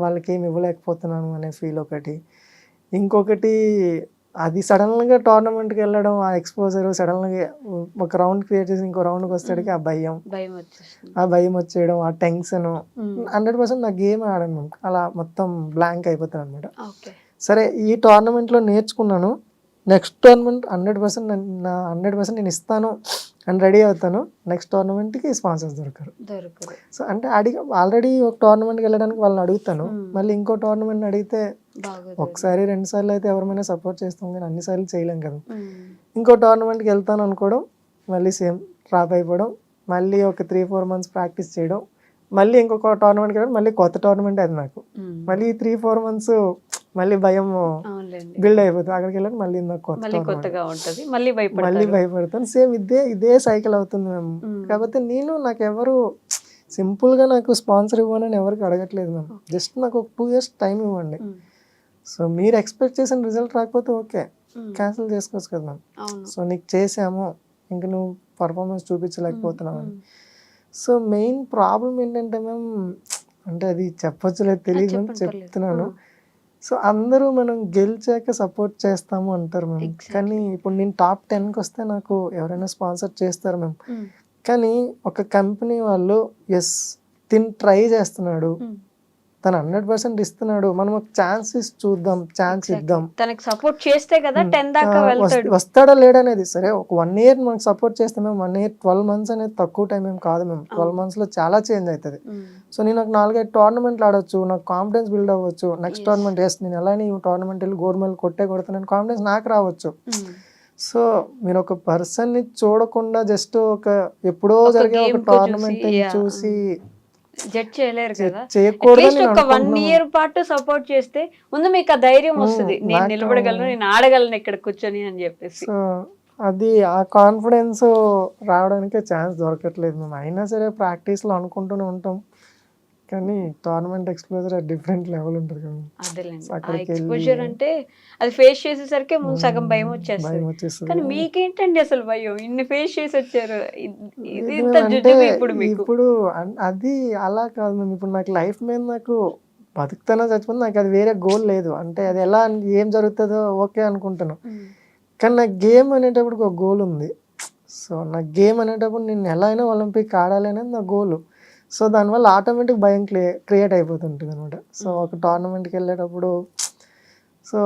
వాళ్ళకి ఏమి ఇవ్వలేకపోతున్నాను అనే ఫీల్ ఒకటి. ఇంకొకటి అది సడన్గా టోర్నమెంట్కి వెళ్ళడం, ఆ ఎక్స్పోజర్ సడన్గా ఒక రౌండ్ క్రియేట్ చేసి ఇంకో రౌండ్కి వస్తాడికి ఆ భయం వచ్చేయడం, ఆ టెన్షన్ 100% నా గేమ్ ఆడాను, అలా మొత్తం బ్లాంక్ అయిపోతాను అనమాట. సరే ఈ టోర్నమెంట్లో నేర్చుకున్నాను, నెక్స్ట్ టోర్నమెంట్ 100% నేను ఇస్తాను అని రెడీ అవుతాను. నెక్స్ట్ టోర్నమెంట్కి స్పాన్సర్స్ దొరకరు. సో అంటే ఆల్రెడీ ఒక టోర్నమెంట్కి వెళ్ళడానికి వాళ్ళని అడుగుతాను, మళ్ళీ ఇంకో టోర్నమెంట్ అడిగితే ఒకసారి 2 సార్లు అయితే ఎవరిమైనా సపోర్ట్ చేస్తాం కానీ అన్నిసార్లు చేయలేం కదా. ఇంకో టోర్నమెంట్కి వెళ్తాను అనుకోవడం, మళ్ళీ సేమ్ డ్రాప్ అయిపోవడం, మళ్ళీ ఒక 3-4 మంత్స్ ప్రాక్టీస్ చేయడం, మళ్ళీ ఇంకొక టోర్నమెంట్కి వెళ్ళడం, మళ్ళీ కొత్త టోర్నమెంట్ అది నాకు. మళ్ళీ 3-4 మంత్స్ మళ్ళీ భయం అవునులేండి. బిల్డ్ అయిపోతుంది. అక్కడికి వెళ్ళాక మళ్ళీ నాకు కొత్త మళ్ళీ టోర్నమెంట్, కొత్తగా ఉంటది. మళ్ళీ మళ్ళీ భయపడతారు. భయపడతాను. సేమ్ ఇదే సైకిల్ అవుతుంది మేము. కాకపోతే నాకు ఎవరు సింపుల్గా నాకు స్పాన్సర్ ఇవ్వనని ఎవరికి అడగట్లేదు మ్యామ్. జస్ట్ నాకు ఒక 2 years టైం ఇవ్వండి. సో మీరు ఎక్స్పెక్ట్ చేసిన రిజల్ట్ రాకపోతే ఓకే, క్యాన్సిల్ చేసుకోవచ్చు కదా మ్యామ్. అవును. సో నీకు చేసాము, ఇంక నువ్వు పర్ఫార్మెన్స్ చూపించలేకపోతున్నావు అని. సో మెయిన్ ప్రాబ్లం ఏంటంటే మ్యామ్, అంటే అది చెప్పొచ్చు లేదు తెలియదు మ్యామ్, చెప్పండి, పర్లేదు. చెప్తున్నాను. సో అందరూ మనం గెలిచాక సపోర్ట్ చేస్తాము అంటారు మేము. Exactly. కానీ ఇప్పుడు నేను టాప్ 10కి వస్తే నాకు ఎవరైనా స్పాన్సర్ చేస్తారు మేము. కానీ ఒక కంపెనీ వాళ్ళు ఎస్ తిని ట్రై చేస్తున్నాడు, తను 100% ఇస్తున్నాడు, మనం ఒక ఛాన్స్ చూద్దాం, ఛాన్స్ ఇద్దాం, తనకి సపోర్ట్ చేస్తే కదా 10 దాకా వెళ్తాడు. వస్తాడా లేడనేది సరే. ఒక 1 year మనకు సపోర్ట్ చేస్తే మేము 1 year 12 months అనేది తక్కువ టైం ఏం కాదు మేము. 12 months లో చాలా చేంజ్ అవుతుంది. సో నేను ఒక 4-5 టోర్నమెంట్లు ఆడొచ్చు, నాకు కాన్ఫిడెన్స్ బిల్డ్ అవ్వచ్చు. నెక్స్ట్ టోర్నమెంట్ ఎస్ నేను ఎలా ఈ టోర్నమెంట్ వెళ్ళి గోల్డ్ మెడల్ కొడతానని కాన్ఫిడెన్స్ నాకు రావచ్చు. సో మీరు ఒక పర్సన్ ని చూడకుండా జస్ట్ ఒక ఎప్పుడో జరిగే ఒక టోర్నమెంట్ చూసి జడ్జ్ చేయలేరు కదా. చేయకూడదు. ఒక 1 year పాటు సపోర్ట్ చేస్తే ముందు మీకు ఆ ధైర్యం వస్తుంది, నేను నిలబడగలను, నేను ఆడగలను ఇక్కడ కూర్చొని అని చెప్పేసి. సో అది ఆ కాన్ఫిడెన్స్ రావడానికే ఛాన్స్ దొరకట్లేదు మేము. అయినా సరే ప్రాక్టీస్లో అనుకుంటూనే ఉంటాం, కానీ టోర్నమెంట్ ఎక్స్పోజర్ డిఫరెంట్ లెవెల్ ఉంటుంది కదా. అదేలేండి, ఆ ఎక్స్పోజర్ అంటే అది ఫేస్ చేసేసరికి ముందు సగం భయం వచ్చేస్తుంది. కానీ మీకేంటండి అసలు భయం, ఇన్ని ఫేస్ చేసి వచ్చారు, ఇది ఇంత జుజుబి ఇప్పుడు మీకు. ఇప్పుడు అది అలా కాదు మేము. ఇప్పుడు నాకు లైఫ్ మీద నాకు బతుకుతానో చచ్చిపోతే నాకు అది వేరే గోల్ లేదు. అంటే అది ఎలా ఏం జరుగుతుందో ఓకే అనుకుంటాను, కానీ నాకు గేమ్ అనేటప్పుడు ఒక గోల్ ఉంది. సో నాకు గేమ్ అనేటప్పుడు నేను ఎలా అయినా ఒలింపిక్ ఆడాలి అనేది నా గోల్. సో దానివల్ల ఆటోమేటిక్ భయం క్రియేట్ అయిపోతుంటుంది అనమాట. సో ఒక టోర్నమెంట్కి వెళ్ళేటప్పుడు సో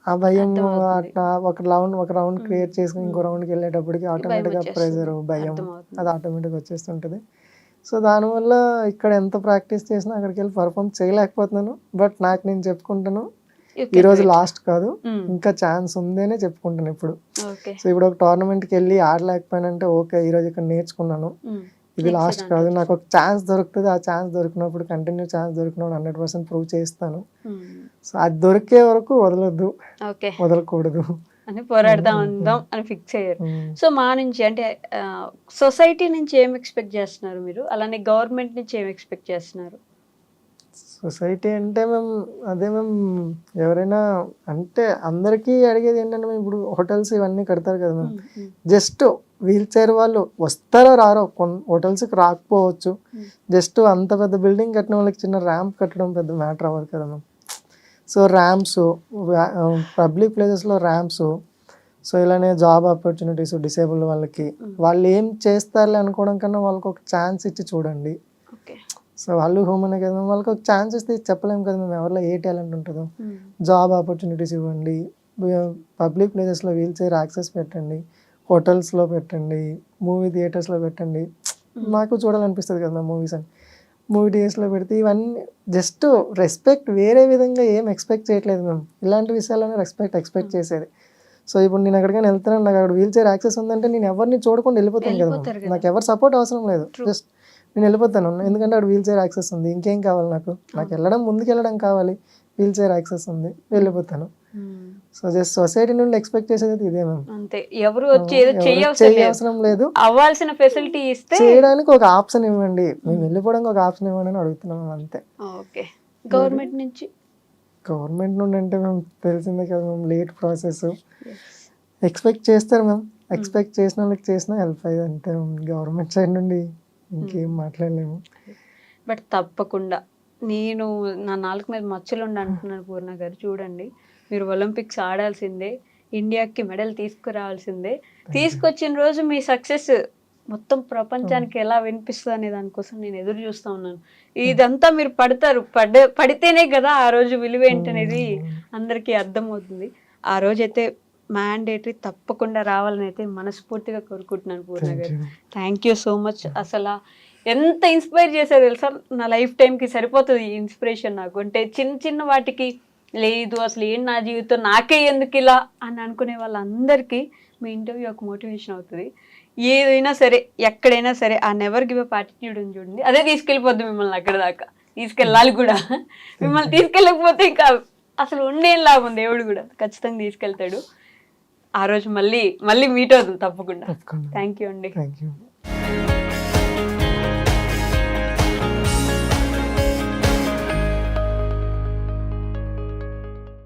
ఆ భయం అట్లా ఒక రౌండ్ క్రియేట్ చేసుకుని ఇంకో రౌండ్కి వెళ్ళేటప్పటికి ఆటోమేటిక్గా ప్రెజర్, భయం అది ఆటోమేటిక్గా వచ్చేస్తుంటుంది. సో దానివల్ల ఇక్కడ ఎంత ప్రాక్టీస్ చేసినా అక్కడికి వెళ్ళి పర్ఫామ్ చేయలేకపోతున్నాను. బట్ నాకు నేను చెప్పుకుంటాను, ఈ రోజు లాస్ట్ కాదు, ఇంకా ఛాన్స్ ఉందనే చెప్పుకుంటాను ఇప్పుడు. సో ఇప్పుడు ఒక టోర్నమెంట్కి వెళ్ళి ఆడలేకపోయానంటే ఓకే, ఈరోజు ఇక్కడ నేర్చుకున్నాను, ఇది లాస్ట్ కాదు, నాకు ఒక ఛాన్స్ దొరుకుతుంది. ఆ ఛాన్స్ దొరికినప్పుడు కంటిన్యూ ఛాన్స్ దొరికినప్పుడు 100% ప్రూవ్ చేస్తాను. సో అది దొరికే వరకు వదలొద్దు, వదలకూడదు అని పోరాడదాం అందాం అని ఫిక్స్ అయ్యారు. సో మా నుంచి అంటే సొసైటీ నుంచి ఏం ఎక్స్పెక్ట్ చేస్తున్నారు మీరు, అలానే గవర్నమెంట్ నుంచి ఏం ఎక్స్పెక్ట్ చేస్తున్నారు? సొసైటీ అంటే మేము ఎవరైనా అంటే అందరికీ అడిగేది ఏంటంటే మేము ఇప్పుడు హోటల్స్ ఇవన్నీ కడతారు కదా మేము, జస్ట్ వీల్ చైర్ వాళ్ళు వస్తారో రారో, కొన్ని హోటల్స్కి రాకపోవచ్చు. జస్ట్ అంత పెద్ద బిల్డింగ్ కట్టిన వాళ్ళకి చిన్న ర్యాంప్ కట్టడం పెద్ద మ్యాటర్ అవ్వదు కదా మ్యామ్. సో ర్యాంప్స్, పబ్లిక్ ప్లేసెస్లో ర్యాంప్స్, సో ఇలానే జాబ్ ఆపర్చునిటీస్ డిసేబుల్ వాళ్ళకి, వాళ్ళు ఏం చేస్తారులే అనుకోవడం కన్నా వాళ్ళకి ఒక ఛాన్స్ ఇచ్చి చూడండి. సో వాళ్ళు హ్యూమన్ కదా, వాళ్ళకి ఒక ఛాన్స్ ఇస్తే చెప్పలేము కదా మేము ఎవరిలో ఏ టాలెంట్ ఉంటుందో. జాబ్ ఆపర్చునిటీస్ ఇవ్వండి, పబ్లిక్ ప్లేసెస్లో వీల్ చైర్ యాక్సెస్ పెట్టండి, హోటల్స్లో పెట్టండి, మూవీ థియేటర్స్లో పెట్టండి. నాకు చూడాలనిపిస్తుంది కదా మూవీస్ అని, మూవీ థియేటర్స్లో పెడితే ఇవన్నీ జస్ట్ రెస్పెక్ట్, వేరే విధంగా ఏం ఎక్స్పెక్ట్ చేయట్లేదు మేము. ఇలాంటి విషయాల్లోనే ఎక్స్పెక్ట్ చేసేది. సో ఇప్పుడు నేను ఎక్కడికైనా వెళ్తున్నాను, నాకు అక్కడ వీల్ చైర్ యాక్సెస్ ఉందంటే నేను ఎవరిని చూడకుండా వెళ్ళిపోతాను కదా, నాకు ఎవరు సపోర్ట్ అవసరం లేదు, జస్ట్ నేను వెళ్ళిపోతాను. ఎందుకంటే అక్కడ వీల్ చైర్ యాక్సెస్ ఉంది, ఇంకేం కావాలి నాకు వెళ్ళడం, ముందుకు వెళ్ళడం కావాలి, వీల్ చైర్ యాక్సెస్ ఉంది, వెళ్ళిపోతాను. సో జస్ట్ సొసైటీ నుండి ఎక్స్పెక్ట్ చేసేది ఇదే మ్యామ్. అంతే, ఎవరు వచ్చి ఏదో చేయవసరం లేదు, అవ్వాల్సిన ఫెసిలిటీ ఇస్తే చేయడానికి ఒక ఆప్షన్ ఇవ్వండి, మేము వెళ్ళిపోవడానికి ఒక ఆప్షన్ ఇవ్వండి అని అడుగుతున్నాం అంతే. ఓకే, గవర్నమెంట్ నుంచి అంటే మేము తెలిసిందే కదా మ్యామ్, లేట్ ప్రాసెస్ ఎక్స్పెక్ట్ చేస్తారు మ్యామ్. ఎక్స్పెక్ట్ చేసిన వాళ్ళకి చేసినా హెల్ప్ అయ్యేది అంతే. గవర్నమెంట్ సైడ్ నుండి ఇంకేం మాట్లాడలేము. బట్ తప్పకుండా నేను నా నాలుగు మీద మచ్చలు ఉండి అంటున్నాను పూర్ణ గారు, చూడండి మీరు ఒలింపిక్స్ ఆడాల్సిందే, ఇండియాకి మెడల్ తీసుకురావాల్సిందే, తీసుకొచ్చిన రోజు మీ సక్సెస్ మొత్తం ప్రపంచానికి ఎలా వినిపిస్తుంది అనే దానికోసం నేను ఎదురు చూస్తూ ఉన్నాను. ఇదంతా మీరు పడితేనే కదా ఆ రోజు విలువ ఏంటనేది అందరికీ అర్థమవుతుంది. ఆ రోజైతే మ్యాండేటరీ తప్పకుండా రావాలని అయితే మనస్ఫూర్తిగా కోరుకుంటున్నాను పూర్ణ గారు. Thank you so much. అసలు ఎంత ఇన్స్పైర్ చేశారు తెలుసా, నా లైఫ్ టైంకి సరిపోతుంది ఈ ఇన్స్పిరేషన్ నాకు. అంటే చిన్న చిన్న వాటికి లేదు అసలు ఏం నా జీవితం నాకే ఎందుకు ఇలా అని అనుకునే వాళ్ళందరికీ మీ ఇంటర్వ్యూ ఒక మోటివేషన్ అవుతుంది. ఏదైనా సరే ఎక్కడైనా సరే ఆ నెవర్ గివ్ అప్ యాటిట్యూడ్ ఉంది చూడండి, అదే తీసుకెళ్ళిపోద్ది మిమ్మల్ని అక్కడ దాకా. తీసుకెళ్ళాలి కూడా. మిమ్మల్ని తీసుకెళ్ళకపోతే ఇంకా అసలు ఉండేం లాభం, దేవుడు కూడా ఖచ్చితంగా తీసుకెళ్తాడు. ఆ రోజు మళ్ళీ మీట్ అవుతుంది తప్పకుండా. థ్యాంక్ యూ అండి. Thank you.